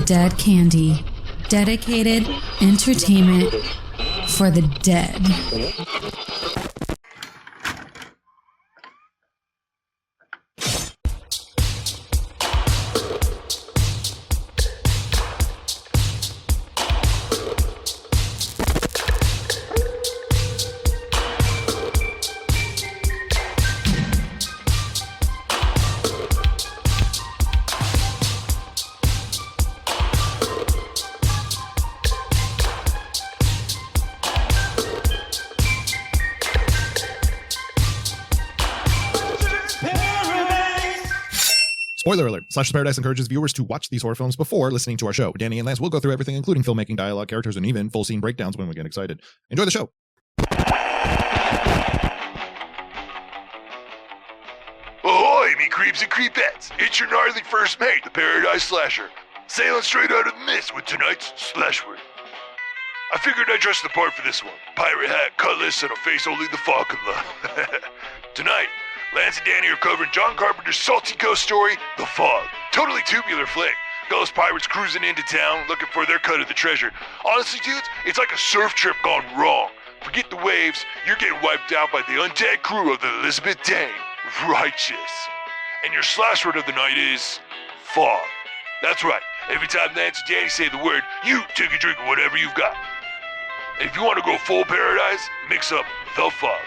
Dead Candy. Dedicated entertainment for the dead. Spoiler alert, Slashers Paradise encourages viewers to watch these horror films before listening to our show. Danny and Lance will go through everything, including filmmaking, dialogue, characters, and even full scene breakdowns when we get excited. Enjoy the show. Ahoy, me creeps and creepettes. It's your gnarly first mate, the Paradise Slasher, sailing straight out of the mist with tonight's Slash Word. I figured I'd dress the part for this one. Pirate hat, cutlass, and a face only the fog can love. Tonight, Lance and Danny are covering John Carpenter's salty ghost story, The Fog. Totally tubular flick. Ghost pirates cruising into town looking for their cut of the treasure. Honestly, dudes, it's like a surf trip gone wrong. Forget the waves, you're getting wiped out by the undead crew of the Elizabeth Dane. Righteous. And your slash word of the night is fog. That's right. Every time Lance and Danny say the word, you take a drink of whatever you've got. And if you want to go full paradise, mix up The Fog.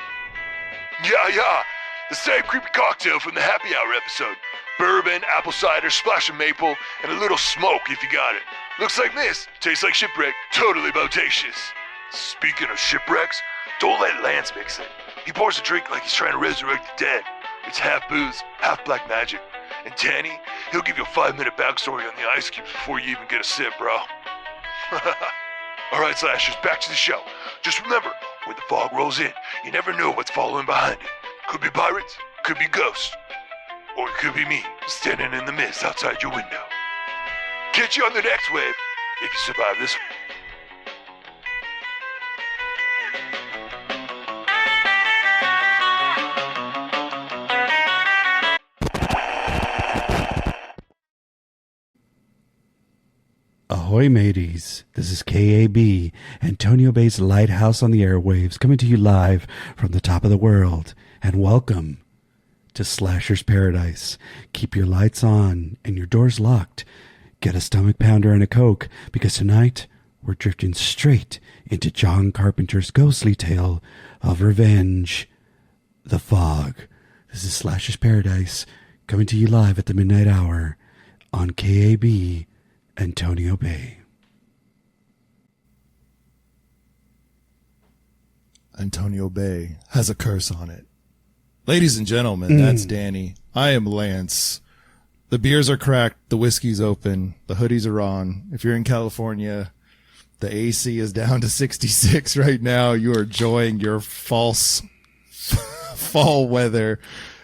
Yeah. The same creepy cocktail from the happy hour episode. Bourbon, apple cider, splash of maple, and a little smoke if you got it. Looks like this, tastes like shipwreck, totally bodacious. Speaking of shipwrecks, don't let Lance mix it. He pours a drink like he's trying to resurrect the dead. It's half booze, half black magic. And Danny, he'll give you a 5-minute backstory on the ice cubes before you even get a sip, bro. Alright, Slashers, back to the show. Just remember, when the fog rolls in, you never know what's following behind it. Could be pirates, could be ghosts, or it could be me standing in the mist outside your window. Catch you on the next wave if you survive this one. Ahoy, mateys. This is KAB, Antonio Bay's Lighthouse on the airwaves, coming to you live from the top of the world. And welcome to Slasher's Paradise. Keep your lights on and your doors locked. Get a stomach pounder and a Coke, because tonight we're drifting straight into John Carpenter's ghostly tale of revenge, The Fog. This is Slasher's Paradise, coming to you live at the midnight hour on KAB, Antonio Bay. Antonio Bay has a curse on it. Ladies and gentlemen, that's Danny. I am Lance. The beers are cracked. The whiskey's open. The hoodies are on. If you're in California, the AC is down to 66 right now. You are enjoying your false fall weather.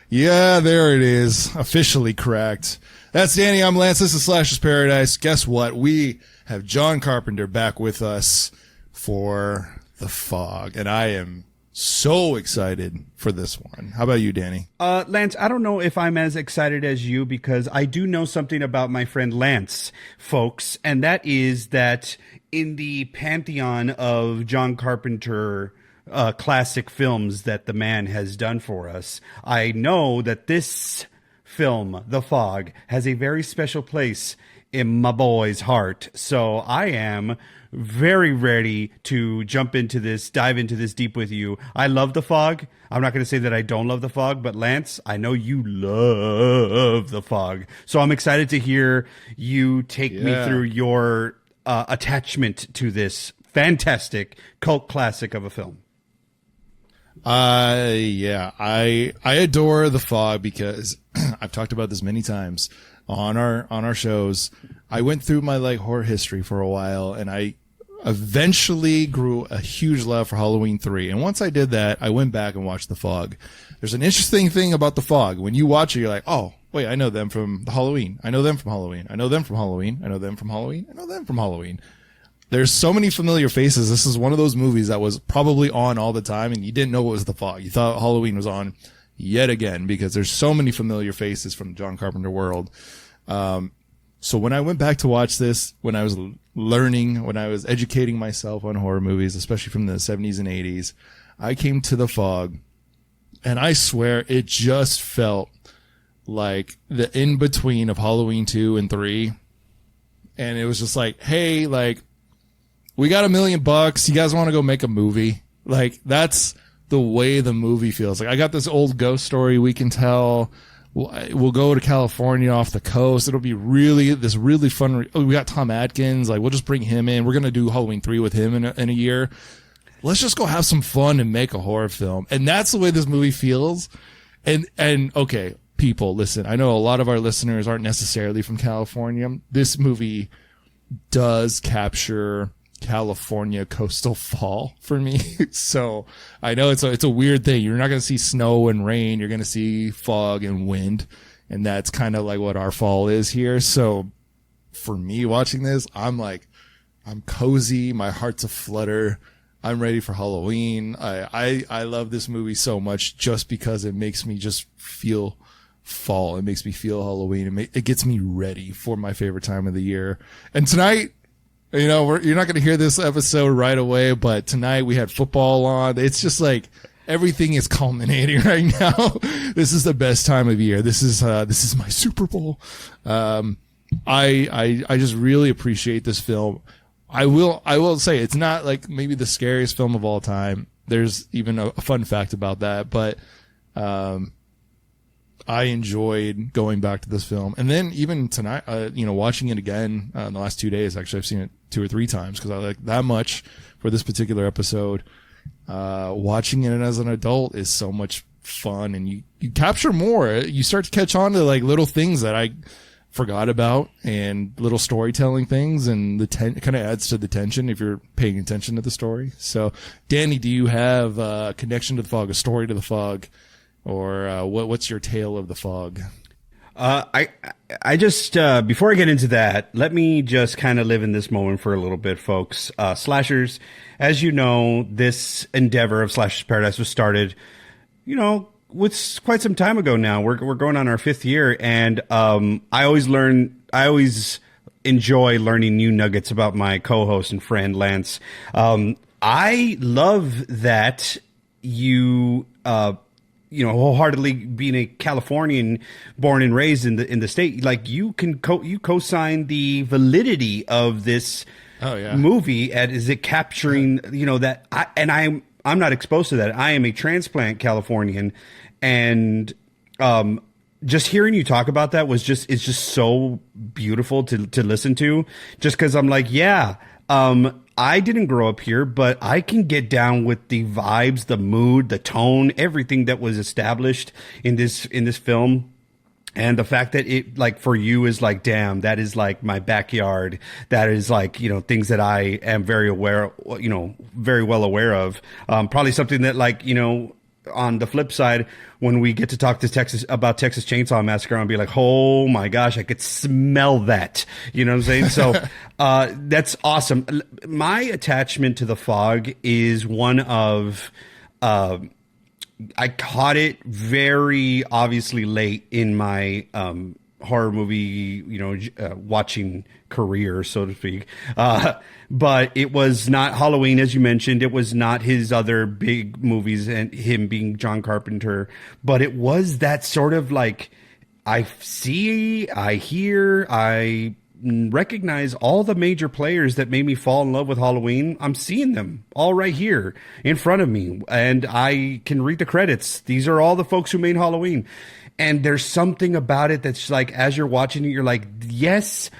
Yeah, there it is. Officially cracked. That's Danny. I'm Lance. This is Slashers Paradise. Guess what? We have John Carpenter back with us for The Fog, and I am so excited for this one. How about you, Danny? Lance, I don't know if I'm as excited as you, because I do know something about my friend Lance, folks, and that is that in the pantheon of John Carpenter classic films that the man has done for us, I know that this film, The Fog, has a very special place in my boy's heart. So I am very ready to dive into this deep with you. I love The Fog. I'm not going to say that I don't love The Fog, but Lance, I know you love The Fog. So I'm excited to hear you take me through your attachment to this fantastic cult classic of a film. I adore The Fog because I've talked about this many times on our shows. I went through my horror history for a while, and I eventually grew a huge love for Halloween 3. And once I did that, I went back and watched The Fog. There's an interesting thing about The Fog. When you watch it, you're like, oh, wait, I know them from Halloween. I know them from Halloween. I know them from Halloween. I know them from Halloween. I know them from Halloween. there's so many familiar faces. This is one of those movies that was probably on all the time, and you didn't know it was The Fog. You thought Halloween was on yet again because there's so many familiar faces from the John Carpenter world. So when I went back to watch this, when I was learning, when I was educating myself on horror movies, especially from the 70s and 80s, I came to The Fog, and I swear it just felt like the in-between of Halloween 2 and 3. And it was just like, hey, like, we got $1 million. You guys want to go make a movie? Like, that's the way the movie feels. Like, I got this old ghost story we can tell. We'll go to California off the coast. It'll be really fun. We got Tom Atkins. Like, we'll just bring him in. We're going to do Halloween 3 with him in a year. Let's just go have some fun and make a horror film. And that's the way this movie feels. And okay, people, listen, I know a lot of our listeners aren't necessarily from California. This movie does capture California coastal fall for me. So I know it's a weird thing. You're not going to see snow and rain. You're going to see fog and wind. And that's kind of like what our fall is here. So for me watching this, I'm cozy. My heart's aflutter. I'm ready for Halloween. I love this movie so much just because it makes me just feel fall. It makes me feel Halloween. It gets me ready for my favorite time of the year. And tonight, you know, you're not going to hear this episode right away, but tonight we had football on. It's just like everything is culminating right now. This is the best time of year. This is my Super Bowl. I just really appreciate this film. I will say it's not like maybe the scariest film of all time. There's even a fun fact about that, but I enjoyed going back to this film. And then even tonight, watching it again in the last 2 days, actually, I've seen it 2 or 3 times because I like that much for this particular episode. Watching it as an adult is so much fun, and you capture more. You start to catch on to like little things that I forgot about and little storytelling things, and the kind of adds to the tension if you're paying attention to the story. So, Danny, do you have a connection to The Fog, a story to The Fog? Or what's your tale of The Fog? I just before I get into that, let me just kind of live in this moment for a little bit, folks. Slashers, as you know, this endeavor of Slashers Paradise was started, with quite some time ago now. We're going on our 5th year, and I always enjoy learning new nuggets about my co-host and friend Lance. I love that you wholeheartedly being a Californian born and raised in the state, like you co-sign the validity of this movie. Is it capturing, that I'm not exposed to that. I am a transplant Californian, and just hearing you talk about that it's just so beautiful to listen to, just because I'm like, I didn't grow up here, but I can get down with the vibes, the mood, the tone, everything that was established in this film. And the fact that it, like, for you is like, damn, that is like my backyard. That is like, things that I am very well aware of. Probably something that, like, on the flip side, when we get to talk to Texas Chainsaw Massacre, I'll be like, oh my gosh, I could smell that. You know what I'm saying? So that's awesome. My attachment to The Fog is one of I caught it very obviously late in my horror movie, watching career, so to speak. But it was not Halloween, as you mentioned. It was not his other big movies and him being John Carpenter. But it was that sort of like, I see, I hear, I recognize all the major players that made me fall in love with Halloween. I'm seeing them all right here in front of me. And I can read the credits. These are all the folks who made Halloween. And there's something about it that's like, as you're watching it, you're like, yes,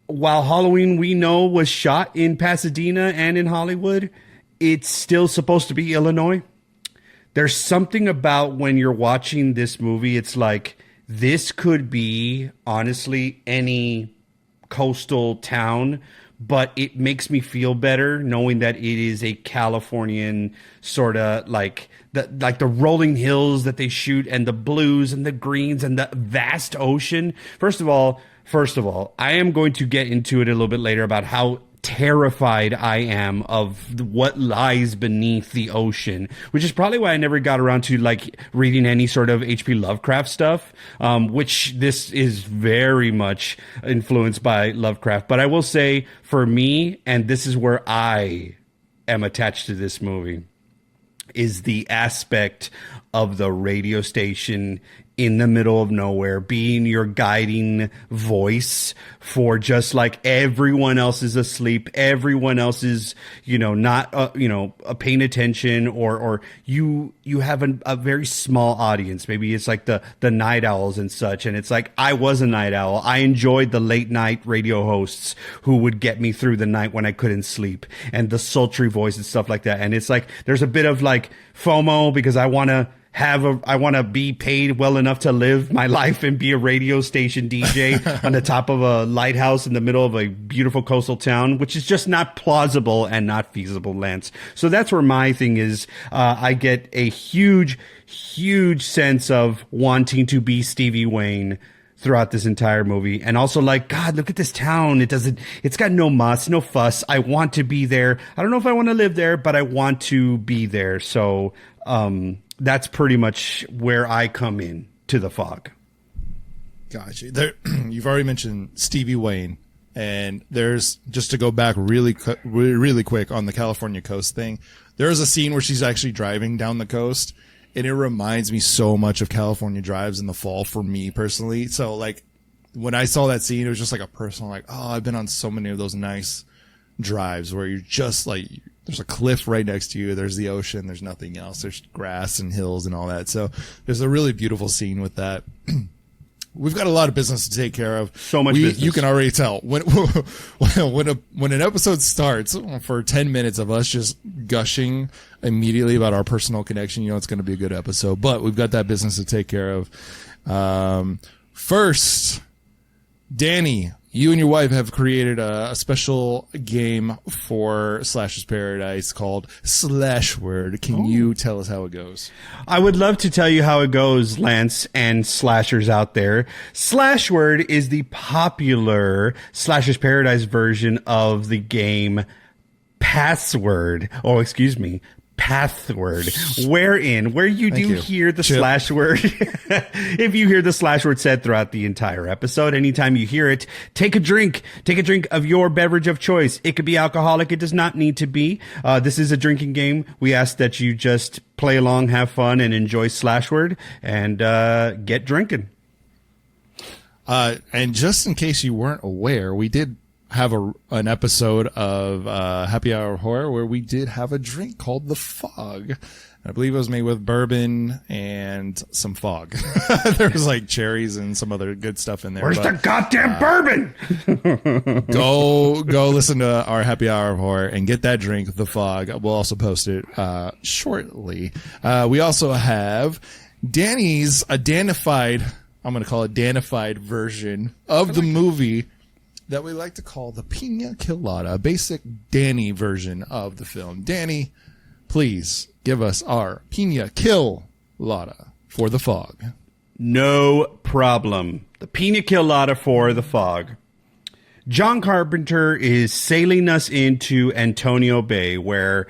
while Halloween we know was shot in Pasadena and in Hollywood, it's still supposed to be Illinois. There's something about when you're watching this movie, it's like, this could be, honestly, any coastal town, but it makes me feel better knowing that it is a Californian sort of like the rolling hills that they shoot, and the blues and the greens and the vast ocean. First of all, I am going to get into it a little bit later about how terrified I am of what lies beneath the ocean, which is probably why I never got around to like reading any sort of H.P. Lovecraft stuff, which this is very much influenced by Lovecraft. But I will say for me, and this is where I am attached to this movie, is the aspect of the radio station in the middle of nowhere being your guiding voice for just like everyone else is asleep, everyone else is, not paying attention, or you have a very small audience. Maybe it's like the night owls and such, and it's like I was a night owl. I enjoyed the late night radio hosts who would get me through the night when I couldn't sleep, and the sultry voice and stuff like that. And it's like there's a bit of like FOMO because I want to be paid well enough to live my life and be a radio station DJ on the top of a lighthouse in the middle of a beautiful coastal town, which is just not plausible and not feasible, Lance. So that's where my thing is. I get a huge sense of wanting to be Stevie Wayne throughout this entire movie. And also like, God, look at this town. It's got no muss, no fuss. I want to be there. I don't know if I want to live there, but I want to be there. So, that's pretty much where I come in to The Fog. Gotcha. You've already mentioned Stevie Wayne, and there's, just to go back really quick on the California coast thing, there is a scene where she's actually driving down the coast, and it reminds me so much of California drives in the fall for me personally. So like when I saw that scene, it was just like a personal, like, oh, I've been on so many of those nice drives where you're just like, there's a cliff right next to you. There's the ocean. There's nothing else. There's grass and hills and all that. So there's a really beautiful scene with that. We've got a lot of business to take care of. So much business. You can already tell when an episode starts for 10 minutes of us just gushing immediately about our personal connection, it's going to be a good episode, but we've got that business to take care of. First, Danny, you and your wife have created a special game for Slash's Paradise called Slash Word. Can you tell us how it goes? I would love to tell you how it goes, Lance and slashers out there. Slash Word is the popular Slash's Paradise version of the game Pathword. Pathword, where you hear the slash word. If you hear the slash word said throughout the entire episode, anytime you hear it, take a drink of your beverage of choice. It could be alcoholic. It does not need to be. This is a drinking game. We ask that you just play along, have fun, and enjoy slash word and get drinking. And just in case you weren't aware, we did have an episode of Happy Hour Horror where we did have a drink called the Fog. I believe it was made with bourbon and some fog. There was like cherries and some other good stuff in there. Where's the goddamn bourbon? Go listen to our Happy Hour of Horror and get that drink, the Fog. We'll also post it shortly. We also have Danny's identified, I'm going to call it Danified version of the movie that we like to call the Pina Colada, a basic Danny version of the film. Danny, please give us our Pina Colada for the Fog. No problem. The Pina Colada for the Fog. John Carpenter is sailing us into Antonio Bay, where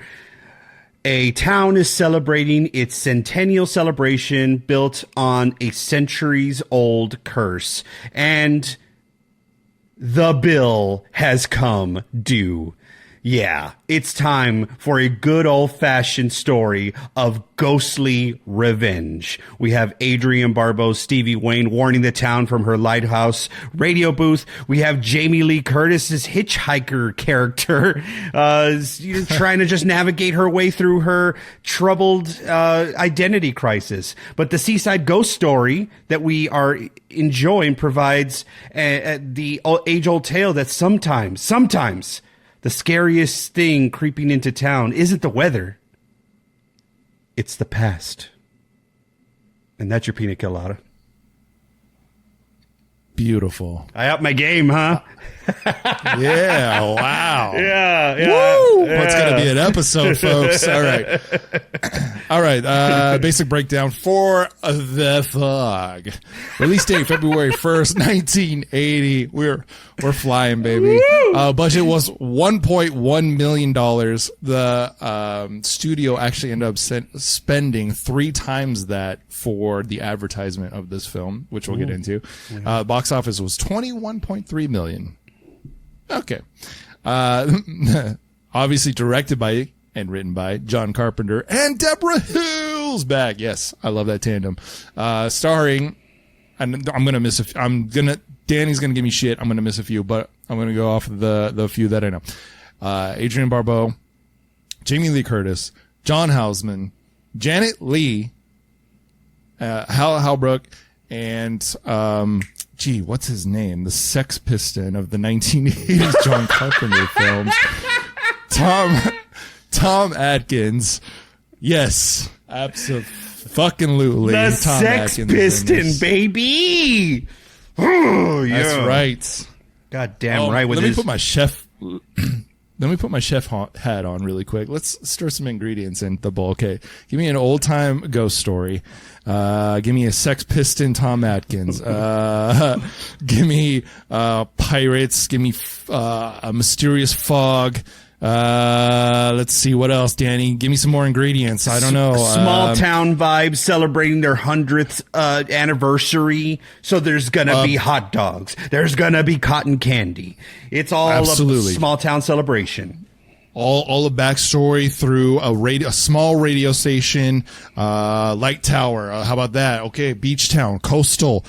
a town is celebrating its centennial celebration built on a centuries-old curse. And the bill has come due. Yeah, it's time for a good old-fashioned story of ghostly revenge. We have Adrienne Barbeau's Stevie Wayne warning the town from her lighthouse radio booth. We have Jamie Lee Curtis's hitchhiker character trying to just navigate her way through her troubled identity crisis. But the seaside ghost story that we are enjoying provides the age-old tale that sometimes the scariest thing creeping into town isn't the weather. It's the past. And that's your Pina Colada. Beautiful. I upped my game, huh? Yeah, wow. Yeah. Woo! What's going to be an episode, folks? All right. All right. Basic breakdown for The Fog. Release date February 1st, 1980. We're flying, baby. Budget was $1.1 million. The studio actually ended up spending 3 times that for the advertisement of this film, which we'll get into. Box office was $21.3 million. Okay. Obviously directed by and written by John Carpenter and Deborah Hillsback. Yes, I love that tandem. Starring, and I'm gonna miss Danny's gonna give me shit. I'm gonna miss a few, but I'm gonna go off of the few that I know. Adrienne Barbeau, Jamie Lee Curtis, John Houseman, Janet Leigh, Hal Holbrook, and what's his name? The Sex Piston of the 1980s John Carpenter films. Tom Atkins. Yes, absolutely. The Tom Sex Atkins Piston, baby. Oh, yeah. That's right. God damn right. Let me put my chef hat on really quick. Let's stir some ingredients in the bowl. Okay, give me an old time ghost story. Give me a Sex Piston Tom Atkins. Give me pirates. Give me a mysterious fog. Let's see what else, Danny. Give me some more ingredients. I don't know. Small town vibes celebrating their 100th anniversary. So there's gonna be hot dogs. There's gonna be cotton candy. It's all absolutely a small town celebration. All the backstory through a small radio station, light tower. How about that? Okay, beach town, coastal.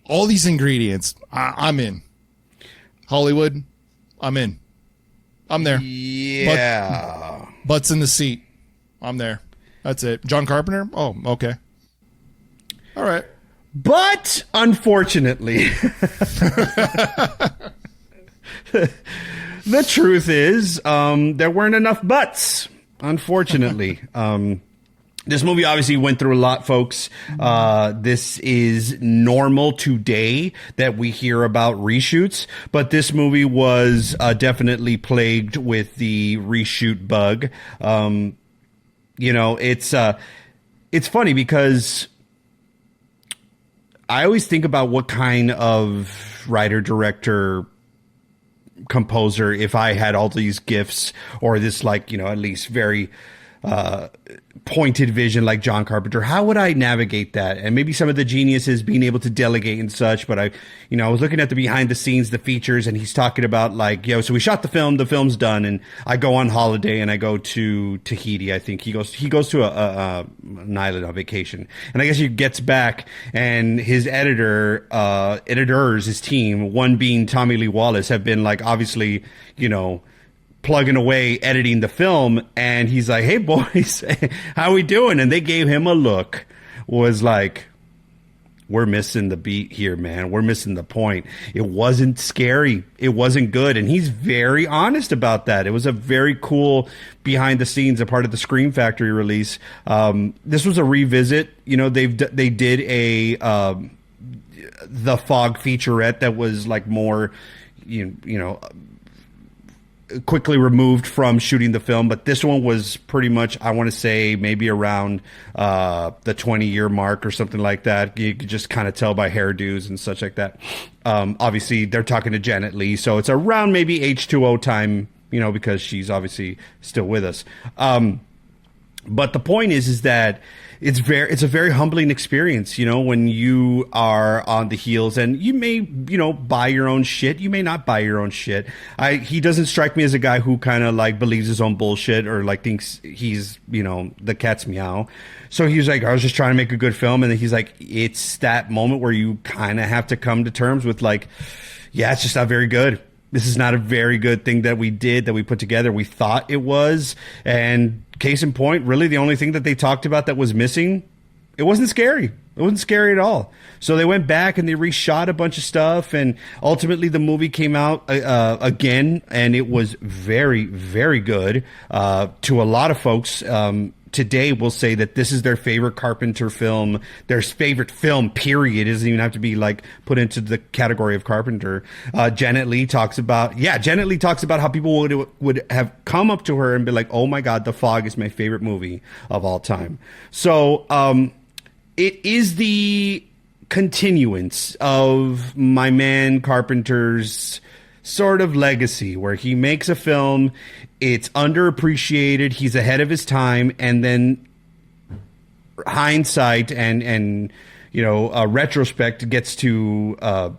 All these ingredients. I'm in. Hollywood. I'm in. I'm there. Yeah. Butts in the seat. I'm there. That's it. John Carpenter? Oh, okay. All right. But unfortunately, the truth is, there weren't enough butts. Unfortunately. This movie obviously went through a lot, folks. This is normal today that we hear about reshoots, but this movie was definitely plagued with the reshoot bug. It's funny because I always think about what kind of writer, director, composer, if I had all these gifts or this, at least very pointed vision like John Carpenter, how would I navigate that? And maybe some of the geniuses being able to delegate and such, but I was looking at the behind the scenes, the features, and he's talking about so we shot the film's done, and I go on holiday and I go to Tahiti. I think he goes to an island on vacation, and I guess he gets back and his editors, his team, one being Tommy Lee Wallace, have been obviously, plugging away editing the film, and he's like, "Hey boys, how we doing?" And they gave him a look, was like, "We're missing the beat here, man. We're missing the point. It wasn't scary. It wasn't good." And he's very honest about that. It was a very cool behind the scenes, a part of the Scream Factory release. This was a revisit. They did a The Fog featurette that was more, quickly removed from shooting the film, but this one was pretty much, I want to say, maybe around the 20-year mark or something like that. You could just kind of tell by hairdos and such like that. Obviously, they're talking to Janet Leigh, so it's around maybe H2O time, because she's obviously still with us. But the point is that it's a very humbling experience, when you are on the heels, and you may, buy your own shit. You may not buy your own shit. He doesn't strike me as a guy who kind of believes his own bullshit or thinks he's, the cat's meow. So he was like, I was just trying to make a good film. And then he's like, it's that moment where you kind of have to come to terms with yeah, it's just not very good. This is not a very good thing that we put together. We thought it was. And case in point, really the only thing that they talked about that was missing, it wasn't scary. It wasn't scary at all. So they went back and they reshot a bunch of stuff. And ultimately the movie came out again. And it was very, very good to a lot of folks. today will say that this is their favorite Carpenter film, their favorite film, period. It doesn't even have to be like put into the category of Carpenter. Janet Leigh talks about how people would have come up to her and be like, oh my God, The Fog is my favorite movie of all time. So it is the continuance of my man Carpenter's sort of legacy, where he makes a film, it's underappreciated, he's ahead of his time, and then hindsight and retrospect gets to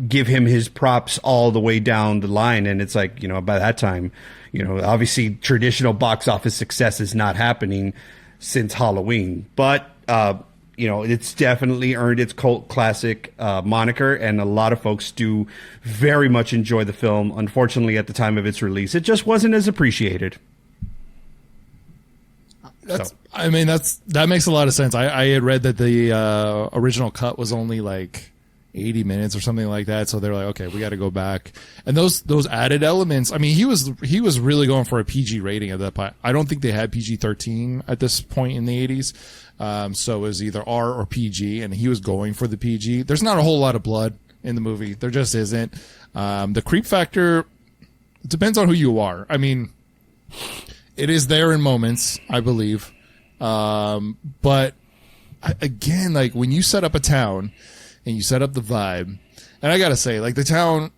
give him his props all the way down the line. And it's like, by that time, obviously traditional box office success is not happening since Halloween, but it's definitely earned its cult classic moniker, and a lot of folks do very much enjoy the film. Unfortunately, at the time of its release, it just wasn't as appreciated. That makes a lot of sense. I had read that the original cut was only like 80 minutes or something like that, so they're like, okay, we got to go back. And those added elements, I mean, he was really going for a PG rating at that point. I don't think they had PG-13 at this point in the 80s. So it was either R or PG, and he was going for the PG. There's not a whole lot of blood in the movie. There just isn't. The creep factor depends on who you are. I mean, it is there in moments, I believe. But again, like when you set up a town and you set up the vibe, and I gotta say, like the town,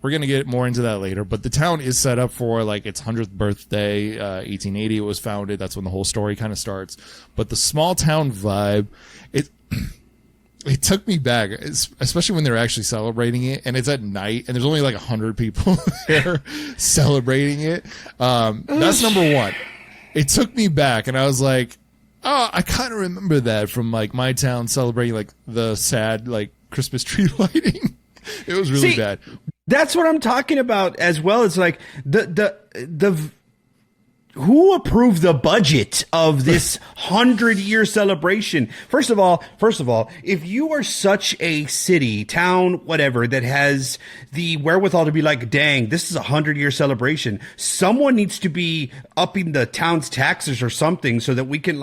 we're going to get more into that later, but the town is set up for like its 100th birthday, 1880 it was founded. That's when the whole story kind of starts. But the small town vibe, it took me back, especially when they're actually celebrating it, and it's at night, and there's only like 100 people there celebrating it. That's number one. It took me back, and I was like, oh, I kind of remember that from like my town celebrating like the sad like Christmas tree lighting. It was really bad. That's what I'm talking about as well. It's like the who approved the budget of this 100-year celebration? First of all, if you are such a city, town, whatever, that has the wherewithal to be like, dang, this is a 100-year celebration, someone needs to be upping the town's taxes or something so that we can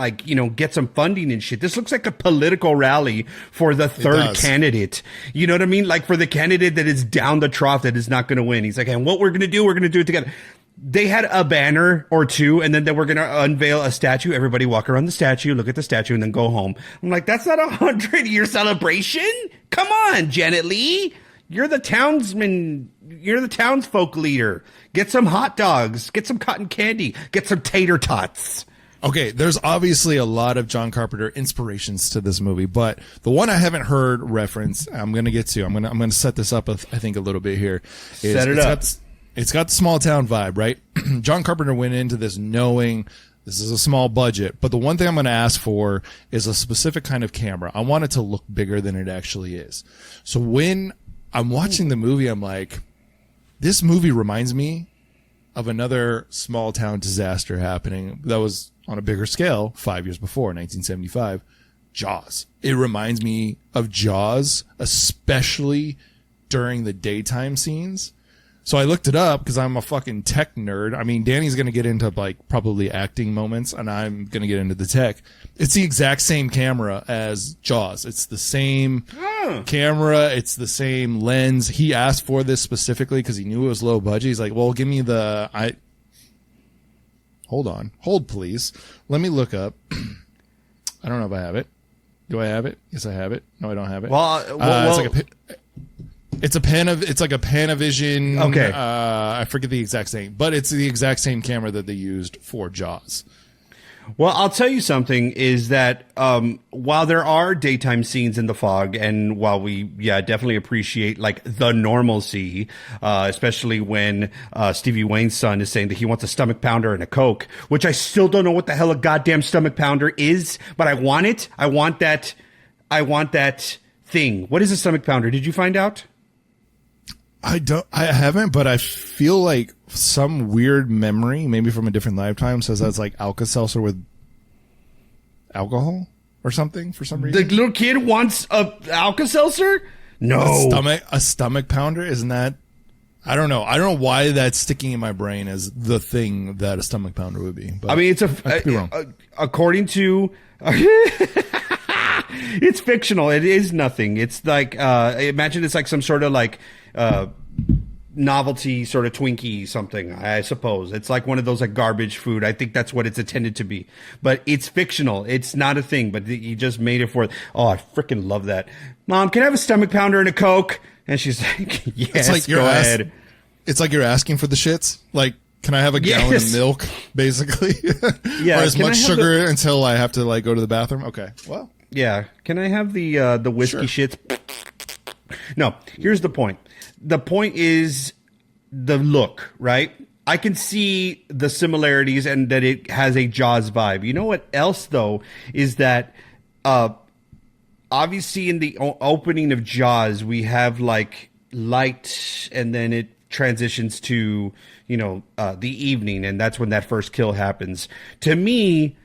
get some funding and shit. This looks like a political rally for the third candidate. You know what I mean? Like for the candidate that is down the trough that is not going to win. He's like, and what we're going to do it together. They had a banner or two, and then they were going to unveil a statue. Everybody walk around the statue, look at the statue, and then go home. I'm like, that's not a 100-year celebration. Come on, Janet Leigh. You're the townsman. You're the townsfolk leader. Get some hot dogs. Get some cotton candy. Get some tater tots. Okay, there's obviously a lot of John Carpenter inspirations to this movie, but the one I haven't heard reference, I'm going to get to. I'm going to set this up, I think, a little bit here. Set it up. It's got the small town vibe, right? John Carpenter went into this knowing this is a small budget, but the one thing I'm going to ask for is a specific kind of camera. I want it to look bigger than it actually is. So when I'm watching the movie, I'm like, this movie reminds me of another small town disaster happening that was on a bigger scale 5 years before, 1975, Jaws. It reminds me of Jaws, especially during the daytime scenes. So I looked it up because I'm a fucking tech nerd. I mean, Danny's going to get into like probably acting moments, and I'm going to get into the tech. It's the exact same camera as Jaws. It's the same camera. It's the same lens. He asked for this specifically because he knew it was low budget. He's like, well, give me hold on. Hold, please. Let me look up. I don't know if I have it. Do I have it? Yes, I have it. No, I don't have it. It's like a Panavision. Okay. I forget the exact name, but it's the exact same camera that they used for Jaws. Well, I'll tell you something is that while there are daytime scenes in The Fog, and while we definitely appreciate like the normalcy, especially when Stevie Wayne's son is saying that he wants a stomach pounder and a Coke, which I still don't know what the hell a goddamn stomach pounder is, but I want it. I want that thing. What is a stomach pounder? Did you find out? I haven't, but I feel like some weird memory, maybe from a different lifetime, says that's like Alka-Seltzer with alcohol or something for some reason. The little kid wants a Alka-Seltzer? No. A stomach pounder? Isn't that? I don't know. I don't know why that's sticking in my brain as the thing that a stomach pounder would be. But I mean, I could be wrong. According to, it's fictional. It is nothing. It's like, imagine it's like some sort of like, novelty sort of Twinkie something, I suppose. It's like one of those like garbage food. I think that's what it's intended to be. But it's fictional. It's not a thing, but he just made it for it. Oh, I freaking love that. Mom, can I have a stomach pounder and a Coke? And she's like, yes, it's like go ahead. It's like you're asking for the shits. Like, can I have a gallon of milk, basically? Yeah. Or as much sugar until I have to like go to the bathroom? Okay. Well. Yeah. Can I have the whiskey shits? No, here's the point. The point is the look, right? I can see the similarities and that it has a Jaws vibe. You know what else, though, is that obviously in the opening of Jaws, we have like light and then it transitions to, the evening. And that's when that first kill happens. To me,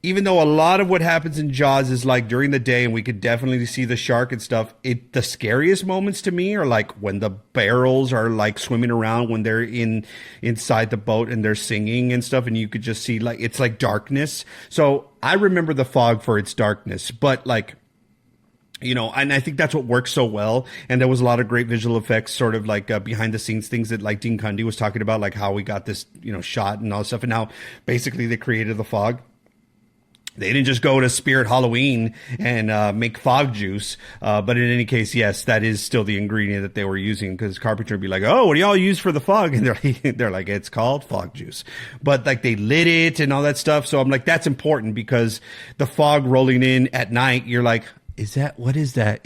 even though a lot of what happens in Jaws is like during the day and we could definitely see the shark and stuff, the scariest moments to me are like when the barrels are like swimming around when they're inside the boat and they're singing and stuff and you could just see like it's like darkness. So I remember the fog for its darkness, but like, and I think that's what works so well. And there was a lot of great visual effects, sort of like behind the scenes things that like Dean Cundy was talking about, like how we got this, shot and all this stuff and how basically they created the fog. They didn't just go to Spirit Halloween and make fog juice. But in any case, yes, that is still the ingredient that they were using because Carpenter would be like, oh, what do y'all use for the fog? And they're like, it's called fog juice. But like they lit it and all that stuff. So I'm like, that's important because the fog rolling in at night, you're like, what is that?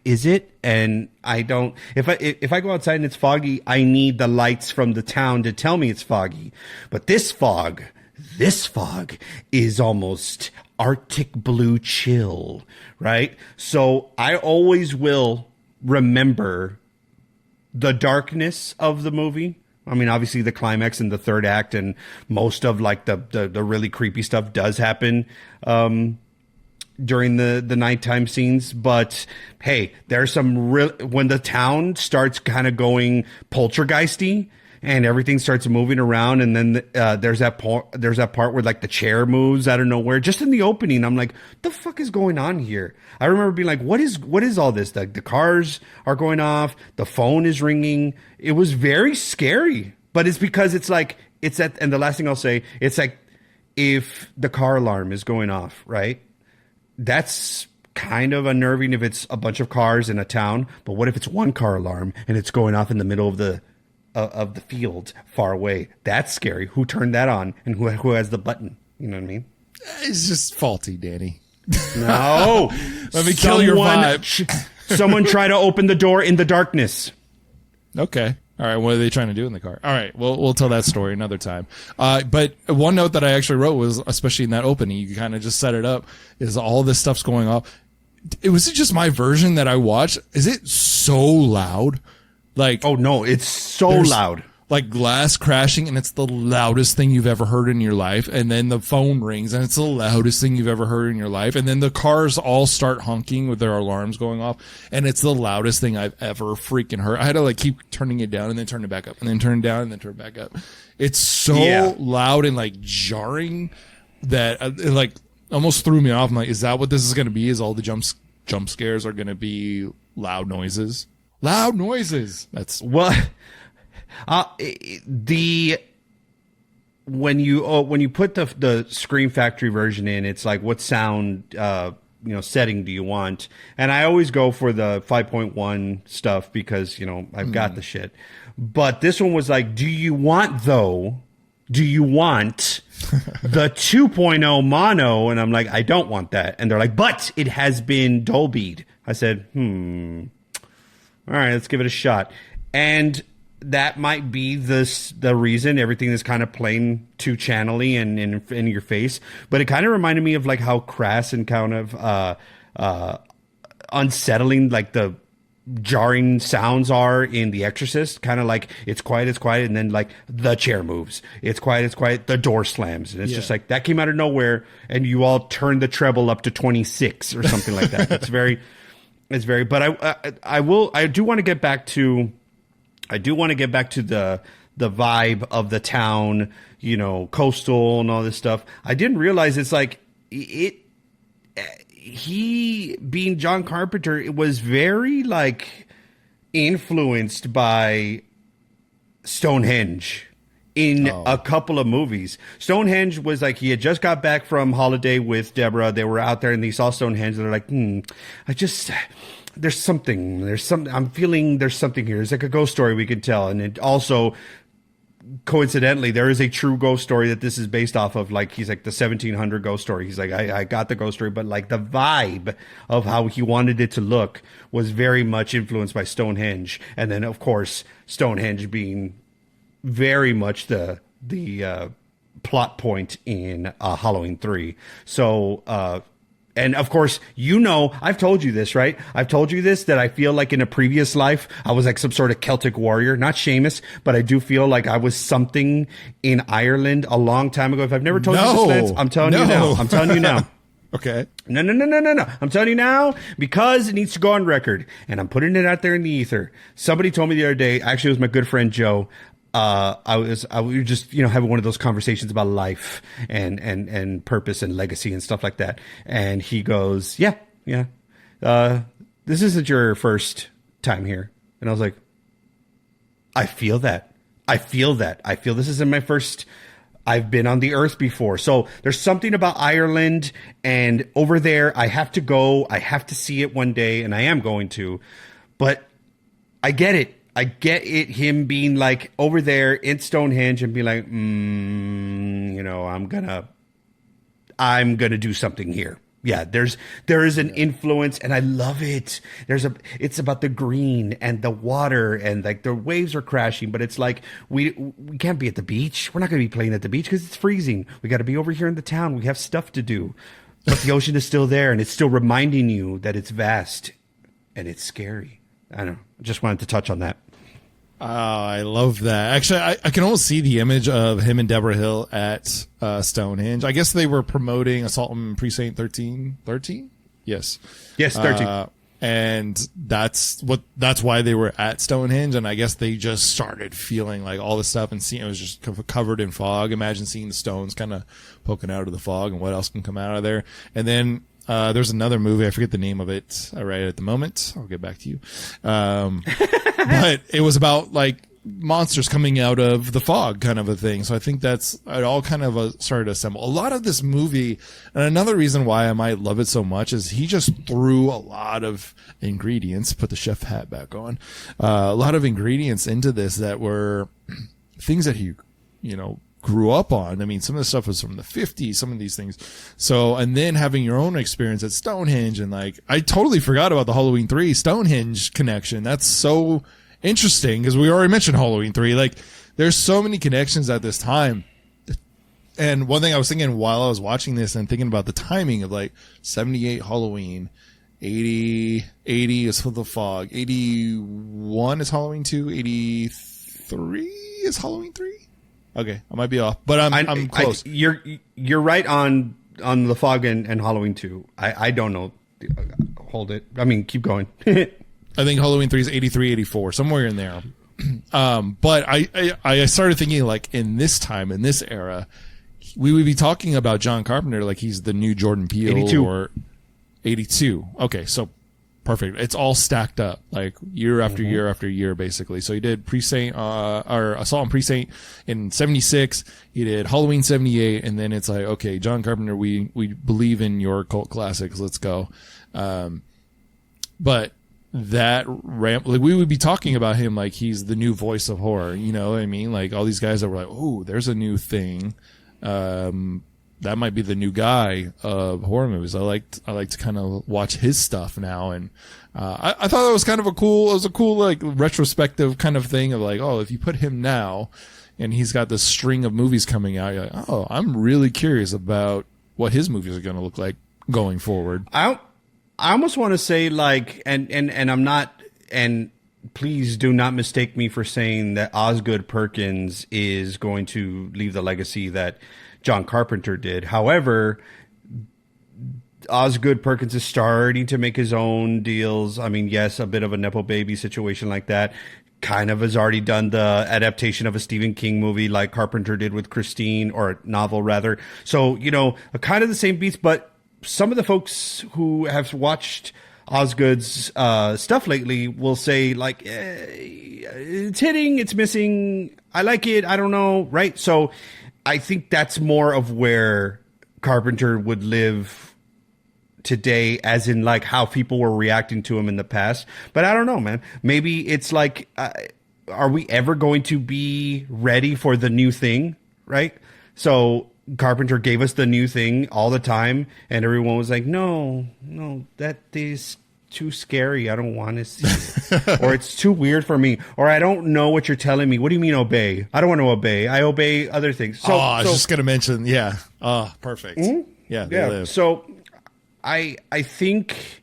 Is it? And I don't, if I go outside and it's foggy, I need the lights from the town to tell me it's foggy. But this fog is almost Arctic blue chill, right? So I always will remember the darkness of the movie. I mean, obviously the climax in the third act and most of like the really creepy stuff does happen during the nighttime scenes. But hey, there's some when the town starts kind of going poltergeisty, and everything starts moving around, and then there's that part where like the chair moves out of nowhere. Just in the opening, I'm like, "The fuck is going on here?" I remember being like, "What is all this?" The cars are going off, the phone is ringing. It was very scary, but it's because it's like and the last thing I'll say, it's like if the car alarm is going off, right? That's kind of unnerving if it's a bunch of cars in a town. But what if it's one car alarm and it's going off in the middle of the field far away? That's scary. Who turned that on and who has the button? You know what I mean? It's just faulty, Danny. No. Let me kill your vibe. Someone try to open the door in the darkness. Okay. All right. What are they trying to do in the car? All right. We'll tell that story another time. But one note that I actually wrote was, especially in that opening, you kind of just set it up, is all this stuff's going off. Was it just my version that I watched? Is it so loud? Like, oh no, it's so loud. Like glass crashing, and it's the loudest thing you've ever heard in your life. And then the phone rings, and it's the loudest thing you've ever heard in your life. And then the cars all start honking with their alarms going off, and it's the loudest thing I've ever freaking heard. I had to like keep turning it down and then turn it back up, and then turn it down and then turn it back up. It's so loud and like jarring that it like almost threw me off. I'm like, is that what this is going to be? Is all the jump scares are going to be loud noises? Loud noises. That's what. When you put the Scream Factory version in, it's like, what sound setting do you want? And I always go for the 5.1 stuff because I've got the shit. But this one was like, do you want the 2.0 mono? And I'm like, I don't want that. And they're like, but it has been Dolby'd. I said, all right, let's give it a shot. And that might be the reason everything is kind of playing too channely and in your face. But it kind of reminded me of like how crass and kind of unsettling like the jarring sounds are in The Exorcist. Kind of like it's quiet, and then like the chair moves. It's quiet, the door slams. And it's just like that came out of nowhere, and you all turned the treble up to 26 or something like that. It's very, but I do want to get back to I do want to get back to the vibe of the town, you know, coastal and all this stuff. I didn't realize it's like he being John Carpenter, it was very like influenced by Stonehenge in a couple of movies. Stonehenge was like, he had just got back from holiday with Deborah. They were out there and they saw Stonehenge. They're like, I'm feeling there's something here. It's like a ghost story we could tell. And it also, coincidentally, there is a true ghost story that this is based off of. Like, he's like the 1700 ghost story. He's like, I got the ghost story, but like the vibe of how he wanted it to look was very much influenced by Stonehenge. And then, of course, Stonehenge being very much the plot point in Halloween 3. So, and of course, you know, I've told you this, right? I've told you this, that I feel like in a previous life, I was like some sort of Celtic warrior, not Seamus, but I do feel like I was something in Ireland a long time ago. If I've never told you this, Lance, I'm telling you now. I'm telling you now. Okay. No. I'm telling you now because it needs to go on record, and I'm putting it out there in the ether. Somebody told me the other day, actually it was my good friend Joe. I was just, you know, having one of those conversations about life and purpose and legacy and stuff like that. And he goes, yeah. This isn't your first time here. And I was like, I feel that. I feel this isn't my first. I've been on the earth before. So there's something about Ireland, and over there, I have to go. I have to see it one day, and I am going to. But I get it. Him being like over there in Stonehenge and be like, you know, I'm gonna do something here. Yeah, there is an influence, and I love it. It's about the green and the water, and like the waves are crashing, but it's like we can't be at the beach. We're not gonna be playing at the beach because it's freezing. We got to be over here in the town. We have stuff to do, but the ocean is still there, and it's still reminding you that it's vast and it's scary. I don't know. I just wanted to touch on that. I love that. Actually, I can almost see the image of him and Deborah Hill at Stonehenge. I guess they were promoting Assault on Precinct 13. 13? Yes. Yes, 13. And that's why they were at Stonehenge. And I guess they just started feeling like all this stuff and seeing it was just covered in fog. Imagine seeing the stones kind of poking out of the fog and what else can come out of there. And then there's another movie. I forget the name of it right at the moment. I'll get back to you. But it was about like monsters coming out of the fog kind of a thing. So I think it all kind of started to assemble. A lot of this movie, and another reason why I might love it so much is he just threw a lot of ingredients, put the chef hat back on, a lot of ingredients into this that were things that he, you know, grew up on. I mean, some of the stuff was from the 50s, some of these things. So, and then having your own experience at Stonehenge, and like, I totally forgot about the Halloween 3 Stonehenge connection. That's so interesting because we already mentioned Halloween 3. Like, there's so many connections at this time. And one thing I was thinking while I was watching this and thinking about the timing of like 78 Halloween, 80 is for the fog, 81 is Halloween 2, 83 is Halloween 3. Okay, I might be off, but I'm close. You're right on the fog and Halloween 2. I don't know. Hold it. I mean, keep going. I think Halloween 3 is 83, 84, somewhere in there. But I started thinking like in this time, in this era, we would be talking about John Carpenter like he's the new Jordan Peele 82. Or 82. Okay, so perfect. It's all stacked up like year after year after year, basically. So he did Precinct, or Assault on Precinct in 76. He did Halloween 78. And then it's like, okay, John Carpenter, we believe in your cult classics. Let's go. But that ramp, like we would be talking about him like he's the new voice of horror. You know what I mean? Like all these guys that were like, oh, there's a new thing. That might be the new guy of horror movies. I like to kind of watch his stuff now. And, I thought that was kind of a cool like retrospective kind of thing of like, oh, if you put him now and he's got this string of movies coming out, you're like, oh, I'm really curious about what his movies are going to look like going forward. I almost want to say like, and I'm not, and please do not mistake me for saying that Osgood Perkins is going to leave the legacy that John Carpenter did. However, Osgood Perkins is starting to make his own deals. I mean, yes, a bit of a Nepo baby situation like that. kind of has already done the adaptation of a Stephen King movie like Carpenter did with Christine, or novel rather. So, kind of the same beats, but some of the folks who have watched Osgood's stuff lately will say, like, it's hitting, it's missing, I like it, I don't know, right? So I think that's more of where Carpenter would live today, as in like how people were reacting to him in the past. But I don't know, man. Maybe it's like, are we ever going to be ready for the new thing, right? So Carpenter gave us the new thing all the time, and everyone was like, no, that is too scary, I don't want to see it. Or it's too weird for me, or I don't know what you're telling me. What do you mean obey? I don't want to obey. I obey other things. So, I was just gonna mention, yeah. Oh, perfect. Mm-hmm. Yeah. Yeah. So I think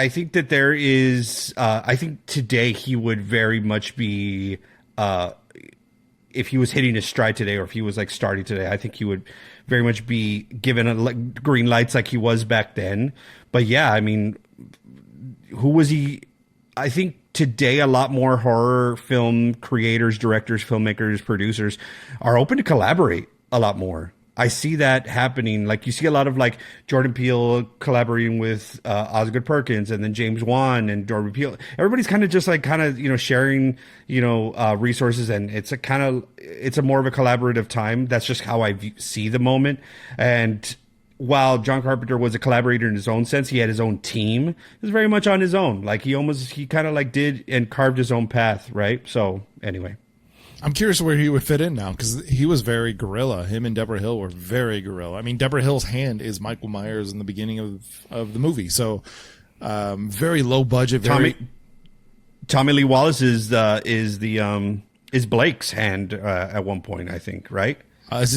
that there is I think today he would very much be if he was hitting his stride today, or if he was like starting today, I think he would very much be given green lights like he was back then. But yeah, I mean, who was he? I think today a lot more horror film creators, directors, filmmakers, producers are open to collaborate a lot more. I see that happening. Like, you see a lot of like Jordan Peele collaborating with Osgood Perkins, and then James Wan and Jordan Peele. Everybody's kind of just like sharing resources, and it's a more of a collaborative time. That's just how I see the moment. And while John Carpenter was a collaborator in his own sense, he had his own team. It was very much on his own. Like he kind of like did and carved his own path, right? So anyway. I'm curious where he would fit in now, because he was very guerrilla. Him and Deborah Hill were very guerrilla. I mean, Deborah Hill's hand is Michael Myers in the beginning of the movie. So very low budget. Tommy Lee Wallace is Blake's hand at one point, I think, right? Blake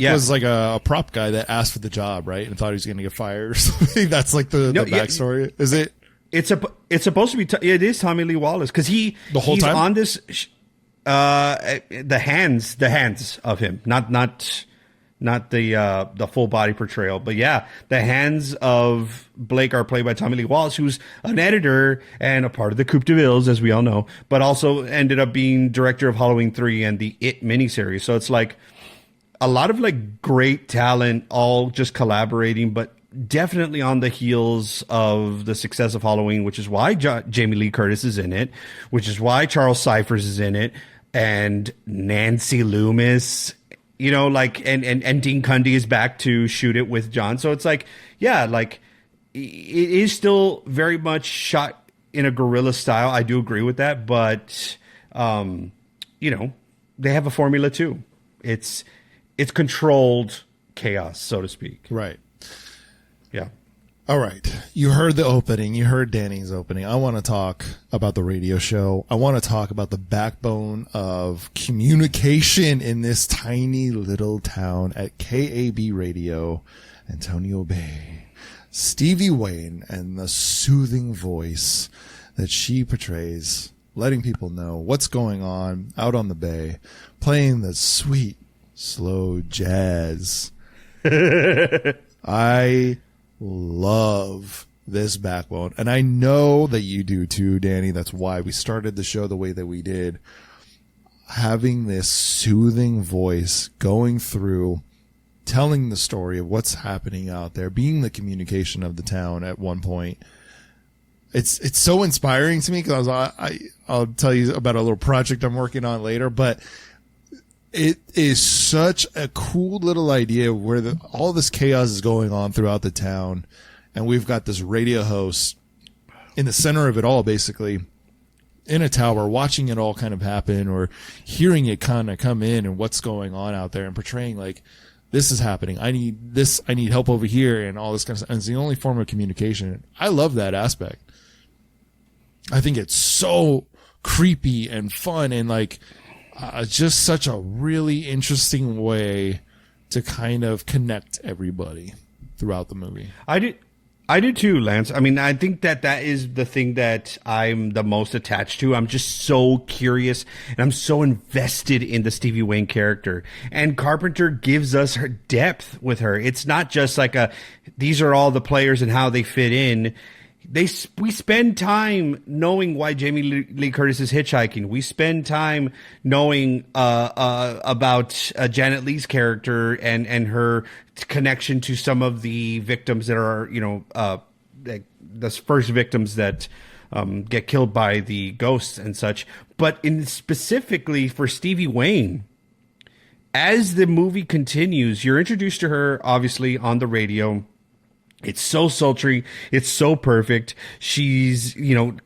was like a prop guy that asked for the job, right, and thought he was going to get fired or something. That's like the backstory. Is it? It's supposed to be. It is Tommy Lee Wallace, because he's time on this. The hands of him, not the full body portrayal, but yeah, the hands of Blake are played by Tommy Lee Wallace, who's an editor and a part of the Coupe de Villes, as we all know, but also ended up being director of Halloween 3 and the It miniseries. So it's like a lot of like great talent, all just collaborating, but definitely on the heels of the success of Halloween, which is why Jamie Lee Curtis is in it, which is why Charles Cyphers is in it, and Nancy Loomis, and Dean Cundy is back to shoot it with John. So it's like, yeah, like it is still very much shot in a guerrilla style. I do agree with that, but they have a formula too. It's controlled chaos, so to speak. Right. Yeah. All right. You heard the opening. You heard Danny's opening. I want to talk about the radio show. I want to talk about the backbone of communication in this tiny little town at KAB Radio, Antonio Bay. Stevie Wayne and the soothing voice that she portrays, letting people know what's going on out on the bay, playing the sweet, slow jazz. I love this backbone, and I know that you do too, Danny. That's why we started the show the way that we did, having this soothing voice going through, telling the story of what's happening out there, being the communication of the town at one point. It's so inspiring to me, because I'll tell you about a little project I'm working on later, but it is such a cool little idea where all this chaos is going on throughout the town, and we've got this radio host in the center of it all, basically in a tower, watching it all kind of happen, or hearing it kind of come in and what's going on out there, and portraying like, this is happening, I need this, I need help over here, and all this kind of stuff. And it's the only form of communication. I love that aspect. I think it's so creepy and fun, and like, just such a really interesting way to kind of connect everybody throughout the movie. I did too, Lance. I mean, I think that is the thing that I'm the most attached to. I'm just so curious, and I'm so invested in the Stevie Wayne character. And Carpenter gives us her depth with her. It's not just like these are all the players and how they fit in. we spend time knowing why Jamie Lee Curtis is hitchhiking. We spend time knowing about Janet Leigh's character and her connection to some of the victims that are, the first victims that get killed by the ghosts and such. But in specifically for Stevie Wayne, as the movie continues, you're introduced to her obviously on the radio. It's so sultry. It's so perfect. She's,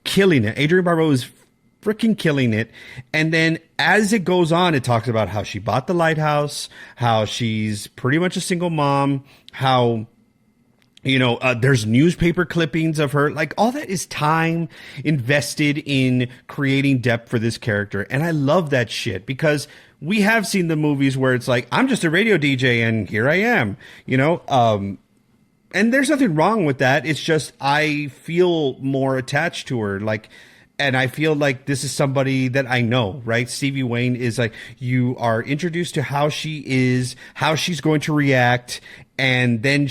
killing it. Adrienne Barbeau is freaking killing it. And then as it goes on, it talks about how she bought the lighthouse, how she's pretty much a single mom, how, there's newspaper clippings of her. Like, all that is time invested in creating depth for this character. And I love that shit because we have seen the movies where it's like, I'm just a radio DJ and here I am, and there's nothing wrong with that. It's just I feel more attached to her. And I feel like this is somebody that I know, right? Stevie Wayne is like, you are introduced to how she is, how she's going to react. And then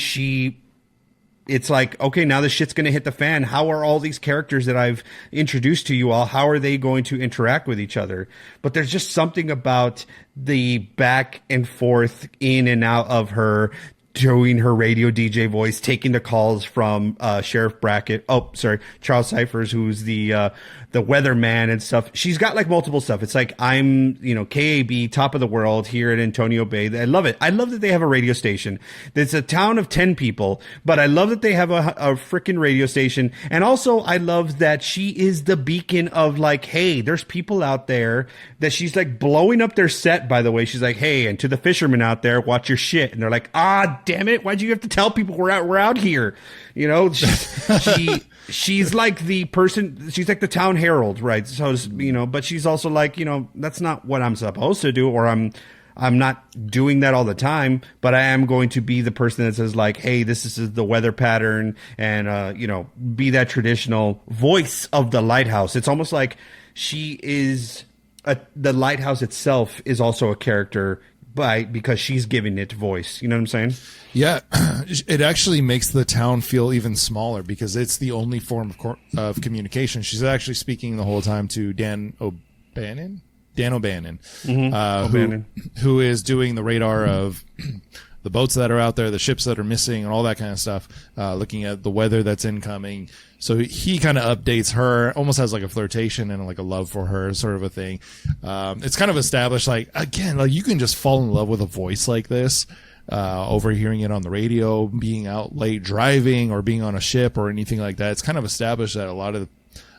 it's like, okay, now the shit's going to hit the fan. How are all these characters that I've introduced to you all, how are they going to interact with each other? But there's just something about the back and forth in and out of her doing her radio DJ voice, taking the calls from Sheriff Brackett. Oh, sorry, Charles Cyphers, who's the weatherman and stuff. She's got like multiple stuff. It's like, I'm, KAB, top of the world here in Antonio Bay. I love it. I love that they have a radio station. It's a town of 10 people, but I love that they have a freaking radio station. And also I love that she is the beacon of like, hey, there's people out there that she's like blowing up their set, by the way. She's like, hey, and to the fishermen out there, watch your shit. And they're like, damn it, why'd you have to tell people we're out here? She's like the person, she's like the town herald, right? So, but she's also like, that's not what I'm supposed to do, or I'm not doing that all the time, but I am going to be the person that says like, hey, this is the weather pattern, and, be that traditional voice of the lighthouse. It's almost like she is, the lighthouse itself is also a character because she's giving it voice. You know what I'm saying? Yeah, it actually makes the town feel even smaller because it's the only form of communication. She's actually speaking the whole time to Dan O'Bannon, who is doing the radar of the boats that are out there, the ships that are missing, and all that kind of stuff, looking at the weather that's incoming. So he kind of updates her, almost has like a flirtation and like a love for her sort of a thing. It's kind of established, like, again, like you can just fall in love with a voice like this, overhearing it on the radio, being out late driving or being on a ship or anything like that. It's kind of established that a lot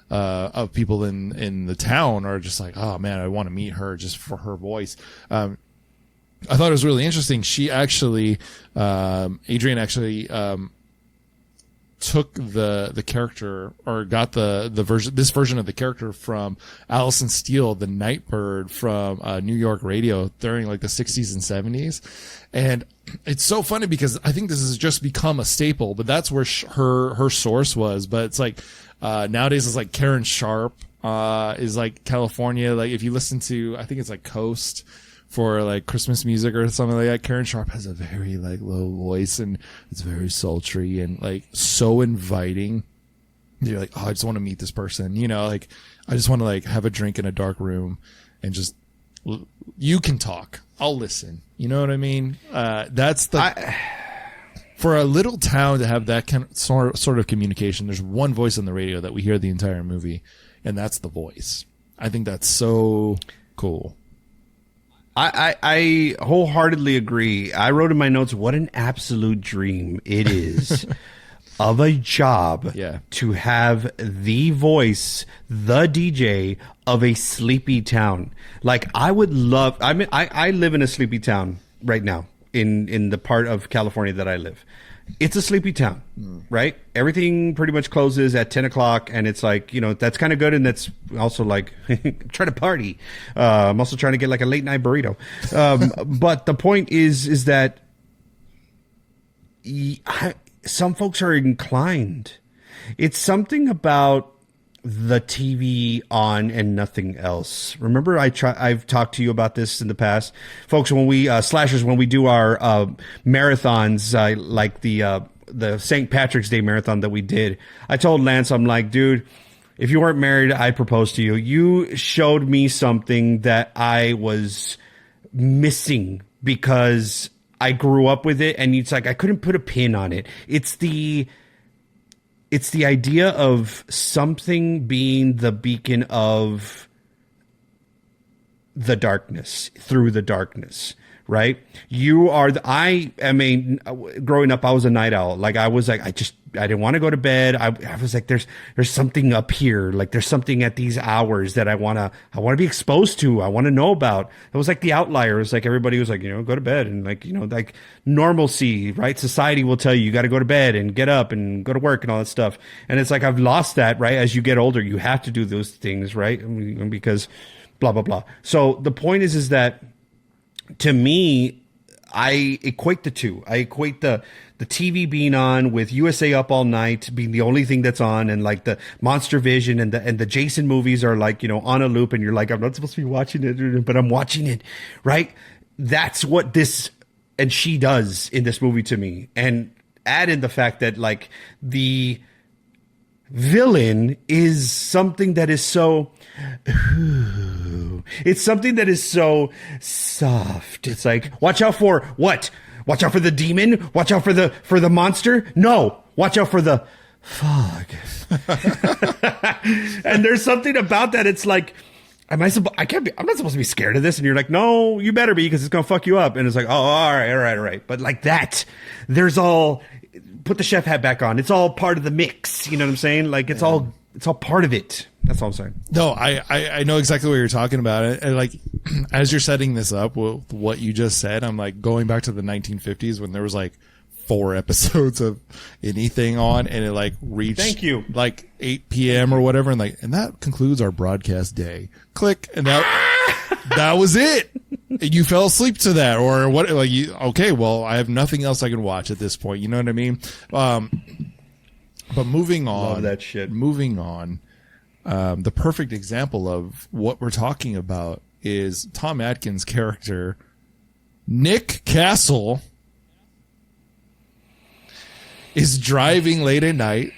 of people in the town are just like, oh man, I want to meet her just for her voice. I thought it was really interesting. She actually, Adrienne actually, took the character, or got this version of the character from Alison Steele, the Nightbird from New York radio during like the 60s and 70s. And it's so funny because I think this has just become a staple, but that's where her source was. But it's like nowadays it's like Karen Sharp is like California. Like if you listen to, I think it's like Coast for like Christmas music or something like that, Karen Sharp has a very like low voice and it's very sultry and like so inviting. You're like, oh, I just want to meet this person, like I just want to like have a drink in a dark room and just, you can talk, I'll listen, you know what I mean? For a little town to have that kind of sort of communication, there's one voice on the radio that we hear the entire movie, and that's the voice. I think that's so cool. I wholeheartedly agree. I wrote in my notes, what an absolute dream it is of a job to have the voice, the DJ of a sleepy town. Like I would love, I live in a sleepy town right now in the part of California that I live. It's a sleepy town, right? Everything pretty much closes at 10 o'clock, and it's like, that's kind of good, and that's also like, trying to party. I'm also trying to get like a late night burrito. But the point is that some folks are inclined. It's something about the TV on and nothing else. Remember, I've talked to you about this in the past, folks. When we slashers, when we do our marathons, like the the St. Patrick's Day marathon that we did, I told Lance, I'm like, dude, if you weren't married, I'd propose to you. You showed me something that I was missing because I grew up with it, and it's like I couldn't put a pin on it. It's the idea of something being the beacon of the darkness, through the darkness, right? You are growing up, I was a night owl. Like I was like, I didn't want to go to bed. I was like, there's something up here. Like there's something at these hours that I want to be exposed to. I want to know about. It was like the outliers. Like everybody was like, go to bed, and like, like normalcy, right? Society will tell you got to go to bed and get up and go to work and all that stuff. And it's like, I've lost that, right? As you get older, you have to do those things, right? Because blah, blah, blah. So the point is that to me, I equate the two. I equate the TV being on with USA Up All Night being the only thing that's on, and like the Monster Vision and the Jason movies are like, on a loop, and you're like, I'm not supposed to be watching it, but I'm watching it, right? That's what this and she does in this movie to me. And add in the fact that like the villain is something that is so it's something that is so soft. It's like, watch out for what? Watch out for the demon? Watch out for the monster? No, watch out for the fog. And there's something about that. It's like, I'm not supposed to be scared of this. And you're like, no, you better be, because it's going to fuck you up. And it's like, oh, all right. But like that, put the chef hat back on. It's all part of the mix. You know what I'm saying? Like it's all part of it. That's all I'm saying. No, I know exactly what you're talking about. And like, as you're setting this up with what you just said, I'm like going back to the 1950s when there was like 4 episodes of anything on, and it like reached like 8 p.m. or whatever. And like, and that concludes our broadcast day. Click. And that was it. You fell asleep to that, or what? Like, okay, well, I have nothing else I can watch at this point. You know what I mean? But moving on, love that shit. Moving on, the perfect example of what we're talking about is Tom Atkins' character, Nick Castle, is driving late at night,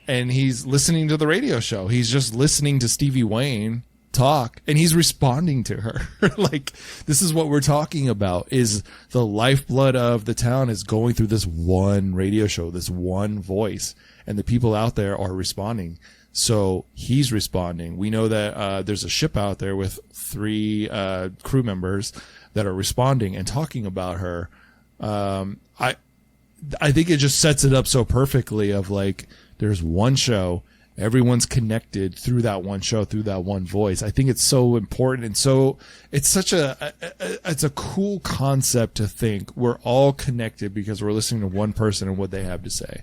and he's listening to the radio show. He's just listening to Stevie Wayne talk, and he's responding to her. Like, this is what we're talking about, is the lifeblood of the town is going through this one radio show, this one voice, and the people out there are responding. So he's responding. We know that there's a ship out there with 3 crew members that are responding and talking about her. I think it just sets it up so perfectly of like, there's one show, everyone's connected through that one show, through that one voice. I think it's so important. And so it's such it's a cool concept to think we're all connected because we're listening to one person and what they have to say.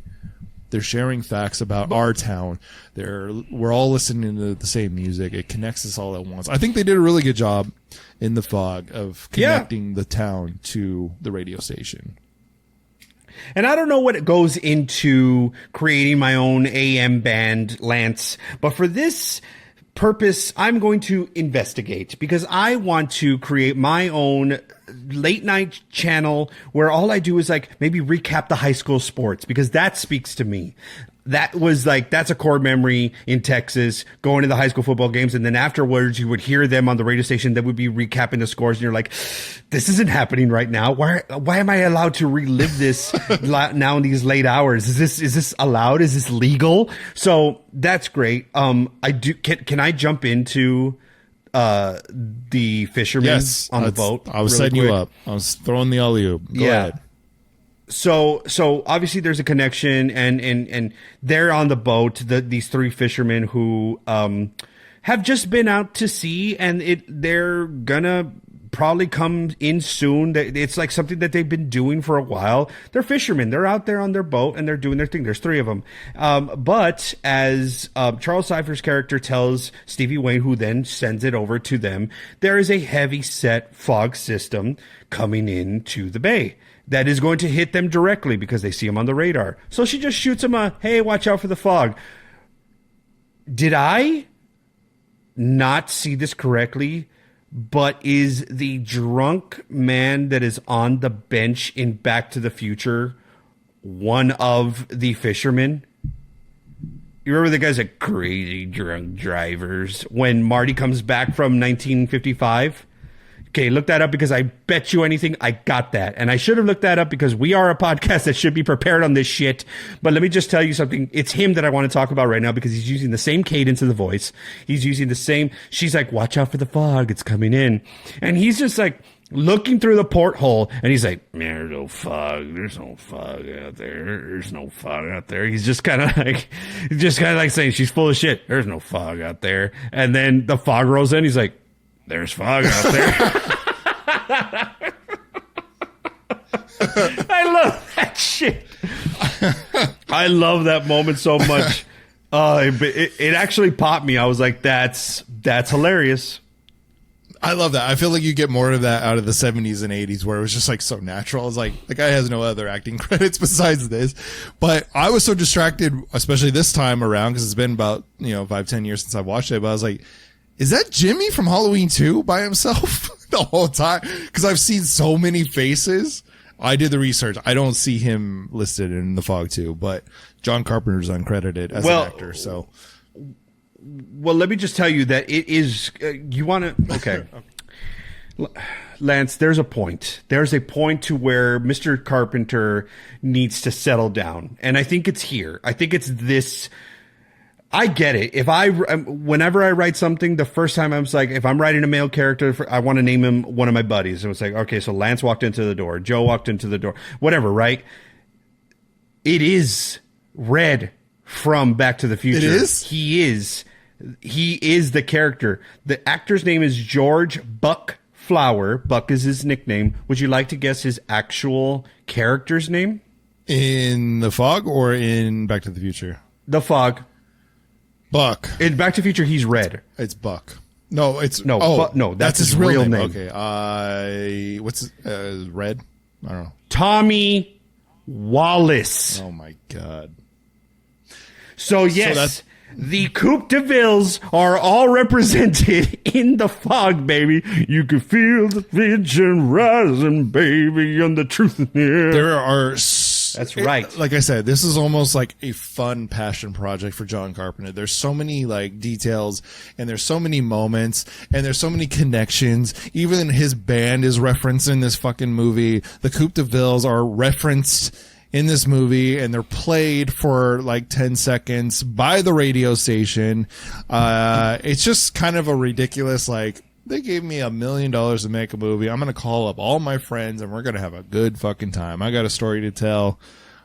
They're sharing facts about our town. We're all listening to the same music. It connects us all at once. I think they did a really good job in The Fog of connecting the town to the radio station. And I don't know what it goes into creating my own AM band, Lance, but for this purpose, I'm going to investigate, because I want to create my own late night channel where all I do is like maybe recap the high school sports, because that speaks to me. That was like, that's a core memory in Texas, going to the high school football games. And then afterwards you would hear them on the radio station that would be recapping the scores. And you're like, this isn't happening right now. Why am I allowed to relive this now in these late hours? Is this allowed? Is this legal? So that's great. Can I jump into, the fishermen on the boat? I was setting you up. I was throwing the alley-oop. Go ahead. So obviously there's a connection, and they're on the boat, these 3 fishermen who have just been out to sea, and they're gonna probably come in soon. It's like something that they've been doing for a while. They're fishermen. They're out there on their boat and they're doing their thing. There's 3 of them. But as Charles Cypher's character tells Stevie Wayne, who then sends it over to them, there is a heavy set fog system coming into the bay that is going to hit them directly because they see him on the radar. So she just shoots him hey, watch out for the fog. Did I not see this correctly? But is the drunk man that is on the bench in Back to the Future one of the fishermen. You remember the guys like crazy drunk drivers when Marty comes back from 1955? Okay, look that up because I bet you anything I got that. And I should have looked that up because we are a podcast that should be prepared on this shit. But let me just tell you something. It's him that I want to talk about right now because he's using the same cadence of the voice. He's using the same. She's like, watch out for the fog. It's coming in. And he's just like looking through the porthole and he's like, man, there's no fog. There's no fog out there. There's no fog out there. He's just kind of like saying she's full of shit. There's no fog out there. And then the fog rolls in. He's like, there's fog out there. I love that shit. I love that moment so much. It actually popped me. I was like, that's hilarious. I love that. I feel like you get more of that out of the 70s and 80s where it was just like so natural. It's like the guy has no other acting credits besides this. But I was so distracted, especially this time around, because it's been about 5-10 years since I watched it. But I was like, is that Jimmy from Halloween 2 by himself the whole time? Because I've seen so many faces. I did the research. I don't see him listed in The Fog 2, but John Carpenter's uncredited as an actor. So, well, let me just tell you that it is. You want to? Okay, Lance. There's a point. There's a point to where Mr. Carpenter needs to settle down, and I think it's here. I think it's this. I get it. Whenever I write something, the first time I was like, if I'm writing a male character, I want to name him one of my buddies. And it's like, okay, so Lance walked into the door, Joe walked into the door, whatever, right? It is Red from Back to the Future. It is? He is the character. The actor's name is George Buck Flower. Buck is his nickname. Would you like to guess his actual character's name? In The Fog or in Back to the Future? The Fog. Buck. In Back to the Future, he's Red. It's Buck. No, it's that's his real name. Okay. What's Red? I don't know. Tommy Wallace. Oh my God. So yes, the Coupe de Villes are all represented in The Fog, baby. You can feel the vision rising, baby, and the truth in the air. There are. That's right. Like I said, this is almost like a fun passion project for John Carpenter. There's so many like details and there's so many moments and there's so many connections. Even his band is referenced in this fucking movie. The Coupe de Villes are referenced in this movie and they're played for like 10 seconds by the radio station. It's just kind of a ridiculous, like, they gave me $1 million to make a movie. I'm going to call up all my friends and we're going to have a good fucking time. I got a story to tell.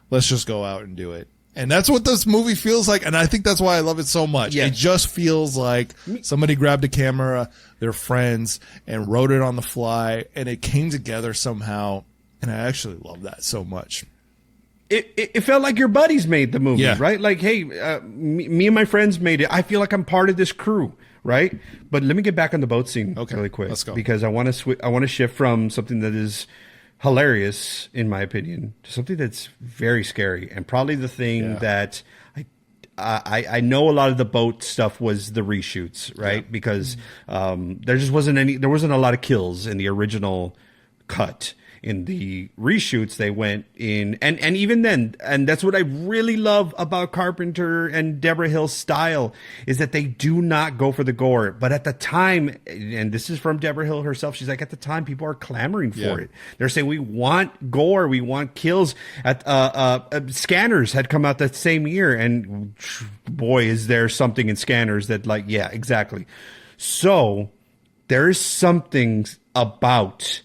Let's just go out and do it. And that's what this movie feels like. And I think that's why I love it so much. Yeah. It just feels like somebody grabbed a camera, their friends, and wrote it on the fly. And it came together somehow. And I actually love that so much. It felt like your buddies made the movie, yeah. Right? Like, hey, me and my friends made it. I feel like I'm part of this crew. Right, but let me get back on the boat scene really quick. Let's go. Because I want to shift from something that is hilarious, in my opinion, to something that's very scary, and probably the thing that I know a lot of the boat stuff was the reshoots, right? Yeah. Because there wasn't a lot of kills in the original cut. In the reshoots, they went in, and even then, and that's what I really love about Carpenter and Deborah Hill's style, is that they do not go for the gore. But at the time, and this is from Deborah Hill herself, she's like, at the time, people are clamoring for it. They're saying, we want gore, we want kills. Scanners had come out that same year, and boy, is there something in Scanners that, like, yeah, exactly. So there is something about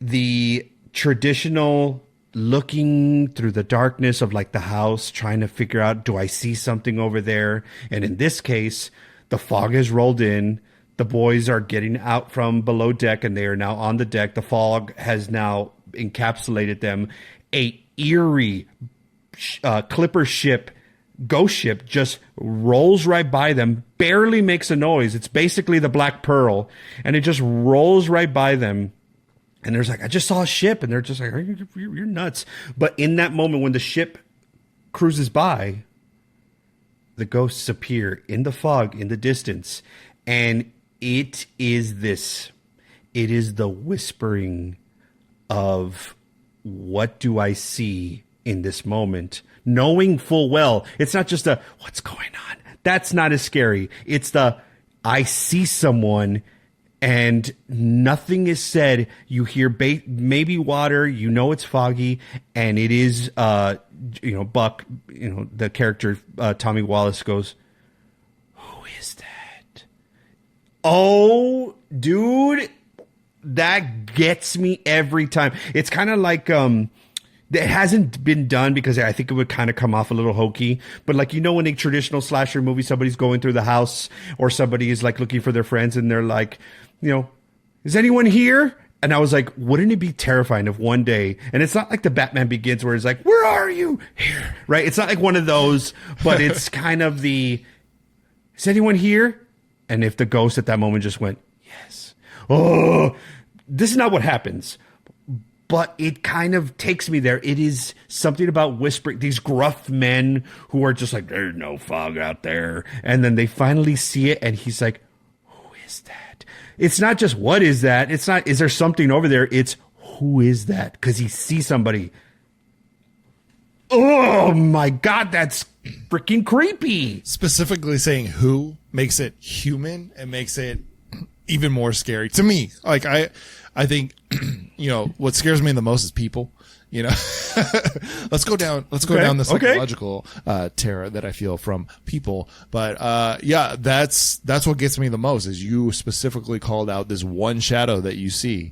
the traditional looking through the darkness of like the house, trying to figure out, do I see something over there? And in this case, the fog has rolled in. The boys are getting out from below deck and they are now on the deck. The fog has now encapsulated them. A eerie clipper ship, ghost ship, just rolls right by them, barely makes a noise. It's basically the Black Pearl, and it just rolls right by them. And there's like, I just saw a ship. And they're just like, you're nuts. But in that moment when the ship cruises by, the ghosts appear in the fog, in the distance. And it is the whispering of what do I see in this moment? Knowing full well, it's not just what's going on. That's not as scary. It's I see someone and nothing is said. You hear maybe water, you know it's foggy, and it is, Buck, the character, Tommy Wallace goes, who is that? Oh, dude, that gets me every time. It's kind of like, it hasn't been done because I think it would kind of come off a little hokey. But like, in a traditional slasher movie, somebody's going through the house or somebody is like looking for their friends and they're like, is anyone here? And I was like, wouldn't it be terrifying if one day, and it's not like the Batman Begins where it's like, where are you? Here, right? It's not like one of those, but it's kind of is anyone here? And if the ghost at that moment just went, yes. Oh, this is not what happens. But it kind of takes me there. It is something about whispering, these gruff men who are just like, there's no fog out there. And then they finally see it, and he's like, who is that? It's not just, what is that? It's not, is there something over there? It's, who is that? Because he sees somebody. Oh, my God, that's freaking creepy. Specifically saying who makes it human and makes it even more scary to me. Like, I think, what scares me the most is people, let's go down the psychological, terror that I feel from people. But, that's what gets me the most is you specifically called out this one shadow that you see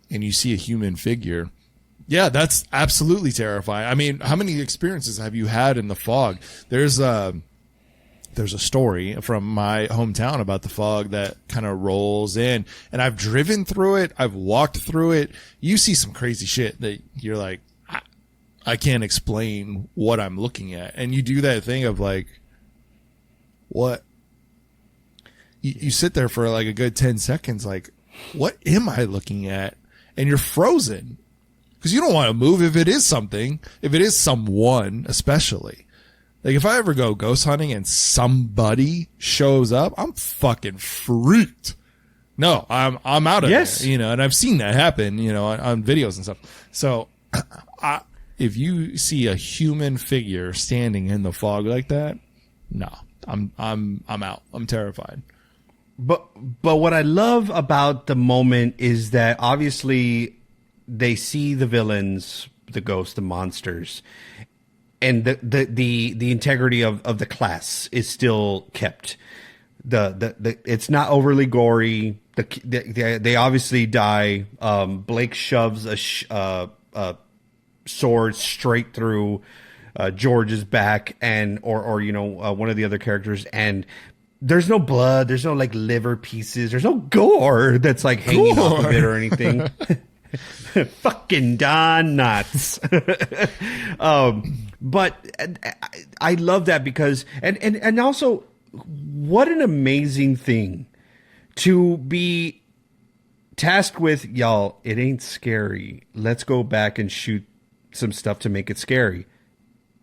and you see a human figure. Yeah, that's absolutely terrifying. I mean, how many experiences have you had in the fog? There's a story from my hometown about the fog that kind of rolls in, and I've driven through it. I've walked through it. You see some crazy shit that you're like, I can't explain what I'm looking at. And you do that thing of like, what? You sit there for like a good 10 seconds. Like, what am I looking at? And you're frozen because you don't want to move if it is something, if it is someone, especially. Like, if I ever go ghost hunting and somebody shows up, I'm fucking freaked. No, I'm out of there, and I've seen that happen, on videos and stuff. So, if you see a human figure standing in the fog like that, no, I'm out. I'm terrified. But what I love about the moment is that obviously they see the villains, the ghosts, the monsters, and the integrity of the class is still kept. The it's not overly gory. They obviously die. Blake shoves a sword straight through George's back, or one of the other characters, and there's no blood. There's no like liver pieces. There's no gore that's like hanging off of it or anything. Fucking Don Knotts. But I love that because, and also, what an amazing thing to be tasked with, y'all, it ain't scary. Let's go back and shoot some stuff to make it scary.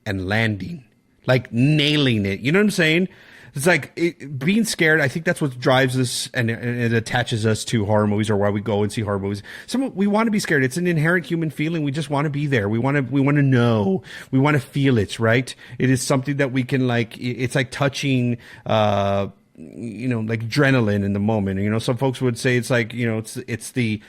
And landing. Like nailing it. You know what I'm saying? It's like being scared. I think that's what drives us and it attaches us to horror movies, or why we go and see horror movies. We want to be scared. It's an inherent human feeling. We just want to be there. We want to know. We want to feel it, right? It is something that we can it's like touching, like adrenaline in the moment. Some folks would say it's like, it's the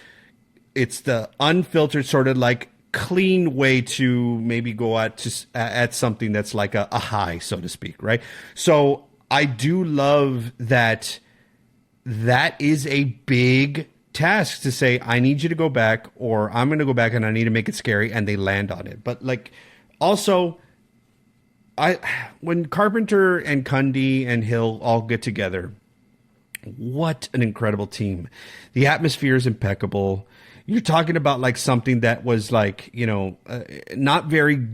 unfiltered sort of like clean way to maybe go at something that's like a high, so to speak, right? So I do love that is a big task to say, I need you to go back, or I'm going to go back and I need to make it scary, and they land on it. But like, also, when Carpenter and Cundy and Hill all get together, what an incredible team. The atmosphere is impeccable. You're talking about like something that was like, not very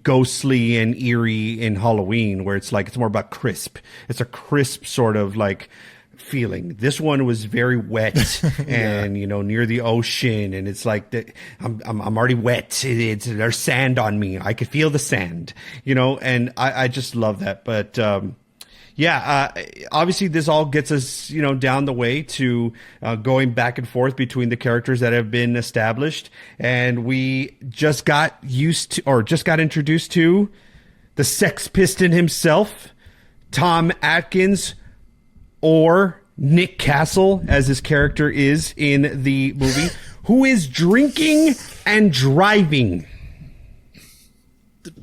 ghostly and eerie in Halloween, where it's like, it's more about crisp. It's a crisp sort of like feeling. This one was very wet and, near the ocean. And it's like, I'm already wet. There's sand on me. I could feel the sand, and I just love that. But, Obviously this all gets us, down the way to going back and forth between the characters that have been established. And we just got introduced to the Sex Piston himself, Tom Atkins, or Nick Castle, as his character is in the movie, who is drinking and driving.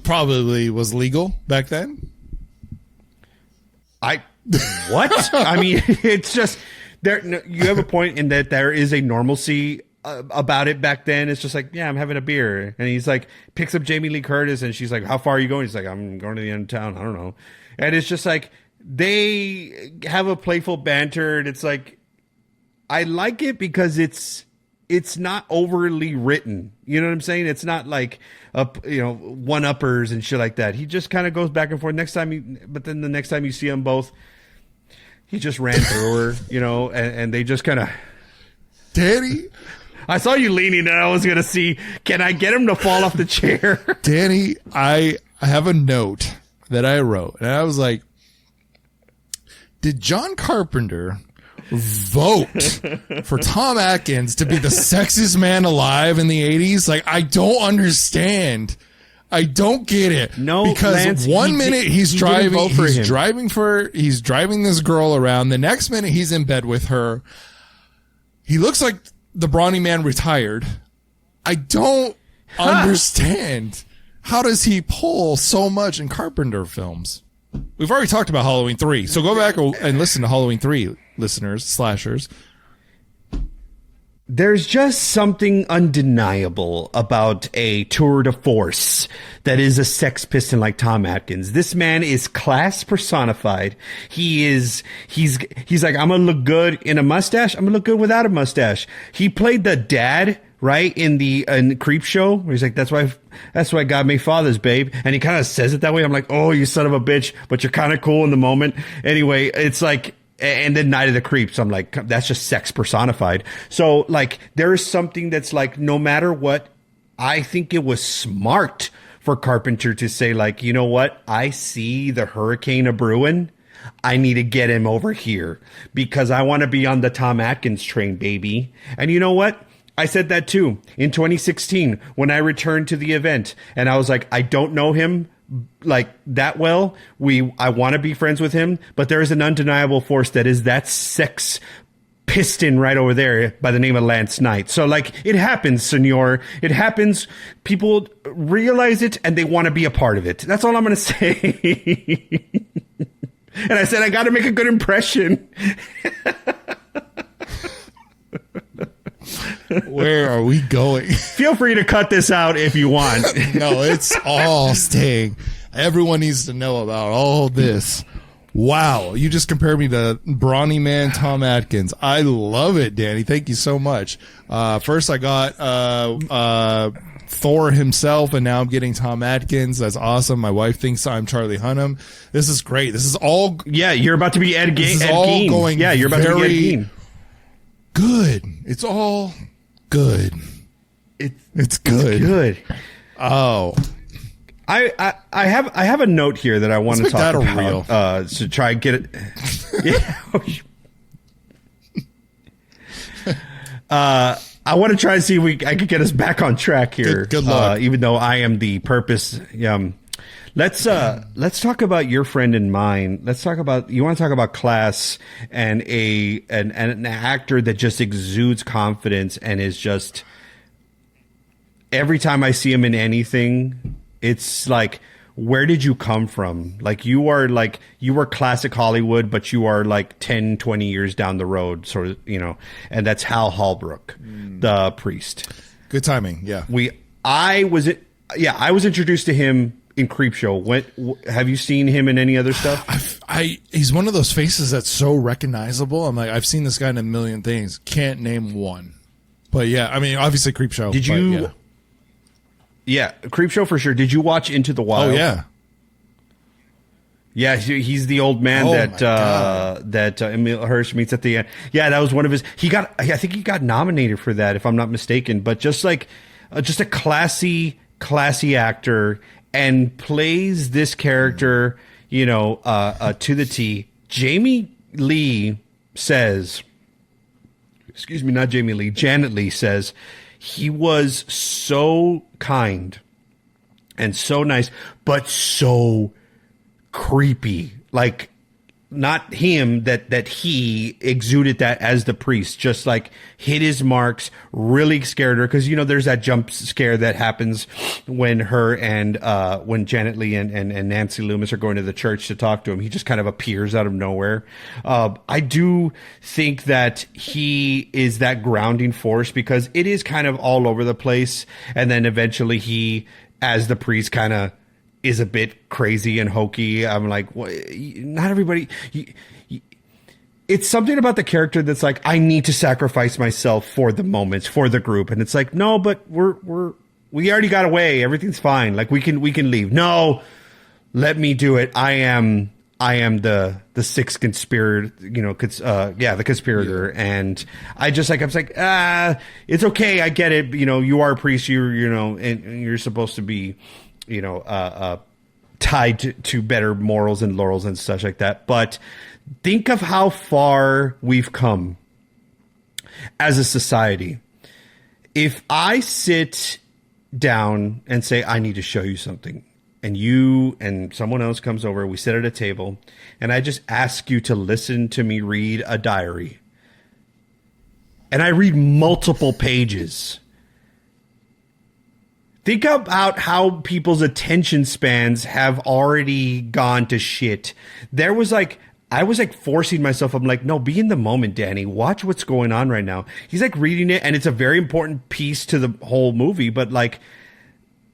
Probably was legal back then. What? I mean, it's just there. You have a point in that there is a normalcy about it back then. It's just like, yeah, I'm having a beer, and he's like, picks up Jamie Lee Curtis, and she's like, how far are you going? He's like, I'm going to the end of town. I don't know. And it's just like they have a playful banter, and it's like, I like it because it's not overly written. You know what I'm saying? It's not like one-uppers and shit like that. He just kind of goes back and forth. But then the next time you see them both, he just ran through her, and they just kind of. Danny, I saw you leaning, and I was gonna see, can I get him to fall off the chair? Danny, I have a note that I wrote, and I was like, did John Carpenter vote for Tom Atkins to be the sexiest man alive in the 80s? Like, I don't understand. I don't get it. No, because Lance, one minute he's driving this girl around. The next minute he's in bed with her. He looks like the brawny man retired. I don't understand. How does he pull so much in Carpenter films? We've already talked about Halloween 3, so go back and listen to Halloween 3, listeners, slashers. There's just something undeniable about a tour de force that is a Sex Piston like Tom Atkins. This man is class personified. He's like, I'm gonna look good in a mustache. I'm gonna look good without a mustache. He played the dad, right, in Creep Show, where he's like, that's why God made fathers, babe. And he kind of says it that way. I'm like, oh, you son of a bitch, but you're kind of cool in the moment. Anyway, it's like, and then Night of the Creeps, I'm like, that's just sex personified. So, like, there is something that's like, no matter what, I think it was smart for Carpenter to say, like, you know what? I see the hurricane a brewing. I need to get him over here because I want to be on the Tom Atkins train, baby. And you know what? I said that too in 2016 when I returned to the event, and I was like, I don't know him like that well. I want to be friends with him, but there is an undeniable force that is that sex piston right over there by the name of Lance Knight. So, like, it happens, senor. It happens. People realize it and they want to be a part of it. That's all I'm going to say. And I said, I got to make a good impression. Where are we going? Feel free to cut this out if you want. No, it's all staying. Everyone needs to know about all this. Wow, you just compared me to brawny man Tom Atkins. I love it, Danny. Thank you so much. First I got Thor himself, and now I'm getting Tom Atkins. That's awesome. My wife thinks I'm Charlie Hunnam. This is great. This is all... Yeah, you're about to be Ed Gein. This is all Gein. going Yeah, you're about to be Ed Gein. Good. It's all good. It's good. It's good. Oh, I have a note here that I want to talk about. To try and get it. I want to try and see if I could get us back on track here. Good luck. Even though I am the purpose. Let's talk about your friend and mine. Let's talk about, you want to talk about class and an actor that just exudes confidence and is just, every time I see him in anything, it's like, where did you come from? Like, you were classic Hollywood, but you are like 10, 20 years down the road, sort of, and that's Hal Holbrook, the priest. Good timing. Yeah. I was introduced to him in Creepshow. Have you seen him in any other stuff? He's one of those faces that's so recognizable. I'm like, I've seen this guy in a million things. Can't name one. But yeah, I mean, obviously Creepshow. Did you? Yeah, Creepshow for sure. Did you watch Into the Wild? Oh yeah. Yeah, he's the old man that Emil Hirsch meets at the end. Yeah, that was one of his. I think he got nominated for that, if I'm not mistaken. But just a classy actor, and plays this character. to the T. Jamie Lee says, excuse me, not Jamie Lee, Janet Lee says, he was so kind and so nice, but so creepy. Like, not him, that he exuded that as the priest, just like hit his marks, really scared her. Cause there's that jump scare that happens when her and, when Janet Leigh and Nancy Loomis are going to the church to talk to him. He just kind of appears out of nowhere. I do think that he is that grounding force because it is kind of all over the place. And then eventually he, as the priest, kind of is a bit crazy and hokey. I'm like, well, not everybody. It's something about the character that's like, I need to sacrifice myself for the moments, for the group, and it's like, no, but we already got away. Everything's fine. Like we can leave. No, let me do it. I am the sixth conspirator. The conspirator, and I was like, it's okay. I get it. You are a priest. And you're supposed to be, tied to better morals and laurels and such like that. But think of how far we've come as a society. If I sit down and say, I need to show you something, and you and someone else comes over, we sit at a table, and I just ask you to listen to me read a diary, and I read multiple pages. Think about how people's attention spans have already gone to shit. I was forcing myself. I'm like, no, be in the moment, Danny. Watch what's going on right now. He's like reading it, and it's a very important piece to the whole movie. But like,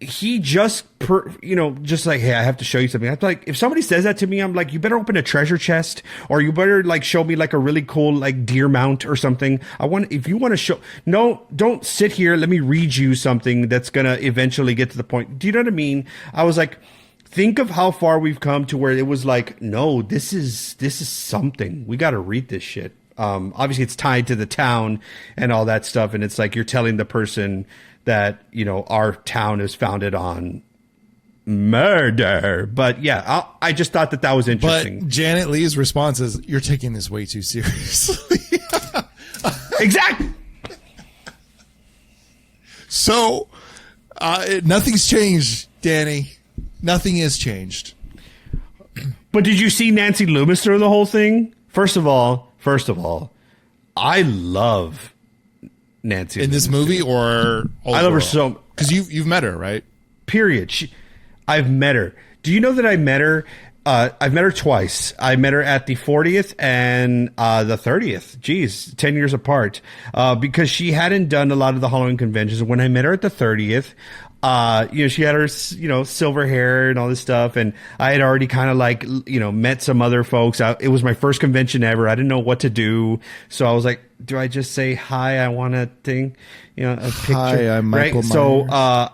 he just like, hey, I have to show you something. I'm like, if somebody says that to me, I'm like, you better open a treasure chest, or you better like show me like a really cool like deer mount or something. If you want to show, no, don't sit here. Let me read you something that's gonna eventually get to the point. Do you know what I mean? I was like, think of how far we've come to where it was like, no, this is something. We got to read this shit. Obviously it's tied to the town and all that stuff, and it's like you're telling the person that our town is founded on murder. But yeah, I just thought that was interesting. But Janet Leigh's response is, "You're taking this way too seriously." Exactly. So nothing's changed, Danny. Nothing has changed. But did you see Nancy Loomis through the whole thing? First of all, I love Nancy in this movie, or I love her so, because you've met her, right? Period. I've met her. Do you know that I met her? I've met her twice. I met her at the 40th and the 30th. Geez, 10 years apart. Because she hadn't done a lot of the Halloween conventions. When I met her at the 30th, she had her, silver hair and all this stuff. And I had already kind of like, met some other folks. It was my first convention ever. I didn't know what to do. So I was like, do I just say, hi, I want a thing, a picture? Hi, I'm Michael Myers.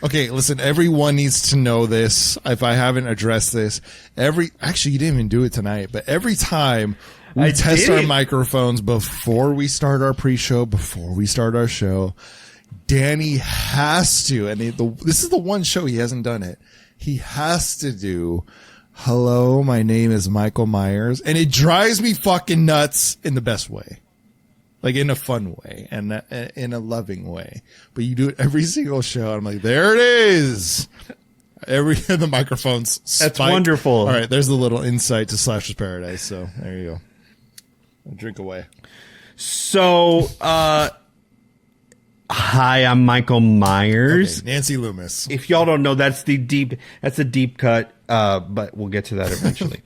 Okay, listen, everyone needs to know this. If I haven't addressed this, actually, you didn't even do it tonight, but every time we test our microphones before we start our pre-show, before we start our show, Danny has to, and this is the one show he hasn't done it. He has to do, hello, my name is Michael Myers, and it drives me fucking nuts in the best way. Like in a fun way and in a loving way. But you do it every single show. I'm like, there it is. The microphones spike. That's wonderful. All right, there's the little insight to Slasher's Paradise. So there you go. Drink away. So, hi, I'm Michael Myers. Okay, Nancy Loomis. If y'all don't know, that's a deep cut. But we'll get to that eventually.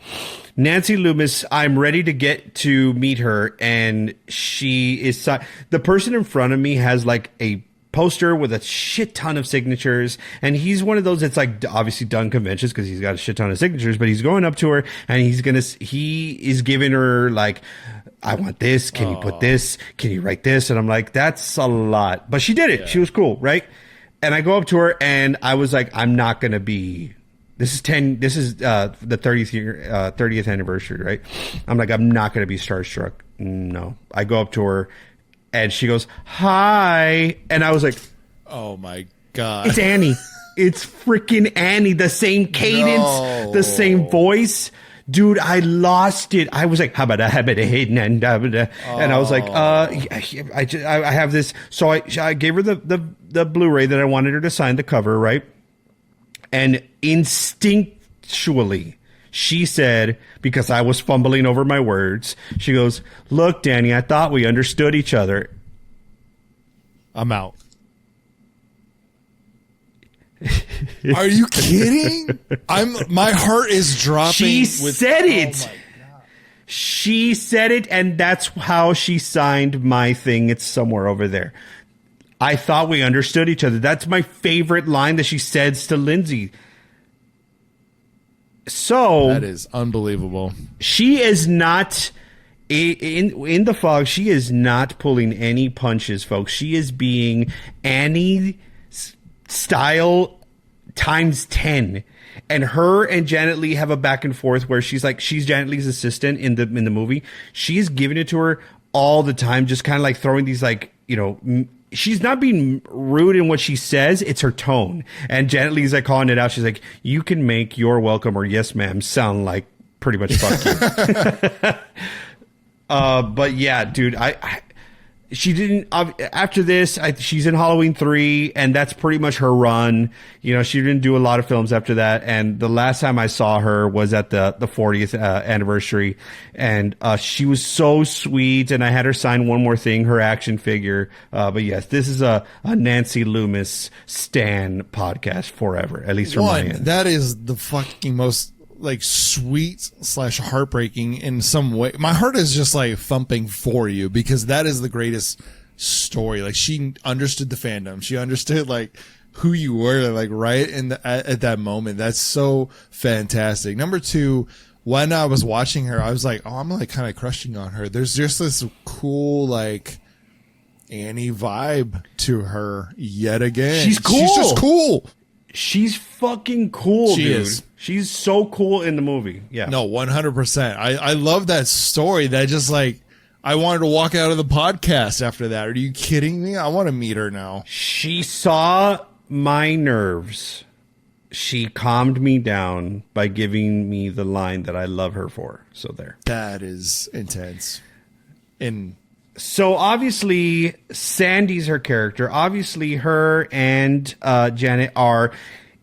Nancy Loomis, I'm ready to get to meet her, and she is the person in front of me has like a poster with a shit ton of signatures, and he's one of those that's like obviously done conventions because he's got a shit ton of signatures, but he's going up to her and he is giving her like, I want this, can you put this, can you write this? And I'm like, that's a lot, but she did it. Yeah. She was cool, right? And I go up to her and I was like, I'm not gonna be, this is the 30th anniversary, right? I'm like, I'm not going to be starstruck. No. I go up to her and she goes, hi. And I was like, oh my God. It's Annie. It's freaking Annie. The same cadence, the same voice. Dude, I lost it. I was like, habada, and I was like, I have this. So I gave her the Blu-ray that I wanted her to sign the cover, right? And instinctually, she said, because I was fumbling over my words, she goes, "Look, Danny, I thought we understood each other." I'm out. Are you kidding? My heart is dropping. She said it. She said it, and that's how she signed my thing. It's somewhere over there. I thought we understood each other. That's my favorite line that she says to Lindsay. So that is unbelievable. She is not in the fog. She is not pulling any punches, folks. She is being Annie style times 10. And her and Janet Leigh have a back and forth where she's Janet Leigh's assistant in the movie. She's giving it to her all the time, just kind of like throwing these she's not being rude in what she says. It's her tone. And Janet Leigh's like calling it out. She's like, "You can make "you're welcome" or "yes ma'am" sound like pretty much fuck you." But yeah, dude, she didn't, after this, she's in Halloween 3, and that's pretty much her run. You know, she didn't do a lot of films after that. And the last time I saw her was at the 40th anniversary. And she was so sweet. And I had her sign one more thing, her action figure. But yes, this is a Nancy Loomis stan podcast forever, at least from my end. That is the fucking most sweet / heartbreaking in some way. My heart is just thumping for you, because that is the greatest story. She understood the fandom. She understood who you were, right at that moment. That's so fantastic. Number 2, when I was watching her, I was like, oh, I'm kind of crushing on her. There's just this cool Annie vibe to her yet again. She's cool. She's just cool. She's fucking cool, she dude. Is. She's so cool in the movie. Yeah. No, 100%. I love that story. That just I wanted to walk out of the podcast after that. Are you kidding me? I want to meet her now. She saw my nerves. She calmed me down by giving me the line that I love her for. So there. That is intense. So obviously, Sandy's her character. Obviously, her and Janet are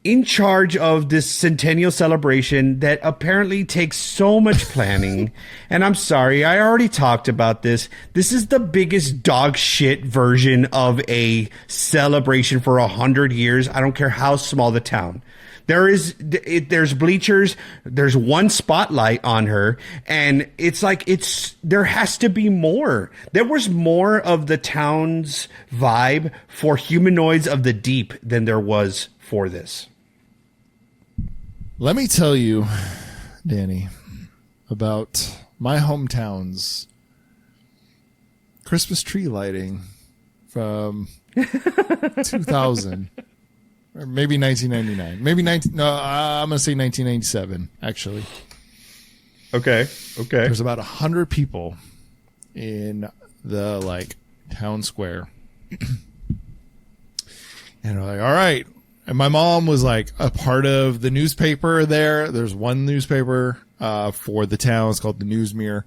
in charge of this centennial celebration that apparently takes so much planning. And I'm sorry, I already talked about this. This is the biggest dog shit version of a celebration for 100 years. I don't care how small the town. There's bleachers. There's one spotlight on her, and there has to be more. There was more of the town's vibe for Humanoids of the Deep than there was for this. Let me tell you, Danny, about my hometown's Christmas tree lighting from 2000. Or maybe 1999. I'm going to say 1997, actually. Okay. There's about 100 people in the, town square. And we're all right. And my mom was, a part of the newspaper there. There's one newspaper for the town. It's called the Newsmere.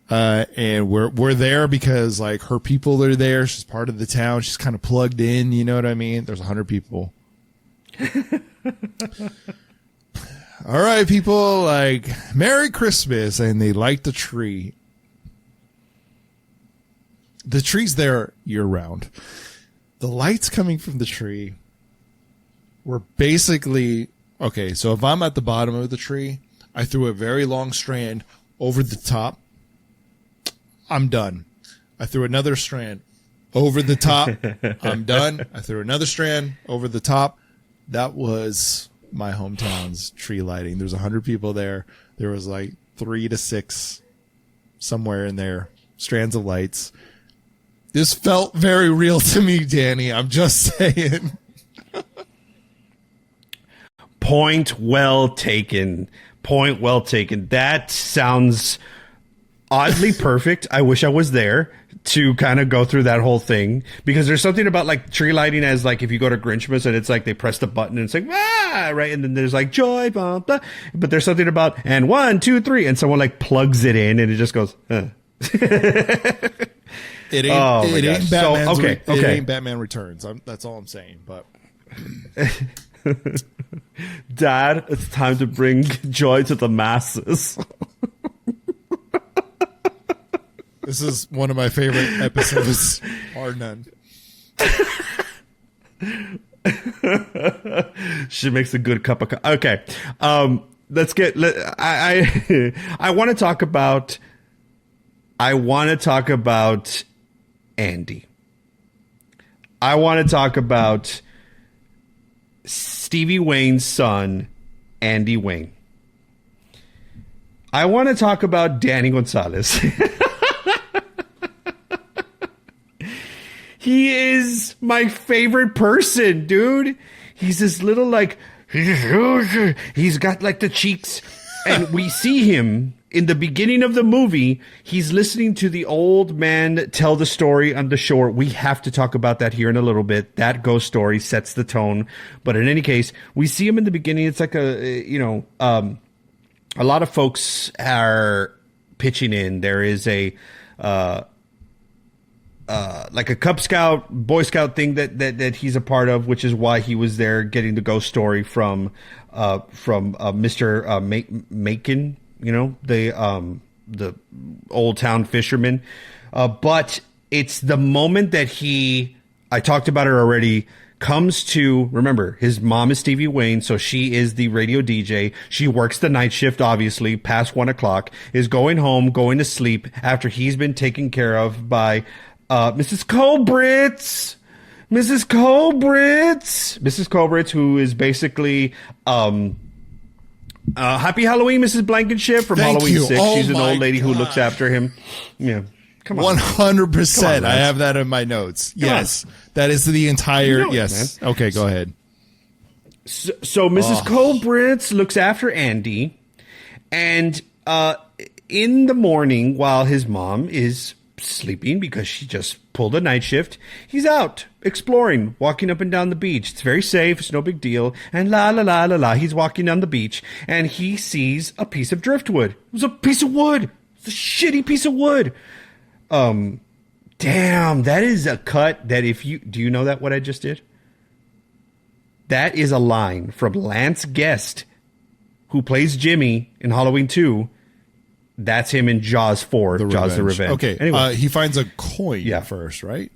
And we're there because her people are there. She's part of the town. She's kind of plugged in. You know what I mean? There's 100 people. All right, people, Merry Christmas. And they light the tree. The tree's there year round. The lights coming from the tree were basically, okay, so if I'm at the bottom of the tree, I threw a very long strand over the top. I'm done. I threw another strand over the top. I'm done. I threw another strand over the top. That was my hometown's tree lighting. There's 100 people there. There was 3 to 6 somewhere in there, strands of lights. This felt very real to me, Danny. I'm just saying. Point well taken. That sounds oddly perfect. I wish I was there. to kind of go through that whole thing, because there's something about like tree lighting as like if you go to Grinchmas and it's like they press the button and it's like right, and then there's like joy, blah, blah. But there's something about and 1, 2, 3, and someone like plugs it in and it just goes. It ain't Batman's okay. It ain't Batman Returns. That's all I'm saying. But Dad, it's time to bring joy to the masses. This is one of my favorite episodes, or none. She makes a good cup of coffee. Okay, let's get. I want to talk about. I want to talk about Andy. I want to talk about Stevie Wayne's son, Andy Wayne. I want to talk about Danny Gonzalez. He is my favorite person, dude. He's this little like, he's got like the cheeks, and we see him in the beginning of the movie. He's listening to the old man tell the story on the shore. We have to talk about that here in a little bit. That ghost story sets the tone. But in any case, we see him in the beginning. It's like a lot of folks are pitching in. There is a, like a Cub Scout, Boy Scout thing that he's a part of, which is why he was there getting the ghost story from Mr. Macon, the old town fisherman. But it's the moment that I talked about it already, comes to, remember, his mom is Stevie Wayne, so she is the radio DJ. She works the night shift, obviously, past 1 o'clock, is going home, going to sleep after he's been taken care of by Mrs. Colbritz, who is basically Happy Halloween, Mrs. Blankenship from Halloween 6. She's an old lady who looks after him. Yeah. Come on. 100%. I have that in my notes. Yes. That is the entire. Yes. Man. Okay, go ahead. So Mrs. Colbritz looks after Andy, and in the morning, while his mom is sleeping because she just pulled a night shift, he's out exploring, walking up and down the beach. It's very safe. It's no big deal. And la la la la la. He's walking down the beach and he sees a piece of driftwood. It was a piece of wood. It's a shitty piece of wood. Damn, that is a cut that do you know that what I just did? That is a line from Lance Guest, who plays Jimmy in Halloween 2. That's him in Jaws 4, Jaws the Revenge. Okay, anyway. He finds a coin first, right?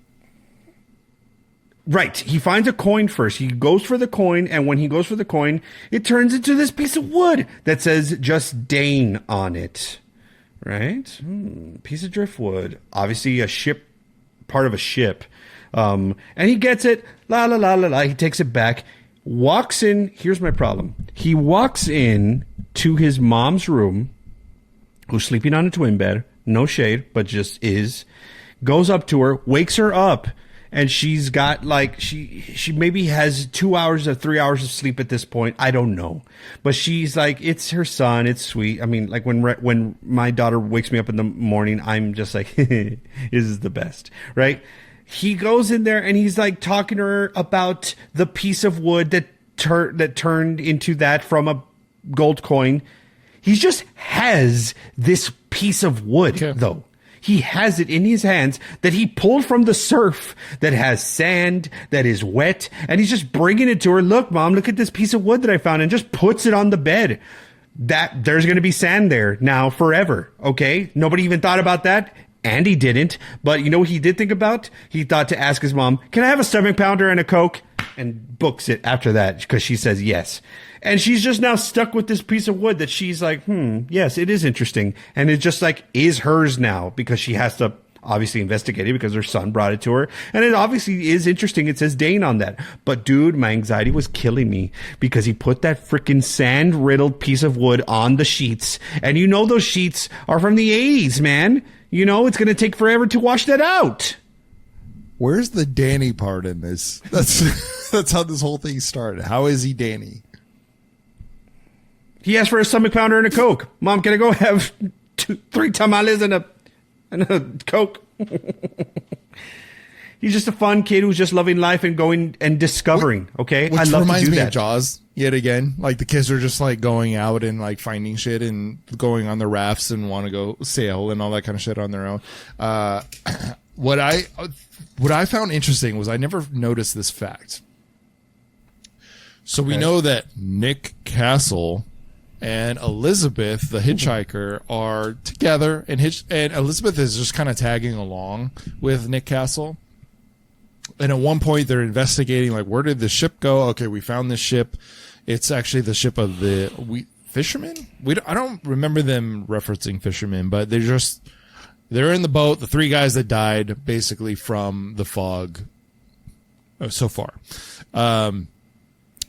Right. He finds a coin first. He goes for the coin, and when he goes for the coin, it turns into this piece of wood that says just Dane on it. Right? Piece of driftwood. Obviously a ship, part of a ship. And he gets it. La la la la la. He takes it back. Walks in. Here's my problem. He walks in to his mom's room, who's sleeping on a twin bed, no shade, but just is, goes up to her, wakes her up, and she's got like, she maybe has 2 hours or 3 hours of sleep at this point. I don't know. But she's like, it's her son. It's sweet. I mean, like when my daughter wakes me up in the morning, I'm just like, this is the best, right? He goes in there and he's like talking to her about the piece of wood that turned into that from a gold coin. He just has this piece of wood, though. He has it in his hands that he pulled from the surf that has sand, that is wet, and he's just bringing it to her. Look, Mom, look at this piece of wood that I found, and just puts it on the bed. That there's going to be sand there now forever, okay? Nobody even thought about that. Andy didn't, but you know what he did think about? He thought to ask his mom, can I have a stomach pounder and a Coke? And books it after that because she says yes. And she's just now stuck with this piece of wood that she's like, yes, it is interesting. And it just like is hers now because she has to obviously investigate it because her son brought it to her. And it obviously is interesting. It says Dane on that. But dude, my anxiety was killing me because he put that freaking sand riddled piece of wood on the sheets. And you know, those sheets are from the 80s, man. You know, it's going to take forever to wash that out. Where's the Danny part in this? That's how this whole thing started. How is he Danny? He asked for a stomach pounder and a Coke. Mom, can I go have 3 tamales and a Coke? He's just a fun kid who's just loving life and going and discovering. Okay, Which I love reminds to do me that. of Jaws yet again. Like the kids are just like going out and like finding shit and going on the rafts and want to go sail and all that kind of shit on their own. What I found interesting was I never noticed this fact. So we know that Nick Castle and Elizabeth, the hitchhiker, are together, and Elizabeth is just kind of tagging along with Nick Castle. And at one point, they're investigating, like, where did the ship go? Okay, we found this ship. It's actually the ship of the fishermen. I don't remember them referencing fishermen, but they're in the boat. The three guys that died basically from the fog so far.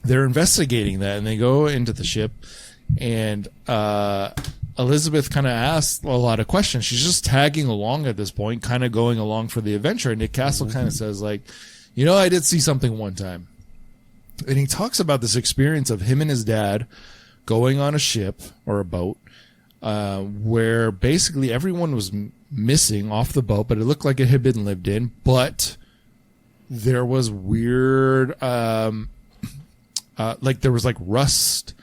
They're investigating that, and they go into the ship, and Elizabeth kind of asks a lot of questions. She's just tagging along at this point, kind of going along for the adventure. And Nick Castle kind of says, like, I did see something one time. And he talks about this experience of him and his dad going on a ship or a boat where basically everyone was missing off the boat, but it looked like it had been lived in. But there was weird, like there was like rust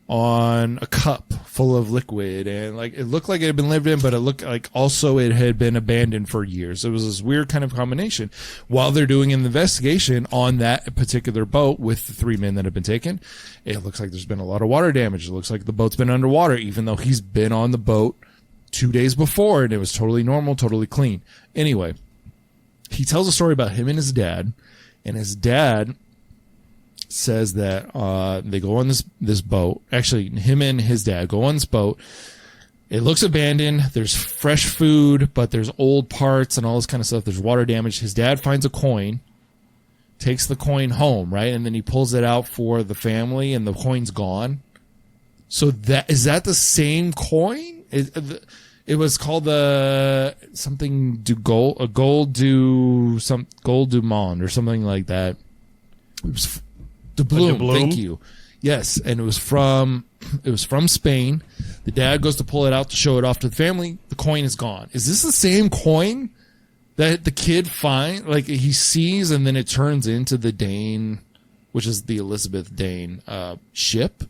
on a cup full of liquid, and like it looked like it had been lived in, but it looked like also it had been abandoned for years. It was this weird kind of combination. While they're doing an investigation on that particular boat with the three men that have been taken, it looks like there's been a lot of water damage. It looks like the boat's been underwater, even though he's been on the boat 2 days before and it was totally normal, totally clean. Anyway, he tells a story about him and his dad, and his dad says that they go on this boat. Actually, him and his dad go on this boat. It looks abandoned. There's fresh food, but there's old parts and all this kind of stuff. There's water damage. His dad finds a coin, takes the coin home, right? And then he pulls it out for the family, and the coin's gone. So is that the same coin? It was called something gold du monde or something like that. It was Doubloon, thank you. Yes, and it was from Spain. The dad goes to pull it out to show it off to the family. The coin is gone. Is this the same coin that the kid finds? Like he sees, and then it turns into the Dane, which is the Elizabeth Dane ship.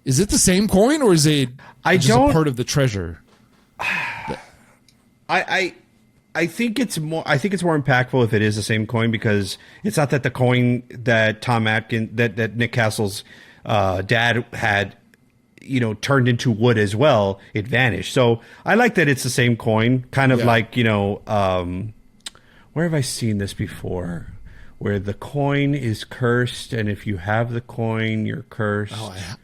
Is it the same coin, or is it just a part of the treasure? I think it's more impactful if it is the same coin, because it's not that the coin that Tom Atkins, that Nick Castle's dad had, turned into wood as well. It vanished. So I like that it's the same coin, kind of like, where have I seen this before? Where the coin is cursed, and if you have the coin, you're cursed. Oh, yeah.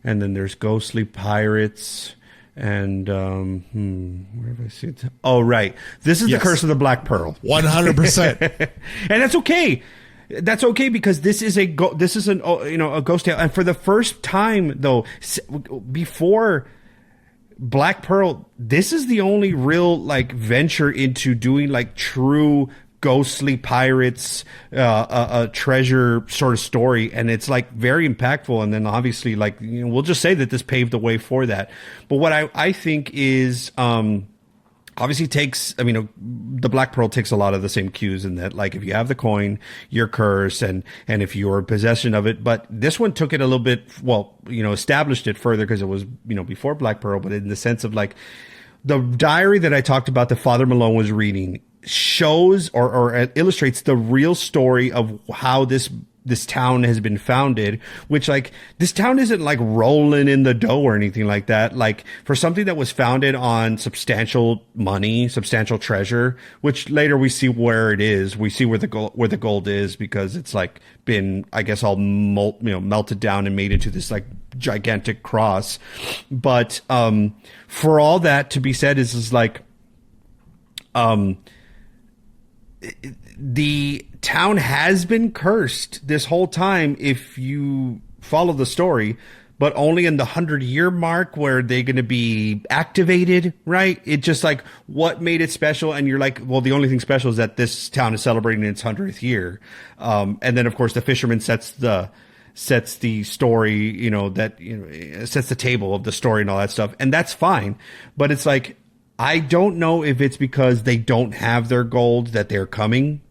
And then there's ghostly pirates. And where have I seen it? Oh, right. This is the Curse of the Black Pearl. 100%. And that's okay. That's okay, because this is a ghost tale. And for the first time, though, before Black Pearl, this is the only real venture into doing true ghostly pirates, a treasure sort of story, and it's very impactful. And then obviously we'll just say that this paved the way for that. But what I think is obviously the Black Pearl takes a lot of the same cues in that, if you have the coin, you're cursed, and if you're in possession of it. But this one took it a little bit, established it further, because it was before Black Pearl, but in the sense of the diary that I talked about that Father Malone was reading shows or illustrates the real story of how this town has been founded, which this town isn't rolling in the dough or anything like that. For something that was founded on substantial money, substantial treasure, which later we see where it is. We see where the gold is, because it's been, I guess, all melted down and made into this gigantic cross. But for all that to be said is the town has been cursed this whole time if you follow the story, but only in the 100-year mark where they're going to be activated, right? It just what made it special, and you're well, the only thing special is that this town is celebrating its 100th year. And then of course the fisherman sets the story, sets the table of the story and all that stuff, and that's fine. But it's I don't know if it's because they don't have their gold that they're coming,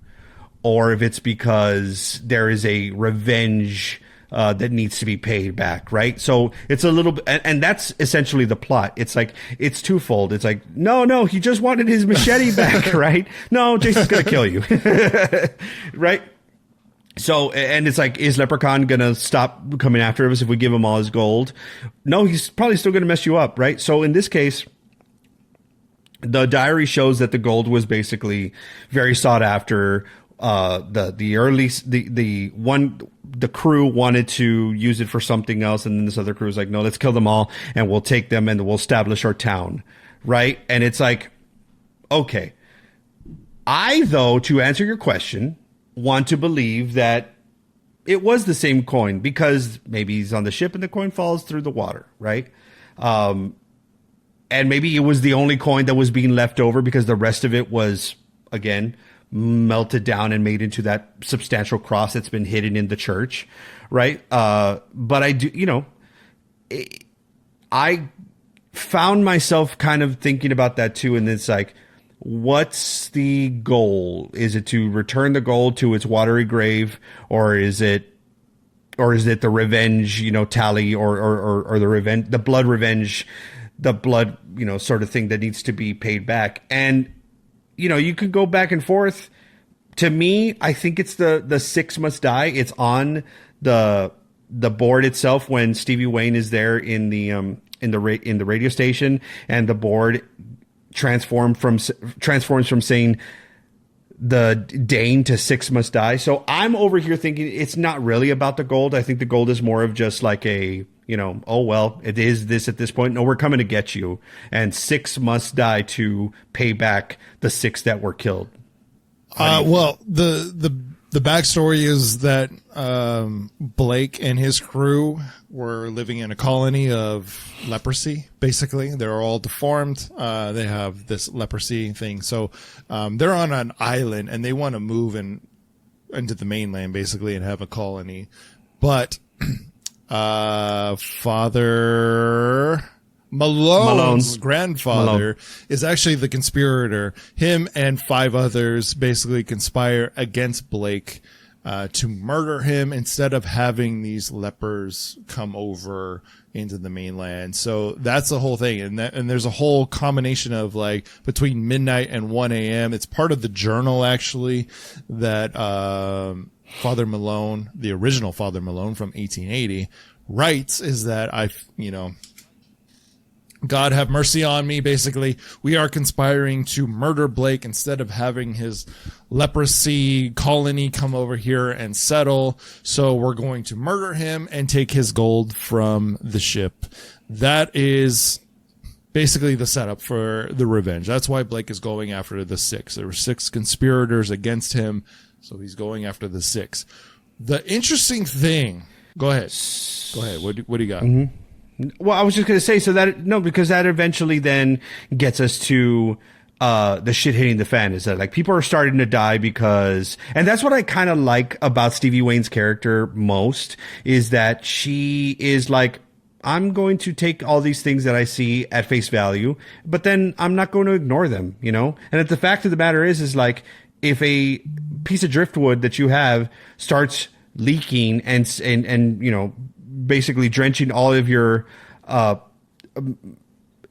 or if it's because there is a revenge that needs to be paid back, right? So it's a little bit, and that's essentially the plot. It's like, it's twofold. It's like, no, he just wanted his machete back, right? No, Jason's gonna kill you, right? So, and it's like, is Leprechaun gonna stop coming after us if we give him all his gold? No, he's probably still gonna mess you up, right? So in this case, the diary shows that the gold was basically very sought after. The crew wanted to use it for something else, and then this other crew was like, no, let's kill them all and we'll take them and we'll establish our town, right? And it's like, okay, I, though, to answer your question, want to believe that it was the same coin, because maybe he's on the ship and the coin falls through the water, right? And maybe it was the only coin that was being left over because the rest of it was, again, melted down and made into that substantial cross that's been hidden in the church, right? But I do, I found myself kind of thinking about that too, and it's like, what's the goal? Is it to return the gold to its watery grave, or is it the revenge, tally, or the revenge, the blood revenge, the blood, sort of thing that needs to be paid back? And you could go back and forth. To me, I think it's the six must die. It's on the board itself when Stevie Wayne is there in the radio station, and the board transforms from saying the Dane to six must die. So I'm over here thinking it's not really about the gold. I think the gold is more of just like a, oh, well, it is this at this point. No, we're coming to get you. And six must die to pay back the six that were killed. Well, the backstory is that Blake and his crew were living in a colony of leprosy. Basically, they're all deformed. They have this leprosy thing. So they're on an island and they want to move into the mainland, basically, and have a colony. But Father Malone's grandfather is actually the conspirator. Him and 5 others basically conspire against Blake to murder him instead of having these lepers come over into the mainland. So that's the whole thing. And there's a whole combination of like between midnight and 1 a.m. It's part of the journal actually that Father Malone, the original Father Malone from 1880, writes, is that God have mercy on me. Basically, we are conspiring to murder Blake instead of having his leprosy colony come over here and settle. So we're going to murder him and take his gold from the ship. That is basically the setup for the revenge. That's why Blake is going after the 6. There were 6 conspirators against him, so he's going after the 6. The interesting thing. Go ahead. What do you got? Mm-hmm. Well, I was just going to say, because that eventually then gets us to the shit hitting the fan, is that like people are starting to die because, and that's what I kind of like about Stevie Wayne's character most, is that she is like, I'm going to take all these things that I see at face value, but then I'm not going to ignore them, And the fact of the matter is like, if a piece of driftwood that you have starts leaking and basically drenching all of your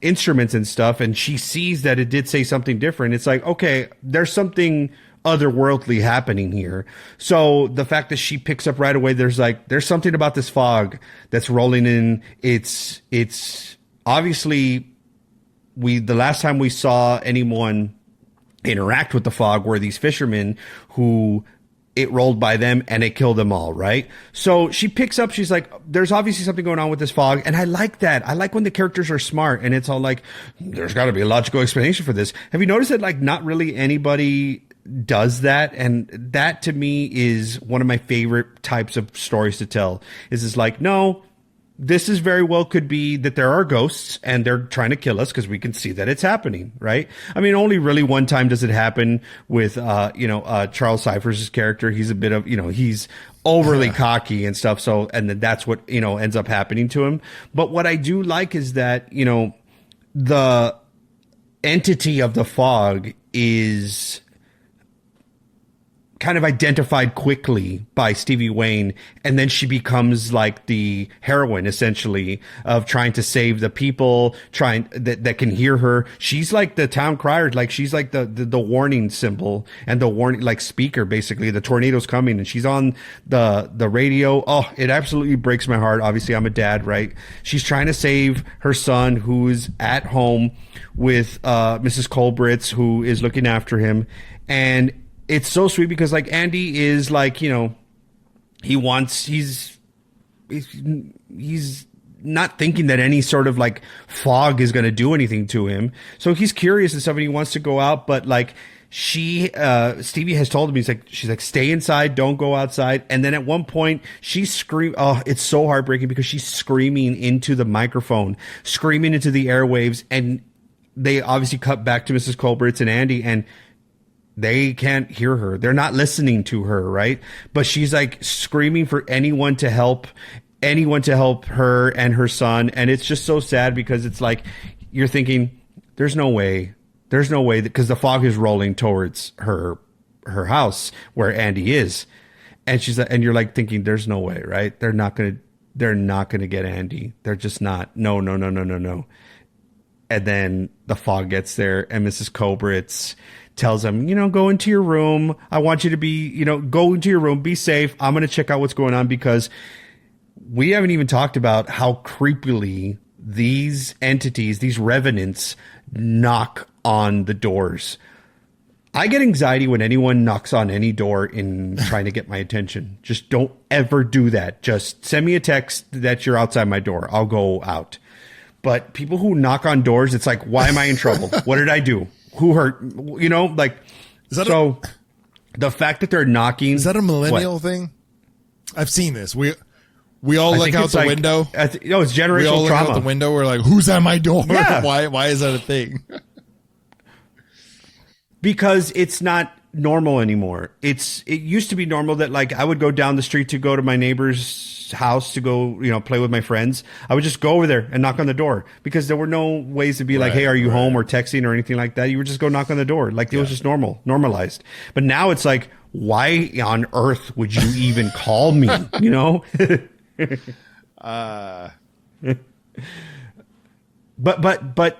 instruments and stuff, and she sees that it did say something different, it's like, okay, there's something otherworldly happening here. So the fact that she picks up right away, there's something about this fog that's rolling in. It's obviously the last time we saw anyone interact with the fog were these fishermen who it rolled by them and it killed them all, right? So she picks up, she's like, there's obviously something going on with this fog. And I like that. I like when the characters are smart and it's all like, there's got to be a logical explanation for this. Have you noticed that like not really anybody does that? And that to me is one of my favorite types of stories to tell, is like, no, this is very well could be that there are ghosts and they're trying to kill us because we can see that it's happening, right? I mean, only really one time does it happen with, Charles Cyphers' character. He's a bit of, he's overly cocky and stuff. So, and then that's what, ends up happening to him. But what I do like is that, entity of the fog is kind of identified quickly by Stevie Wayne, and then she becomes like the heroine, essentially, of trying to save the people that can hear her. She's like the town crier, like she's like the warning symbol and the warning like speaker, basically. The tornado's coming, and she's on the radio. Oh, it absolutely breaks my heart. Obviously, I'm a dad, right? She's trying to save her son, who's at home with Mrs. Colbritz, who is looking after him, and it's so sweet because like Andy is like, you know, he's not thinking that any sort of like fog is going to do anything to him. So he's curious and stuff, and he wants to go out, but like Stevie has told him, she's like, stay inside, don't go outside. And then at one point she's screaming. Oh, it's so heartbreaking because she's screaming into the microphone, screaming into the airwaves. And they obviously cut back to Mrs. Colbritz and Andy, and they can't hear her. They're not listening to her, right? But she's like screaming for anyone to help her and her son. And it's just so sad because it's like, you're thinking, there's no way that, because the fog is rolling towards her house where Andy is. And she's like, and you're like thinking, there's no way, right? They're not going to get Andy. They're just not. No. And then the fog gets there, and Mrs. Colbritz tells him, go into your room. I want you to be, go into your room, be safe. I'm going to check out what's going on, because we haven't even talked about how creepily these entities, these revenants, knock on the doors. I get anxiety when anyone knocks on any door in trying to get my attention. Just don't ever do that. Just send me a text that you're outside my door. I'll go out. But people who knock on doors, it's like, why am I in trouble? What did I do? Who hurt? The fact that they're knocking. Is that a millennial thing? I've seen this. We all look out the window. It's generational we all look trauma. out the window. We're like, who's at my door? Yeah. Why is that a thing? Because it's not normal anymore. It used to be normal that like I would go down the street to go to my neighbor's house to go, play with my friends. I would just go over there and knock on the door, because there were no ways to be like, hey, are you home, or texting or anything like that. You would just go knock on the door. Like it was just normalized. But now it's like, why on earth would you even call me? But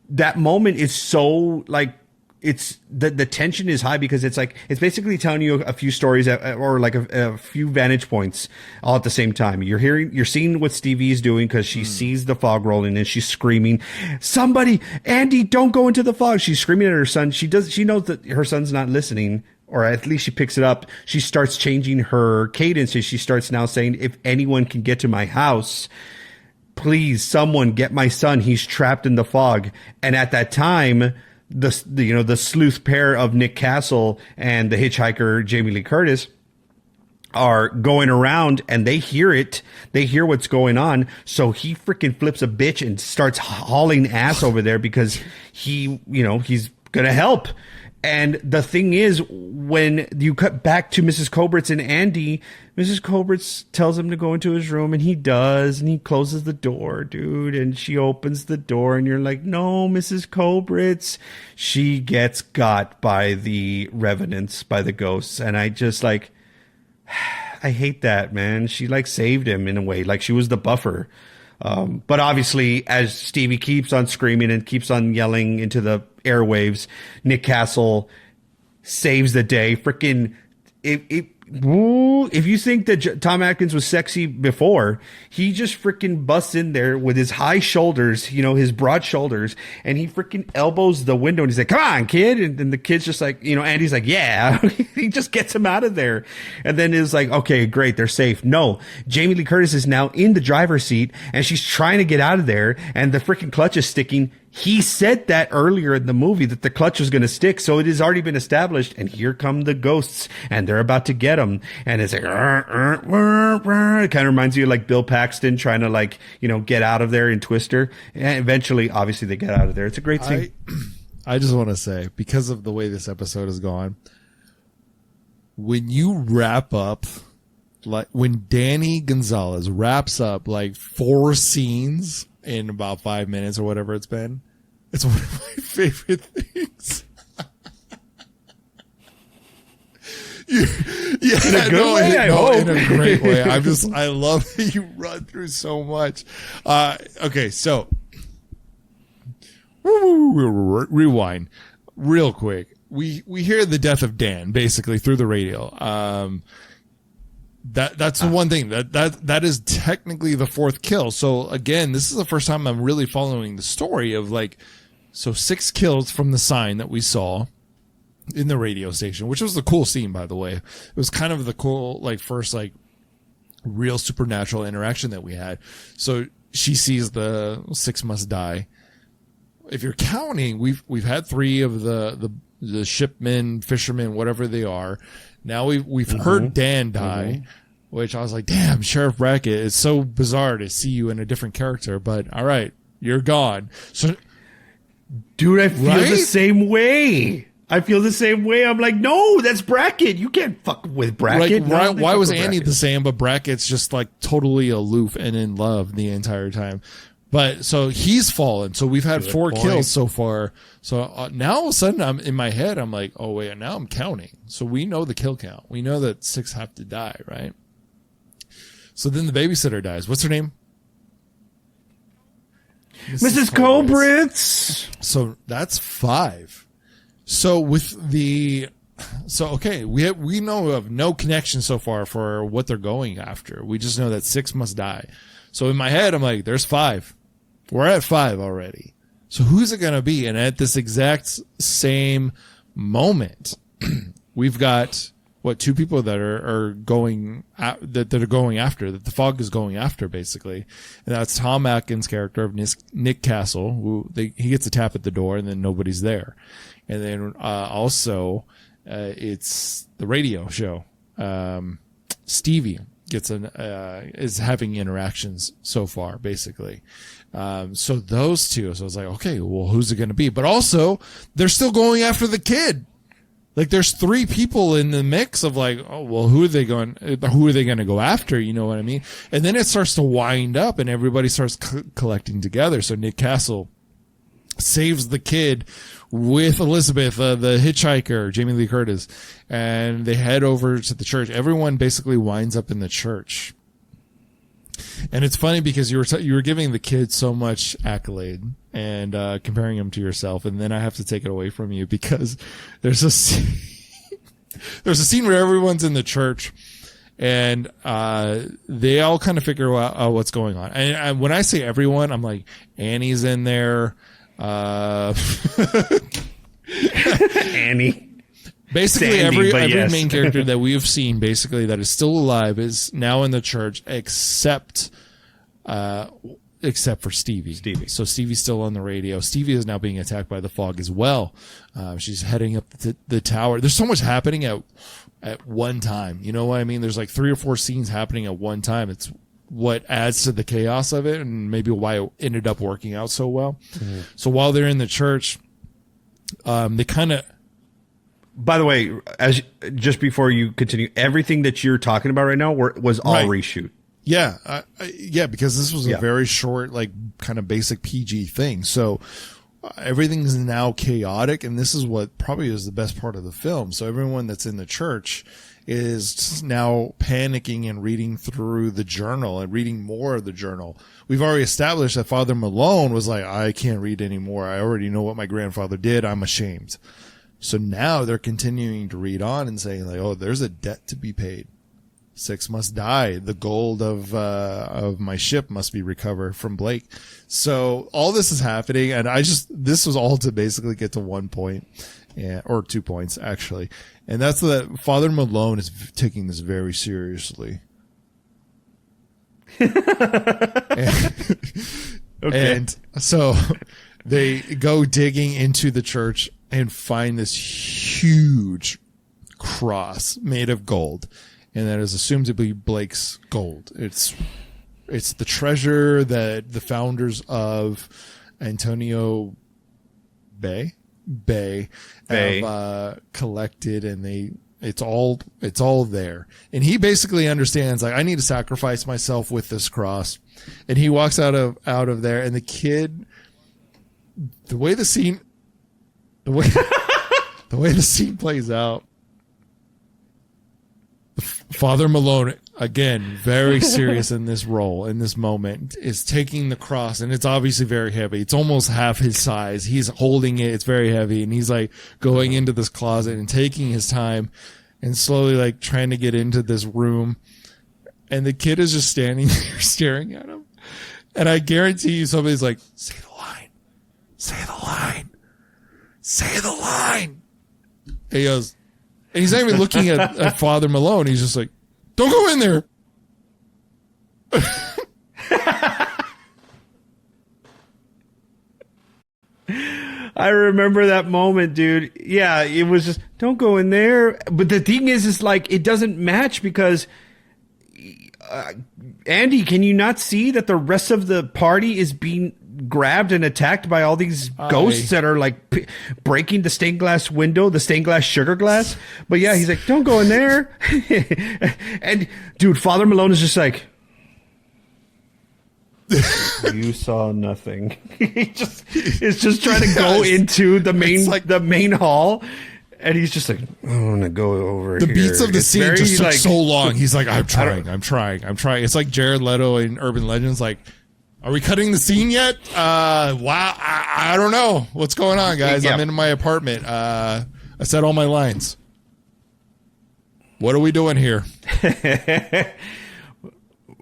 that moment is so like, it's the tension is high, because it's like, it's basically telling you a few stories or like a few vantage points all at the same time. You're seeing what Stevie is doing, because she sees the fog rolling and she's screaming, somebody, Andy, don't go into the fog. She's screaming at her son. She knows that her son's not listening, or at least she picks it up. She starts changing her cadence. She starts now saying, if anyone can get to my house, please, someone get my son. He's trapped in the fog. And at that time, the sleuth pair of Nick Castle and the hitchhiker Jamie Lee Curtis are going around, and they hear it. They hear what's going on. So he freaking flips a bitch and starts hauling ass over there, because he's going to help. And the thing is, when you cut back to Mrs. Colbritz and Andy, Mrs. Colbritz tells him to go into his room, and he does, and he closes the door, dude, and she opens the door, and you're like, no, Mrs. Colbritz. She gets got by the revenants, by the ghosts, and I just like, I hate that, man. She like saved him in a way, like she was the buffer. But obviously, as Stevie keeps on screaming and keeps on yelling into the airwaves, Nick Castle saves the day. Freaking, if you think that Tom Atkins was sexy before, he just freaking busts in there with his high shoulders, his broad shoulders, and he freaking elbows the window, and he's like, come on, kid. And then the kid's just like, Andy's like, yeah. He just gets him out of there. And then it's like, okay, great, they're safe. No, Jamie Lee Curtis is now in the driver's seat, and she's trying to get out of there, and the freaking clutch is sticking. He said that earlier in the movie, that the clutch was going to stick, so it has already been established. And here come the ghosts, and they're about to get him. And it's like, it kind of reminds you of like Bill Paxton trying to like, get out of there in Twister. And eventually, obviously, they get out of there. It's a great scene. I just want to say, because of the way this episode has gone, when you wrap up, like when Danny Gonzalez wraps up like 4 scenes in about 5 minutes or whatever it's been, It's one of my favorite things. Yeah, in a good way, I hope. In a great way. I love that you run through so much. Okay, so rewind real quick. We hear the death of Dan basically through the radio. That's the one thing that is technically the fourth kill. So again, this is the first time I'm really following the story of like, so 6 kills from the sign that we saw in the radio station, which was the cool scene, by the way. It was kind of the cool, like, first, like, real supernatural interaction that we had. So she sees the 6 must die. If you're counting, we've had 3 of the shipmen, fishermen, whatever they are. Now we've heard Dan die, which I was like, damn, Sheriff Brackett, it's so bizarre to see you in a different character, but all right, you're gone. So, dude, I feel the same way. I'm like, no, that's Brackett. You can't fuck with Brackett. Like, why was Annie the same, but Brackett's just like totally aloof and in love the entire time? But so he's fallen. So we've had 4 kills so far. So now all of a sudden I'm in my head. I'm like, oh wait, now I'm counting. So we know the kill count. We know that 6 have to die, right? So then the babysitter dies. What's her name? Mrs. Cobritz. So that's 5. So okay, we know of no connection so far for what they're going after. We just know that 6 must die. So in my head, I'm like, there's 5. We're at 5 already. So who's it going to be? And at this exact same moment, we've got 2 people that are going that are going after, that the fog is going after, basically. And that's Tom Atkins' character of Nick Castle, who he gets a tap at the door and then nobody's there. And then also it's the radio show. Stevie gets is having interactions so far, basically. So those 2. So I was like, okay, well, who's it going to be? But also, they're still going after the kid. Like, there's 3 people in the mix of like, oh, well, who are they going to go after? You know what I mean? And then it starts to wind up and everybody starts collecting together. So Nick Castle saves the kid with Elizabeth, the hitchhiker, Jamie Lee Curtis, and they head over to the church. Everyone basically winds up in the church. And it's funny because you were giving the kid so much accolade and comparing him to yourself, and then I have to take it away from you because there's a scene where everyone's in the church and they all kind of figure out what's going on. And when I say everyone, I'm like, Annie's in there. Annie. Basically, Sandy, every main character that we have seen, basically, that is still alive, is now in the church, except for Stevie. So Stevie's still on the radio. Stevie is now being attacked by the fog as well. She's heading up the tower. There's so much happening at one time. You know what I mean? There's like 3 or 4 scenes happening at one time. It's what adds to the chaos of it, and maybe why it ended up working out so well. Mm-hmm. So while they're in the church, they kind of. By the way, just before you continue, everything that you're talking about right now was all reshoot. Yeah, because this was a very short, like, kind of basic PG thing. So everything's now chaotic, and this is what probably is the best part of the film. So everyone that's in the church is now panicking and reading through the journal and reading more of the journal. We've already established that Father Malone was like, I can't read anymore. I already know what my grandfather did. I'm ashamed. So now they're continuing to read on and saying like, oh, there's a debt to be paid. 6 must die. The gold of my ship must be recovered from Blake. So all this is happening, and this was all to basically get to 1 point, or 2 points actually, and that's that Father Malone is taking this very seriously. And so they go digging into the church and find this huge cross made of gold. And that is assumed to be Blake's gold. It's the treasure that the founders of Antonio Bay have collected, and it's all there. And he basically understands, like, I need to sacrifice myself with this cross. And he walks out of there, and the kid the way the scene the way the scene plays out, Father Malone, again, very serious in this role, in this moment, is taking the cross, and it's obviously very heavy. It's almost half his size. He's holding it. It's very heavy, and he's like going into this closet and taking his time and slowly like trying to get into this room. And the kid is just standing there staring at him. And I guarantee you somebody's like, say the line, say the line, say the line. And he goes, and he's not even looking at Father Malone. He's just like, don't go in there. I remember that moment, dude. Yeah, it was just, don't go in there. But the thing is like, it doesn't match because, Andy, can you not see that the rest of the party is being grabbed and attacked by all these ghosts that are like breaking the stained glass window, the stained glass sugar glass? But yeah, he's like, don't go in there. And dude, Father Malone is just like, you saw nothing. It's just trying to go into the main hall. And he's just like, I'm gonna go over the here. The beats of the scene just took like, so long. He's like, I'm trying. It's like Jared Leto in Urban Legends. Like, are we cutting the scene yet? Wow. I don't know. What's going on, guys? Yeah. I'm in my apartment. I said all my lines. What are we doing here?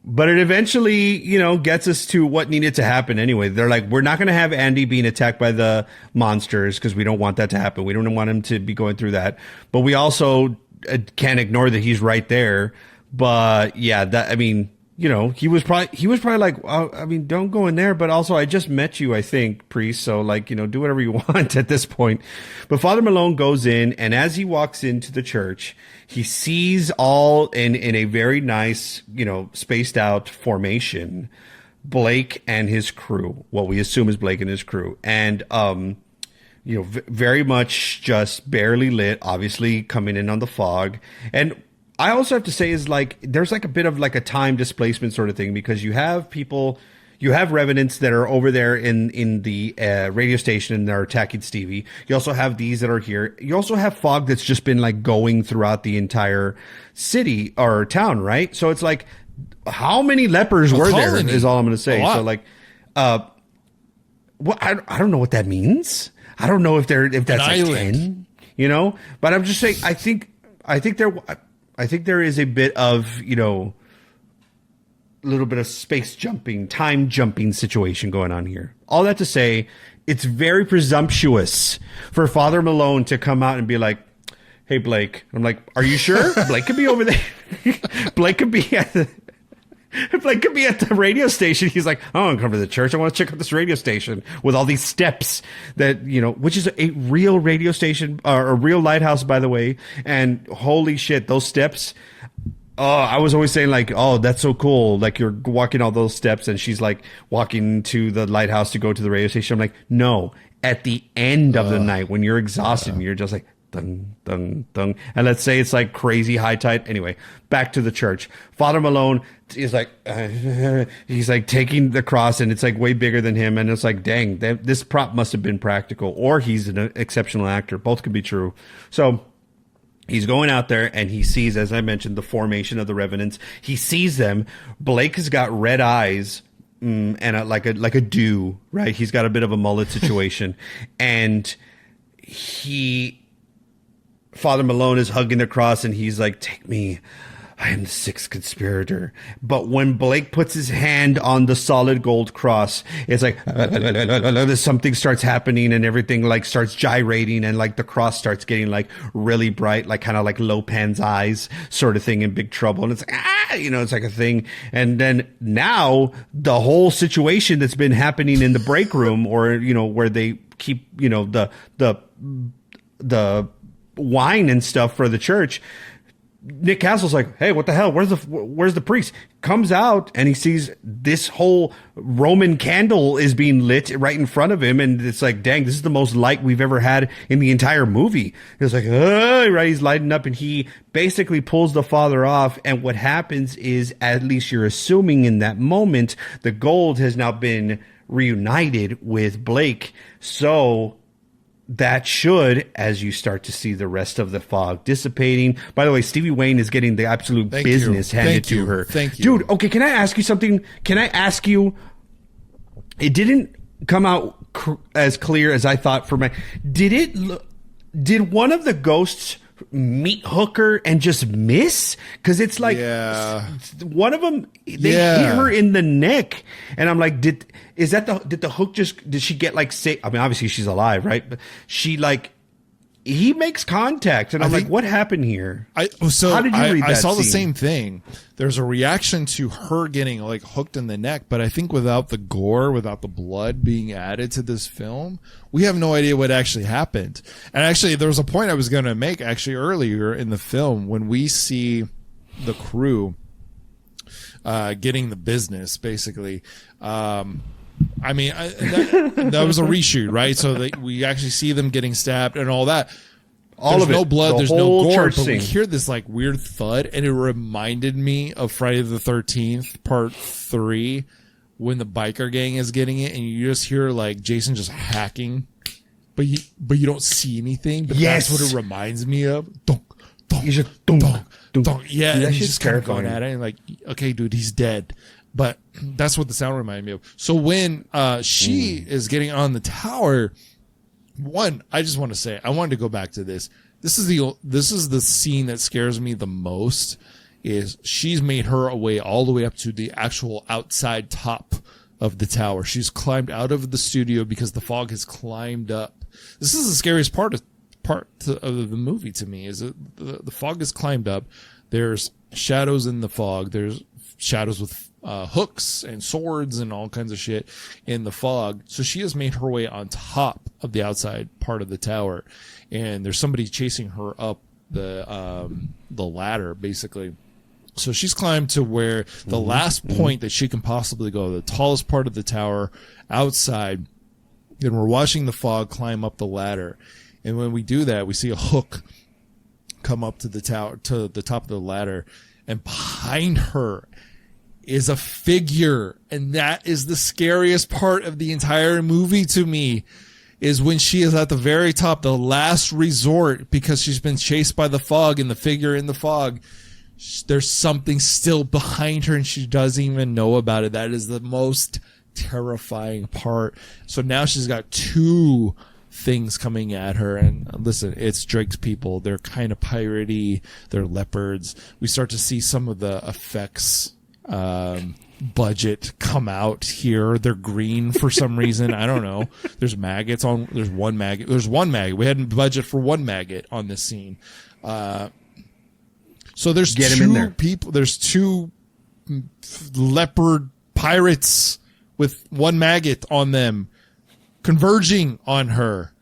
But it eventually, gets us to what needed to happen anyway. They're like, we're not going to have Andy being attacked by the monsters because we don't want that to happen. We don't want him to be going through that. But we also can't ignore that he's right there. But yeah, he was probably like, don't go in there. But also, I just met you, I think, priest. So like, do whatever you want at this point. But Father Malone goes in, and as he walks into the church, he sees all in a very nice, spaced out formation, Blake and his crew, what we assume is Blake and his crew. And, very much just barely lit, obviously coming in on the fog. And I also have to say is like, there's like a bit of like a time displacement sort of thing, because you have revenants that are over there in the radio station and they're attacking Stevie. You also have these that are here. You also have fog that's just been like going throughout the entire city or town, right? So it's like, how many lepers were there is all I'm going to say. So like, I don't know what that means. I don't know if that's like 10, but I'm just saying, I think there is a bit of, little bit of space jumping, time jumping situation going on here. All that to say, it's very presumptuous for Father Malone to come out and be like, hey, Blake. I'm like, are you sure? Blake could be over there. Blake could be at the radio station. He's like, I don't want to come to the church. I want to check out this radio station with all these steps that, which is a real radio station, or a real lighthouse, by the way. And holy shit, those steps. Oh, I was always saying like, oh, that's so cool. Like you're walking all those steps and she's like walking to the lighthouse to go to the radio station. I'm like, no, at the end of the night when you're exhausted and you're just like, dun, dun, dun. And let's say it's like crazy high tide. Anyway, back to the church. Father Malone is like, he's like taking the cross and it's like way bigger than him. And it's like, dang, this prop must have been practical, or he's an exceptional actor. Both could be true. So he's going out there and he sees, as I mentioned, the formation of the revenants. He sees them. Blake has got red eyes and like a dew, right? He's got a bit of a mullet situation. And Father Malone is hugging the cross and he's like, take me. I am the sixth conspirator. But when Blake puts his hand on the solid gold cross, it's like something starts happening and everything like starts gyrating and like the cross starts getting like really bright, like kind of like Lopan's eyes sort of thing in Big Trouble. And it's it's like a thing. And then now the whole situation that's been happening in the break room, or where they keep the wine and stuff for the church. Nick Castle's like, hey, what the hell? Where's the priest? Comes out and he sees this whole Roman candle is being lit right in front of him. And it's like, dang, this is the most light we've ever had in the entire movie. It's like, right. He's lighting up and he basically pulls the father off. And what happens is, at least you're assuming in that moment, the gold has now been reunited with Blake. So that should, as you start to see the rest of the fog dissipating. By the way, Stevie Wayne is getting the absolute business handed to her. Thank you. Dude, okay, can I ask you something? Can I ask you, it didn't come out as clear as I thought for my, did one of the ghosts meet Hooker and just miss? Because it's like one of them, they hit her in the neck, and I'm like, did the hook did she get like sick? I mean, obviously she's alive, right? But she like, he makes contact, and I'm like, what happened here? How did you read that? I saw the same thing. There's a reaction to her getting like hooked in the neck, but I think without the gore, without the blood being added to this film, we have no idea what actually happened. And actually, there was a point I was going to make actually earlier in the film when we see the crew getting the business, basically. I mean, that was a reshoot, right? So we actually see them getting stabbed and all that. There's no blood, there's no gore, but we hear this like weird thud, and it reminded me of Friday the 13th, Part 3, when the biker gang is getting it, and you just hear like Jason just hacking, but you don't see anything. But that's what it reminds me of. Dunk, dunk, he's just dunk, dunk. Yeah, dude, and he's just kind of going at it, and like, okay, dude, he's dead. But that's what the sound reminded me of. So when she is getting on the tower, one, I just want to say, I wanted to go back to this. This is the scene that scares me the most. Is she's made her way all the way up to the actual outside top of the tower. She's climbed out of the studio because the fog has climbed up. This is the scariest part of the movie to me. Is that the fog has climbed up. There's shadows in the fog. There's shadows with hooks and swords and all kinds of shit in the fog. So she has made her way on top of the outside part of the tower, and there's somebody chasing her up the ladder, basically. So she's climbed to where the last point that she can possibly go, the tallest part of the tower outside. And we're watching the fog climb up the ladder. And when we do that, we see a hook come up to the tower, to the top of the ladder, and behind her is a figure. And that is the scariest part of the entire movie to me, is when she is at the very top, the last resort, because she's been chased by the fog, and the figure in the fog, there's something still behind her and she doesn't even know about it. That is the most terrifying part. So now she's got two things coming at her, and listen, it's Drake's people. They're kind of piratey. They're leopards. We start to see some of the effects budget come out here. They're green for some reason. I don't know. There's maggots on. There's one maggot. We hadn't budget for one maggot on this scene. So there's two people. There's two leopard pirates with one maggot on them converging on her.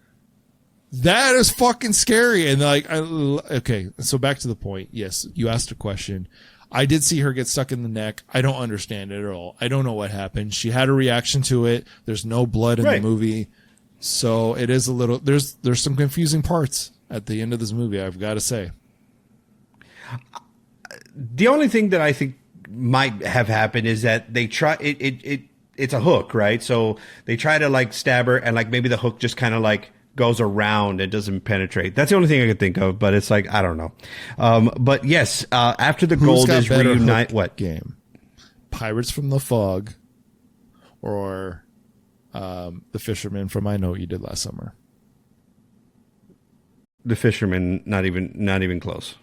That is fucking scary. And like, okay, so back to the point. Yes, you asked a question. I did see her get stuck in the neck. I don't understand it at all. I don't know what happened. She had a reaction to it. There's no blood in the movie. So it is a little, there's some confusing parts at the end of this movie, I've got to say. The only thing that I think might have happened is that they try it's a hook, right? So they try to like stab her, and like maybe the hook just kind of like goes around and doesn't penetrate. That's the only thing I could think of, but it's like, I don't know. But yes, after the gold is reunite, what game? Pirates from the Fog, or The Fisherman from I Know What You Did Last Summer? The Fisherman, not even close.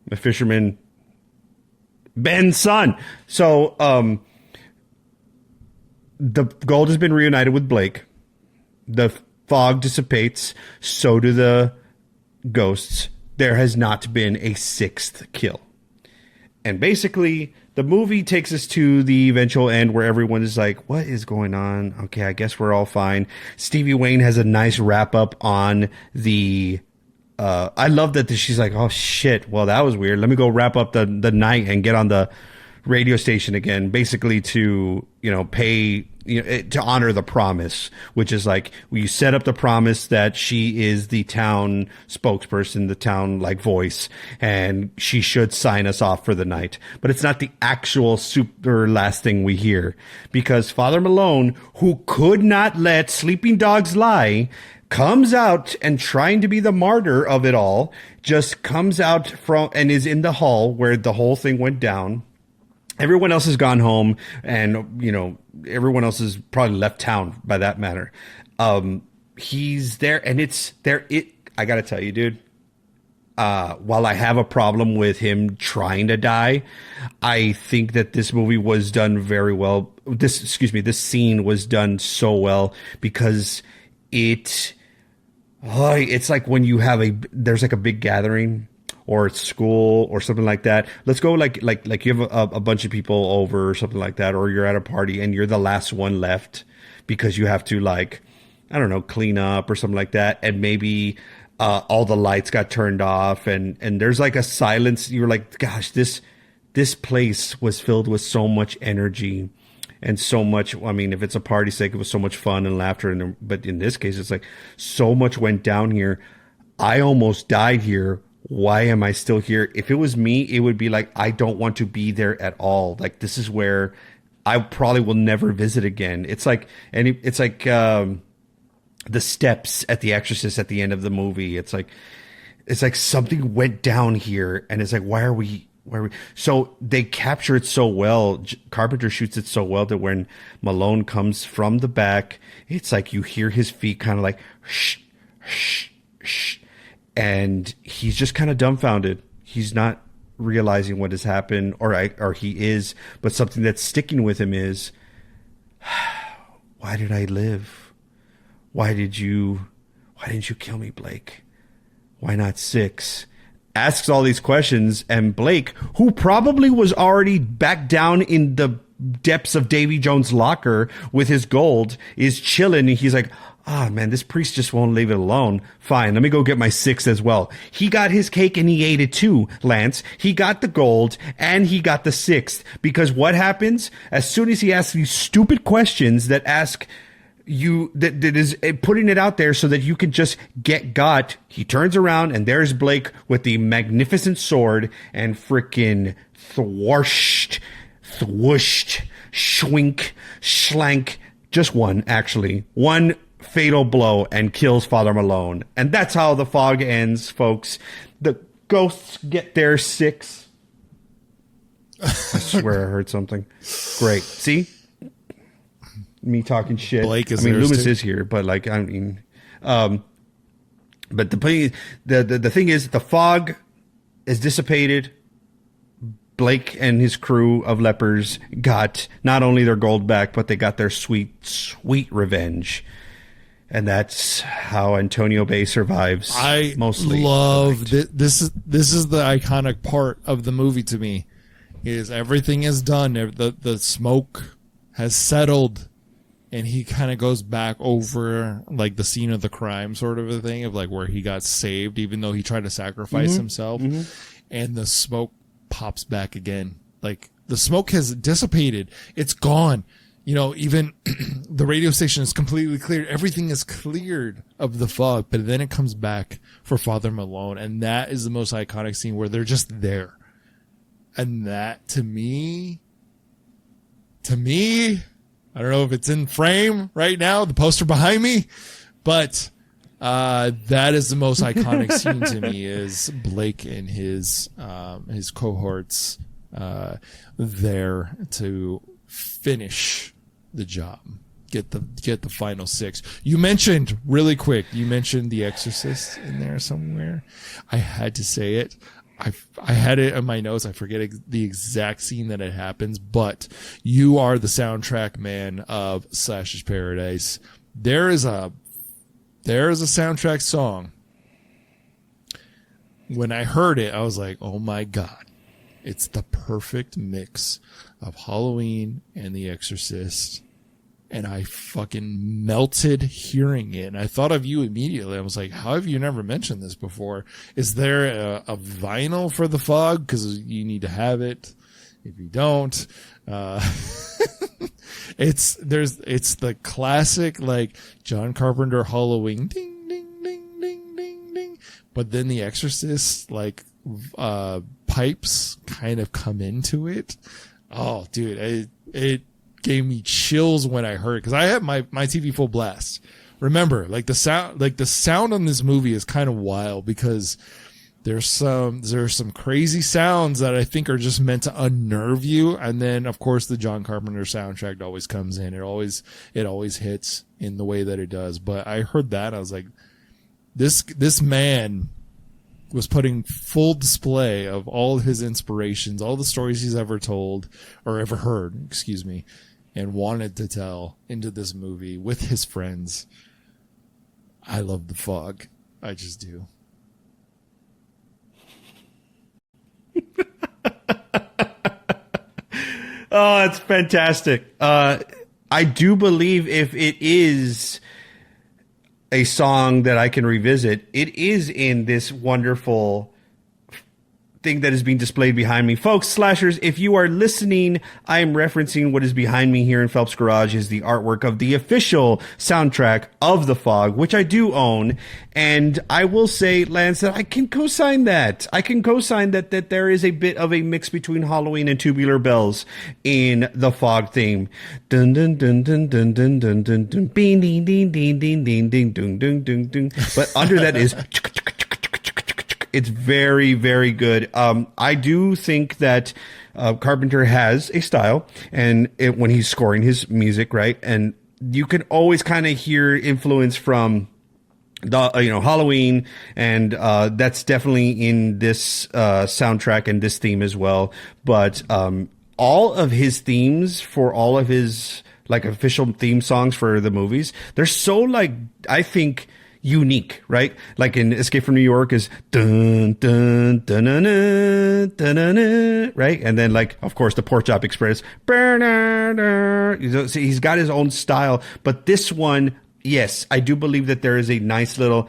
The Fisherman, Ben's son. So the gold has been reunited with Blake. The fog dissipates. So do the ghosts. There has not been a sixth kill. And basically, the movie takes us to the eventual end where everyone is like, what is going on? Okay, I guess we're all fine. Stevie Wayne has a nice wrap up on the... I love that she's like, oh shit, well that was weird. Let me go wrap up the night and get on the radio station again, basically to, pay, to honor the promise, which is like, you set up the promise that she is the town spokesperson, the town voice, and she should sign us off for the night. But it's not the actual super last thing we hear, because Father Malone, who could not let sleeping dogs lie, comes out and, trying to be the martyr of it all, just comes out from and is in the hall where the whole thing went down. Everyone else has gone home, and everyone else has probably left town by that matter. He's there, and it's there. I gotta tell you, dude. While I have a problem with him trying to die, I think that this movie was done very well. This scene was done so well, because it's like when you have there's a big gathering, or it's school or something like that. Let's go like you have a bunch of people over or something like that, or you're at a party and you're the last one left because you have to I don't know, clean up or something like that. And maybe all the lights got turned off and there's a silence. You're like, gosh, this place was filled with so much energy and so much. I mean, if it's a party's sake, it was so much fun and laughter. But in this case, it's so much went down here. I almost died here. Why am I still here? If it was me, it would be I don't want to be there at all. This is where I probably will never visit again. It's like the steps at The Exorcist at the end of the movie. It's like something went down here, and it's why are we? So they capture it so well. Carpenter shoots it so well that when Malone comes from the back, it's you hear his feet kind of shh, shh, shh. And he's just kind of dumbfounded. He's not realizing what has happened, or he is, but something that's sticking with him is, why did I live? Why didn't you kill me, Blake? Why not 6? Asks all these questions, and Blake, who probably was already back down in the depths of Davy Jones' locker with his gold, is chilling, and he's like, man, this priest just won't leave it alone. Fine, let me go get my 6 as well. He got his cake and he ate it too, Lance. He got the gold and he got the 6th. Because what happens? As soon as he asks these stupid questions that ask you, that is putting it out there so that you can just get got, he turns around and there's Blake with the magnificent sword and frickin' thwashed, schwink, schlank, just one, actually. One fatal blow, and kills Father Malone. And that's how The Fog ends, folks. The ghosts get their 6. I swear I heard something. Great. See? Me talking shit. Blake is Loomis too. is here, but but the thing is, the fog is dissipated. Blake and his crew of lepers got not only their gold back, but they got their sweet, sweet revenge. And that's how Antonio Bay survives. I mostly love this is the iconic part of the movie to me, is everything is done. The smoke has settled, and he kind of goes back over the scene of the crime, sort of a thing, of where he got saved, even though he tried to sacrifice himself, and the smoke pops back again. The smoke has dissipated. It's gone. Even the radio station is completely cleared. Everything is cleared of the fog, but then it comes back for Father Malone. And that is the most iconic scene, where they're just there. And that, to me, I don't know if it's in frame right now, the poster behind me, but that is the most iconic scene to me, is Blake and his cohorts there to finish the job, get the final 6. You mentioned really quick. You mentioned The Exorcist in there somewhere. I had to say it. I had it in my notes. I forget the exact scene that it happens, but you are the soundtrack man of Slash's Paradise. There is a soundtrack song. When I heard it, I was like, oh my God, it's the perfect mix of Halloween and The Exorcist. And I fucking melted hearing it. And I thought of you immediately. I was like, how have you never mentioned this before? Is there a vinyl for The Fog? Because you need to have it. If you don't, it's the classic like John Carpenter Halloween ding ding ding ding ding ding, but then the Exorcist like pipes kind of come into it. Oh, dude, it gave me chills when I heard it because I had my TV full blast. Remember, like the sound on this movie is kind of wild because there's some crazy sounds that I think are just meant to unnerve you, and then of course the John Carpenter soundtrack always comes in. It always hits in the way that it does. But I heard that I was like, this man was putting full display of all his inspirations, all the stories he's ever told or ever heard, excuse me, and wanted to tell into this movie with his friends. I love The Fog. I just do. Oh, it's fantastic. I do believe if it is a song that I can revisit, it is in this wonderful thing that is being displayed behind me. Folks, slashers, if you are listening, I am referencing what is behind me here in Phelps Garage is the artwork of the official soundtrack of The Fog, which I do own. And I will say, Lance, that I can co-sign that. I can co-sign that there is a bit of a mix between Halloween and Tubular Bells in the Fog theme. Dun dun dun dun dun dun dun dun dun ding ding ding ding ding ding ding ding ding ding ding. But under that is it's very, very good. I do think that Carpenter has a style, and when he's scoring his music, right, and you can always kind of hear influence from the Halloween, and that's definitely in this soundtrack and this theme as well. But all of his themes for all of his like official theme songs for the movies, they're so like I think unique, right? Like in Escape from New York is dun dun dun dun dun dun, dun, dun, right? And then like of course the Pork Chop Express, so he's got his own style. But this one, yes, I do believe that there is a nice little,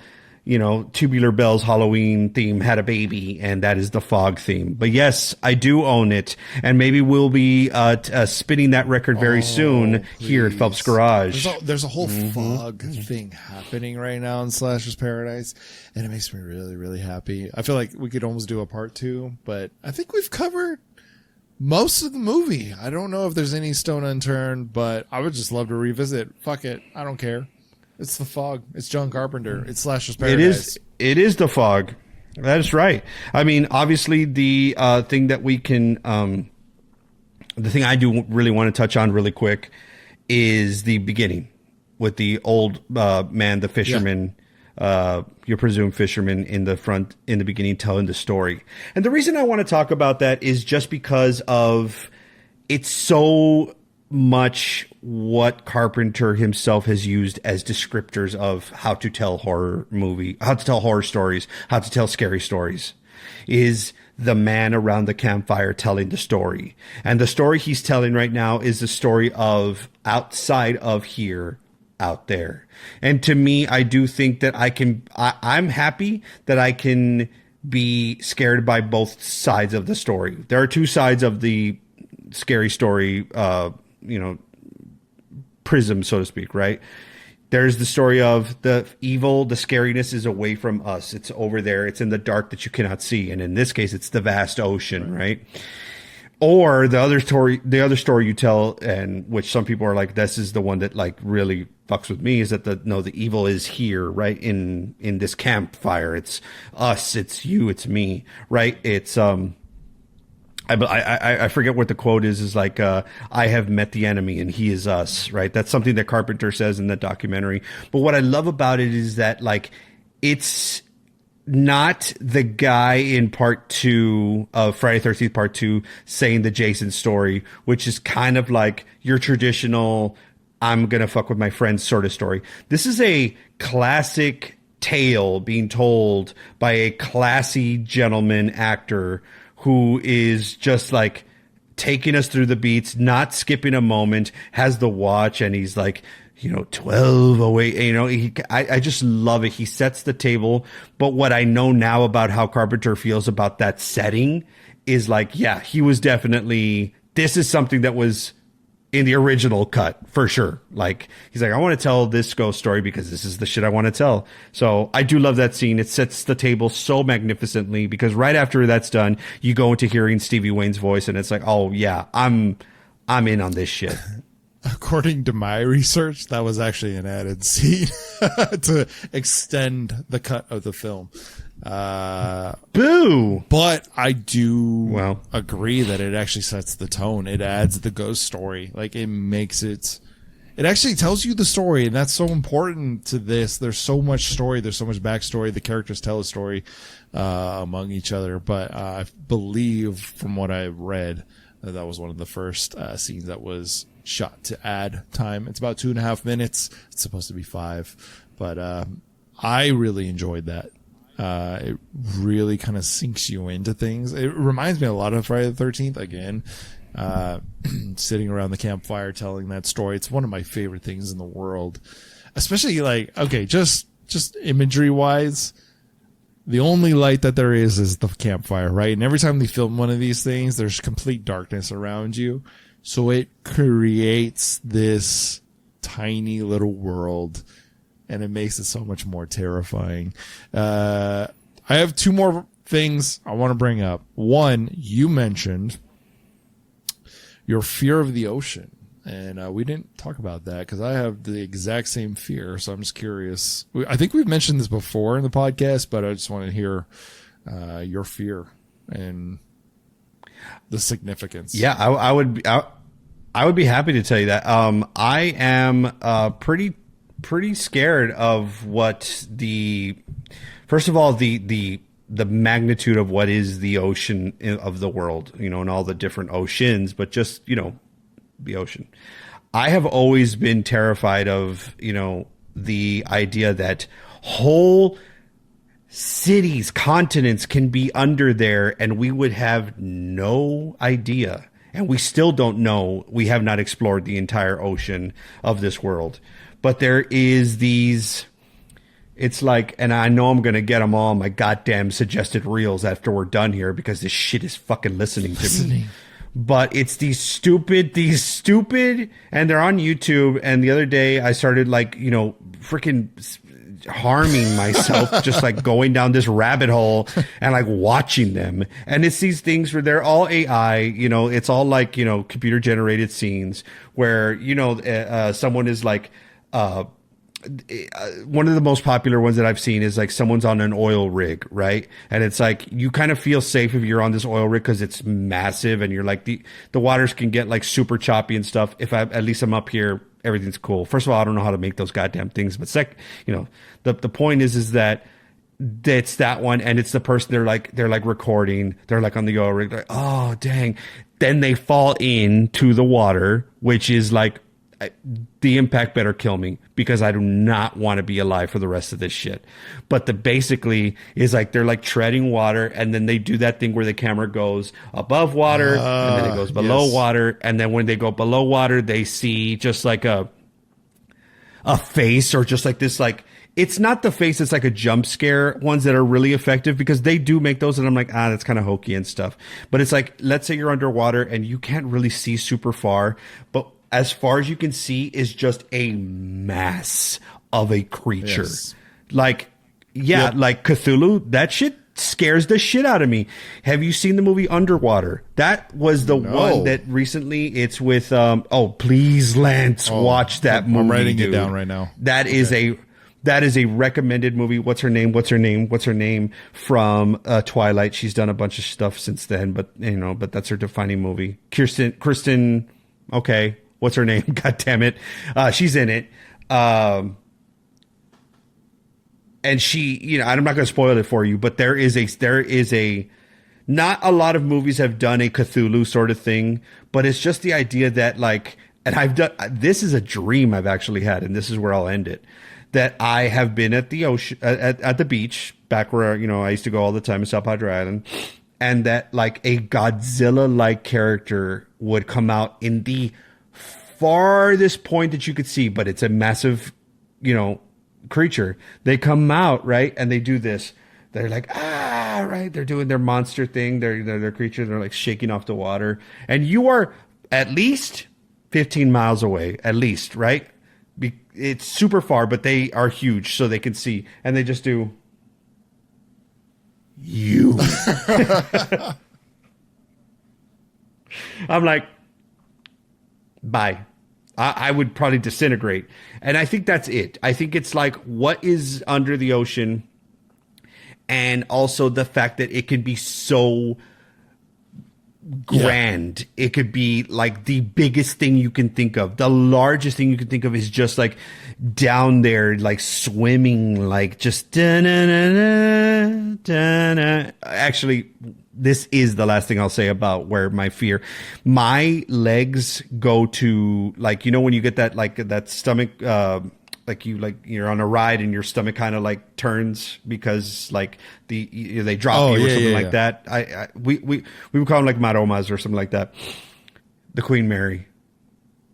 Tubular Bells Halloween theme had a baby, and that is the Fog theme. But yes, I do own it, and maybe we'll be spinning that record very soon here at Phelps Garage. There's a whole Fog thing happening right now in Slasher's Paradise, and it makes me really, really happy. I feel like we could almost do a part 2, but I think we've covered most of the movie. I don't know if there's any stone unturned, but I would just love to revisit. Fuck it. I don't care. It's The Fog. It's John Carpenter. It's Slasher's Paradise. It is The Fog. That is right. I mean, obviously, the thing that we can, the thing I do really want to touch on really quick is the beginning with the old man, the fisherman, your presumed fisherman in the beginning, telling the story. And the reason I want to talk about that is just because of it's so much what Carpenter himself has used as descriptors of how to tell horror stories, how to tell scary stories, is the man around the campfire telling the story. And the story he's telling right now is the story of outside of here, out there. And to me, I do think that I'm happy that I can be scared by both sides of the story. There are two sides of the scary story, prism, so to speak, right? There's the story of the evil, the scariness is away from us. It's over there. It's in the dark that you cannot see. And in this case, it's the vast ocean, right? Or the other story you tell, and which some people are like, this is the one that like really fucks with me, is that the evil is here, right? In this campfire. It's us, it's you, it's me, right? It's, I forget what the quote is like, I have met the enemy and he is us, right? That's something that Carpenter says in the documentary. But what I love about it is that like, it's not the guy in part 2 of Friday the 13th part 2 saying the Jason story, which is kind of like your traditional, I'm going to fuck with my friends sort of story. This is a classic tale being told by a classy gentleman actor who is just like taking us through the beats, not skipping a moment, has the watch, and he's like, 12 away. I just love it. He sets the table. But what I know now about how Carpenter feels about that setting is like, yeah, he was definitely, this is something that was in the original cut for sure. Like, he's like, I want to tell this ghost story because this is the shit I want to tell. So I do love that scene. It sets the table so magnificently because right after that's done, you go into hearing Stevie Wayne's voice and it's like, oh yeah, I'm in on this shit. According to my research, that was actually an added scene to extend the cut of the film. Boo! But I do agree that it actually sets the tone. It adds the ghost story. Like, it makes it actually tells you the story, and that's so important to this. There's so much story. There's so much backstory. The characters tell a story among each other. But I believe, from what I read, that was one of the first scenes that was shot to add time. It's about 2.5 minutes. It's supposed to be 5. But I really enjoyed that. It really kind of sinks you into things. It reminds me a lot of Friday the 13th again. Sitting around the campfire telling that story. It's one of my favorite things in the world. Especially like, okay, just imagery wise, the only light that there is the campfire, right? And every time they film one of these things, there's complete darkness around you. So it creates this tiny little world, and it makes it so much more terrifying. I have 2 more things I want to bring up. One, you mentioned your fear of the ocean, and we didn't talk about that because I have the exact same fear, so I'm just curious. I think we've mentioned this before in the podcast, but I just want to hear your fear and the significance. Yeah, I would be happy to tell you that. I am pretty scared of what first of all, the magnitude of what is the ocean of the world, and all the different oceans, but just, the ocean. I have always been terrified of, the idea that whole cities, continents can be under there and we would have no idea. And we still don't know. We have not explored the entire ocean of this world. But there is these, it's like, and I know I'm going to get them all my goddamn suggested reels after we're done here because this shit is fucking listening to me. But it's these stupid, and they're on YouTube. And the other day I started freaking harming myself, just like going down this rabbit hole and like watching them. And it's these things where they're all AI, it's all like, computer generated scenes where, someone is like, one of the most popular ones that I've seen is like someone's on an oil rig, right? And it's like you kind of feel safe if you're on this oil rig because it's massive and you're like the waters can get like super choppy and stuff. At least I'm up here, everything's cool. First of all, I don't know how to make those goddamn things, but the point is that it's that one, and it's the person they're like recording, they're like on the oil rig, like, oh dang, then they fall into the water, which is like, the impact better kill me because I do not want to be alive for the rest of this shit. But basically is like they're like treading water, and then they do that thing where the camera goes above water and then it goes below water, and then when they go below water they see just like a face, or just like this, like it's not the face, it's like a jump scare ones that are really effective because they do make those, and I'm like, that's kind of hokey and stuff. But it's like, let's say you're underwater and you can't really see super far, but as far as you can see is just a mass of a creature. Yes. Like, like Cthulhu, that shit scares the shit out of me. Have you seen the movie Underwater? That was the one that recently, it's with, please, Lance, watch that movie. I'm writing it down right now. That is a recommended movie. What's her name from Twilight? She's done a bunch of stuff since then, but that's her defining movie. Kristen, okay. What's her name? God damn it. She's in it. And she, I'm not going to spoil it for you, but there is a, not a lot of movies have done a Cthulhu sort of thing, but it's just the idea that like, and this is a dream I've actually had, and this is where I'll end it, that I have been at the ocean, at the beach back where, I used to go all the time in South Padre Island, and that like a Godzilla-like character would come out in the farthest point that you could see, but it's a massive, creature. They come out, right? And they do this. They're like, right. They're doing their monster thing. They're creatures. They're like shaking off the water. And you are at least 15 miles away, at least, right? It's super far, but they are huge, so they can see. And they just do, you. I'm like, bye. I would probably disintegrate. And I think that's it. I think it's like what is under the ocean, and also the fact that it can be so grand. Yeah. It could be like the biggest thing you can think of. The largest thing you can think of is just like down there, like swimming, like just da-na-na-na, da-na. Actually, this is the last thing I'll say about where my legs go to, like, you know, when you get that, like that stomach, you're on a ride and your stomach kind of like turns because like they drop you or something like that. We would call them like maromas or something like that. The Queen Mary.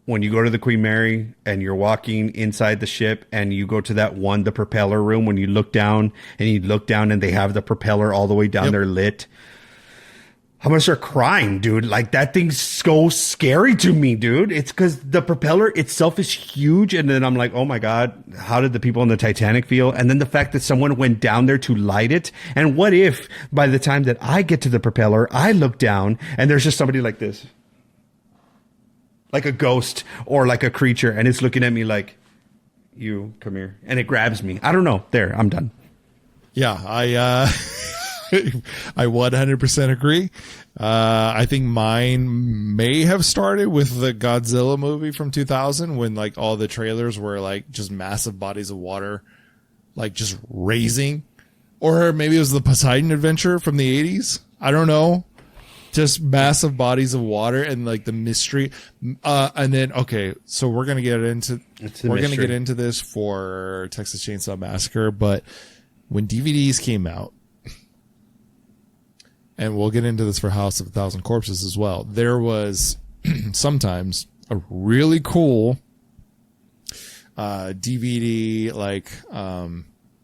When you go to the Queen Mary and you're walking inside the ship and you go to the propeller room, when you look down and they have the propeller all the way down there lit. I'm gonna start crying, dude. Like, that thing's so scary to me, dude. It's because the propeller itself is huge. And then I'm like, oh my God, how did the people on the Titanic feel? And then the fact that someone went down there to light it. And what if by the time that I get to the propeller, I look down and there's just somebody like this, like a ghost or like a creature. And it's looking at me like, you come here. And it grabs me. I don't know. There, I'm done. Yeah, I 100% agree. I think mine may have started with the Godzilla movie from 2000 when like all the trailers were like just massive bodies of water, like just raising, or maybe it was the Poseidon Adventure from the 80s. I don't know. Just massive bodies of water and like the mystery. And then, okay, so we're going to get into this for Texas Chainsaw Massacre, but when DVDs came out, and we'll get into this for House of a Thousand Corpses as well, there was sometimes a really cool DVD like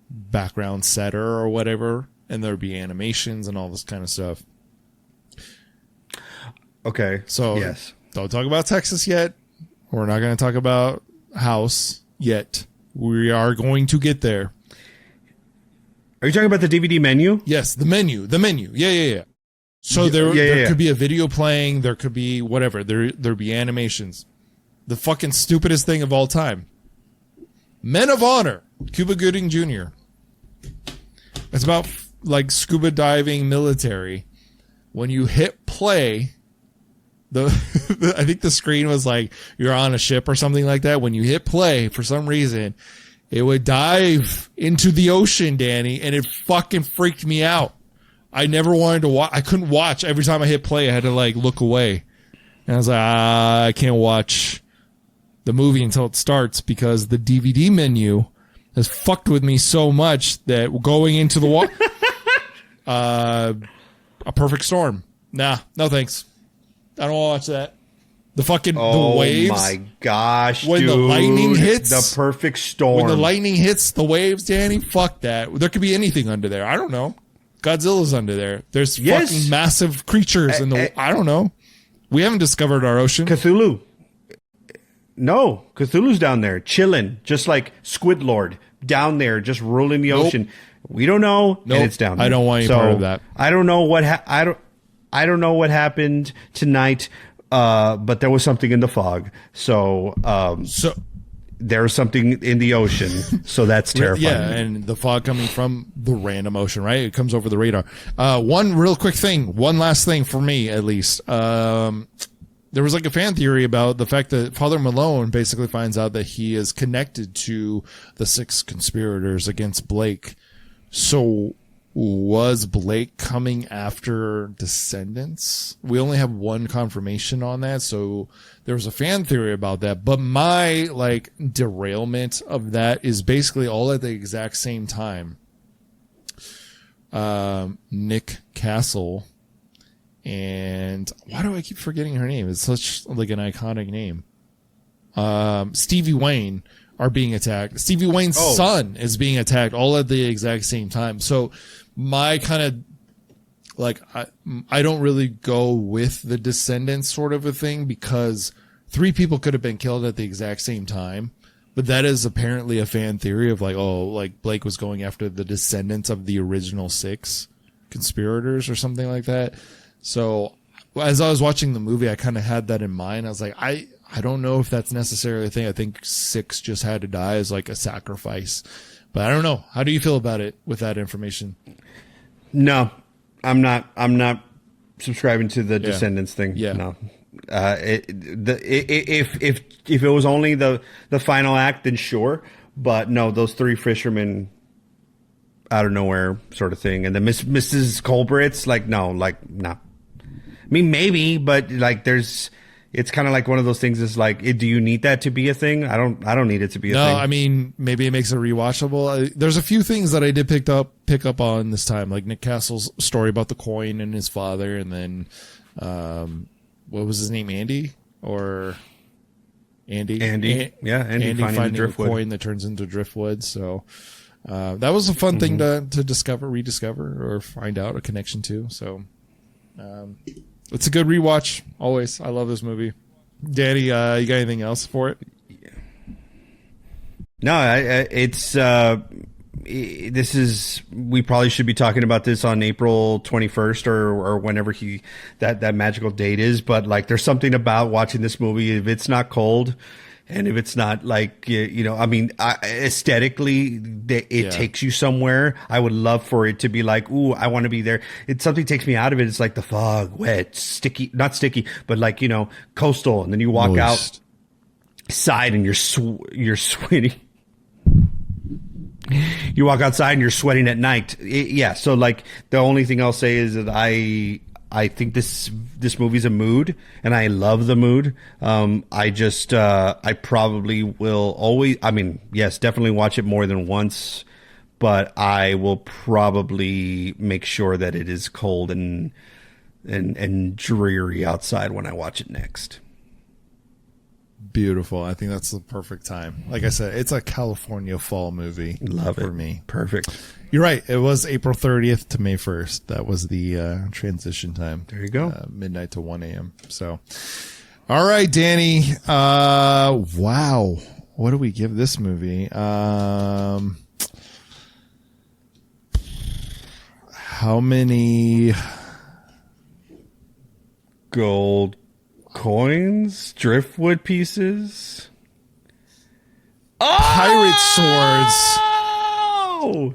background setter or whatever, and there'd be animations and all this kind of stuff. Okay. So yes, don't talk about Texas yet. We're not going to talk about House yet. We are going to get there. Are you talking about the DVD menu? Yes, the menu. Yeah. So there could be a video playing. There could be whatever. There'd be animations. The fucking stupidest thing of all time. Men of Honor, Cuba Gooding Jr. It's about like scuba diving military. When you hit play, I think the screen was like you're on a ship or something like that. When you hit play, for some reason, it would dive into the ocean, Danny, and it fucking freaked me out. I never wanted to watch. I couldn't watch. Every time I hit play, I had to like look away. And I was like, I can't watch the movie until it starts because the DVD menu has fucked with me so much that going into the water, a perfect storm. Nah, no thanks. I don't want to watch that. The fucking the waves. Oh my gosh, when dude. The lightning hits. The perfect storm. When the lightning hits the waves, Danny, fuck that. There could be anything under there. I don't know. Godzilla's under there. There's fucking massive creatures in the... I don't know. We haven't discovered our ocean. Cthulhu. No, Cthulhu's down there, chilling, just like Squid Lord, down there, just ruling the ocean. We don't know, and it's down there. I don't want any part of that. I don't know what I don't know what happened tonight, but there was something in the fog. So there's something in the ocean, so that's terrifying. Yeah, and the fog coming from the random ocean, right? It comes over the radar. One real quick thing, one last thing for me, at least. There was like a fan theory about the fact that Father Malone basically finds out that he is connected to the 6 conspirators against Blake. So was Blake coming after descendants? We only have one confirmation on that, so there was a fan theory about that. But my like derailment of that is basically all at the exact same time. Nick Castle and why do I keep forgetting her name? It's such like an iconic name. Stevie Wayne are being attacked. Stevie Wayne's son is being attacked all at the exact same time. So my kind of like I don't really go with the descendants sort of a thing, because 3 people could have been killed at the exact same time. But that is apparently a fan theory of like, oh, like Blake was going after the descendants of the original 6 conspirators or something like that. So as I was watching the movie, I kind of had that in mind. I was like, I don't know if that's necessarily a thing. I think 6 just had to die as like a sacrifice. But I don't know. How do you feel about it with that information? No, I'm not subscribing to the descendants thing. Yeah. No. If it was only the final act, then sure. But no, those 3 fishermen out of nowhere sort of thing. And the Mrs. Culbrits, like, no. I mean, maybe, but like it's kind of like one of those things is like, do you need that to be a thing? I don't need it to be a thing. No, I mean, maybe it makes it rewatchable. There's a few things that I did pick up on this time, like Nick Castle's story about the coin and his father. And then, what was his name? Andy. Andy finding the driftwood. Coin that turns into driftwood. So, that was a fun thing to rediscover, or find out a connection to. So, it's a good rewatch. Always. I love this movie. Danny, you got anything else for it? No, we probably should be talking about this on April 21st or whenever that magical date is. But like, there's something about watching this movie. If it's not cold, and if it's not like, I mean, aesthetically, it takes you somewhere. I would love for it to be like, ooh, I want to be there. Something takes me out of it. It's like the fog, wet, sticky, not sticky, but like, coastal. And then you walk outside and you're sweating. You walk outside and you're sweating at night. So like, the only thing I'll say is that I think this movie's a mood, and I love the mood. I probably will always, I mean, yes, definitely watch it more than once, but I will probably make sure that it is cold and dreary outside when I watch it next. Beautiful. I think that's the perfect time. Like I said, it's a California fall movie. Love it. For me. Perfect. You're right. It was April 30th to May 1st. That was the transition time. There you go. Midnight to 1 a.m. So, all right, Danny. Wow. What do we give this movie? How many gold coins, driftwood pieces, pirate swords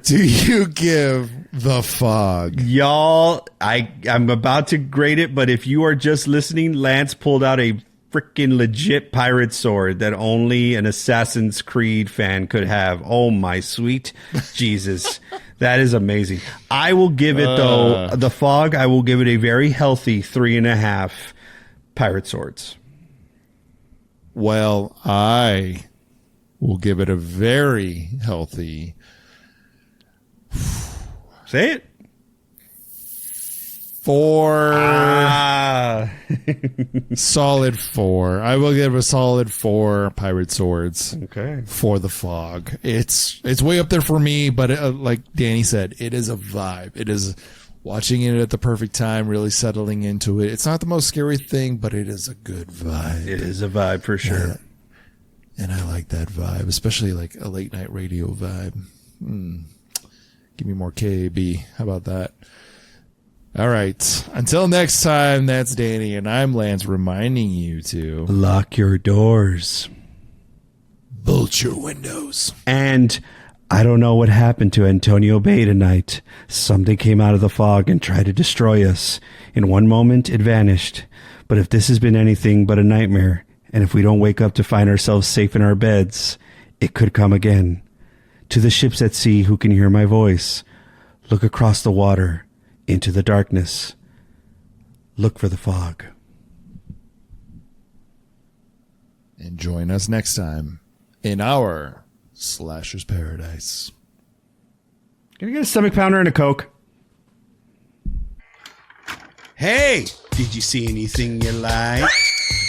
do you give The Fog? Y'all, I'm about to grade it, but if you are just listening, Lance pulled out a freaking legit pirate sword that only an Assassin's Creed fan could have. Oh my sweet Jesus. That is amazing. I will give it, though, The Fog, I will give it a very healthy 3.5 pirate swords. Well, I will give it a very healthy. Say it. 4. Solid 4. I will give a solid 4 pirate swords. Okay. For The Fog. It's way up there for me, but like Danny said, it is a vibe. It is watching it at the perfect time, really settling into it. It's not the most scary thing, but it is a good vibe. It is a vibe for sure. And I like that vibe, especially like a late night radio vibe. Give me more KAB. How about that? All right. Until next time, that's Danny, and I'm Lance reminding you to lock your doors, bolt your windows, and I don't know what happened to Antonio Bay tonight. Something came out of the fog and tried to destroy us. In one moment, it vanished. But if this has been anything but a nightmare, and if we don't wake up to find ourselves safe in our beds, it could come again. To the ships at sea who can hear my voice, look across the water into the darkness. Look for the fog. And join us next time in our Slasher's Paradise. Can I get a stomach pounder and a Coke? Hey, did you see anything you like?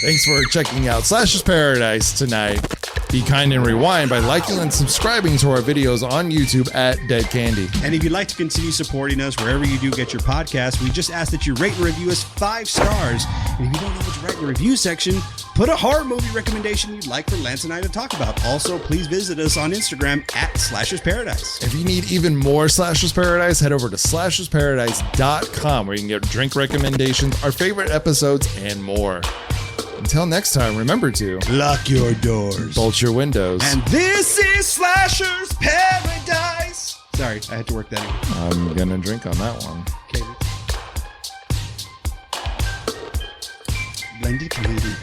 Thanks for checking out Slasher's Paradise tonight. Be kind and rewind by liking and subscribing to our videos on YouTube at Dead Candy. And if you'd like to continue supporting us wherever you do get your podcasts, we just ask that you rate and review us 5 stars. And if you don't know what to write in the review section, put a horror movie recommendation you'd like for Lance and I to talk about. Also, please visit us on Instagram at Slashers Paradise. If you need even more Slashers Paradise, head over to slashersparadise.com where you can get drink recommendations, our favorite episodes, and more. Until next time, remember to Lock your doors. bolt your windows. And this is Slashers Paradise. Sorry, I had to work that in. I'm gonna drink on that one. Okay. Blended Canadian.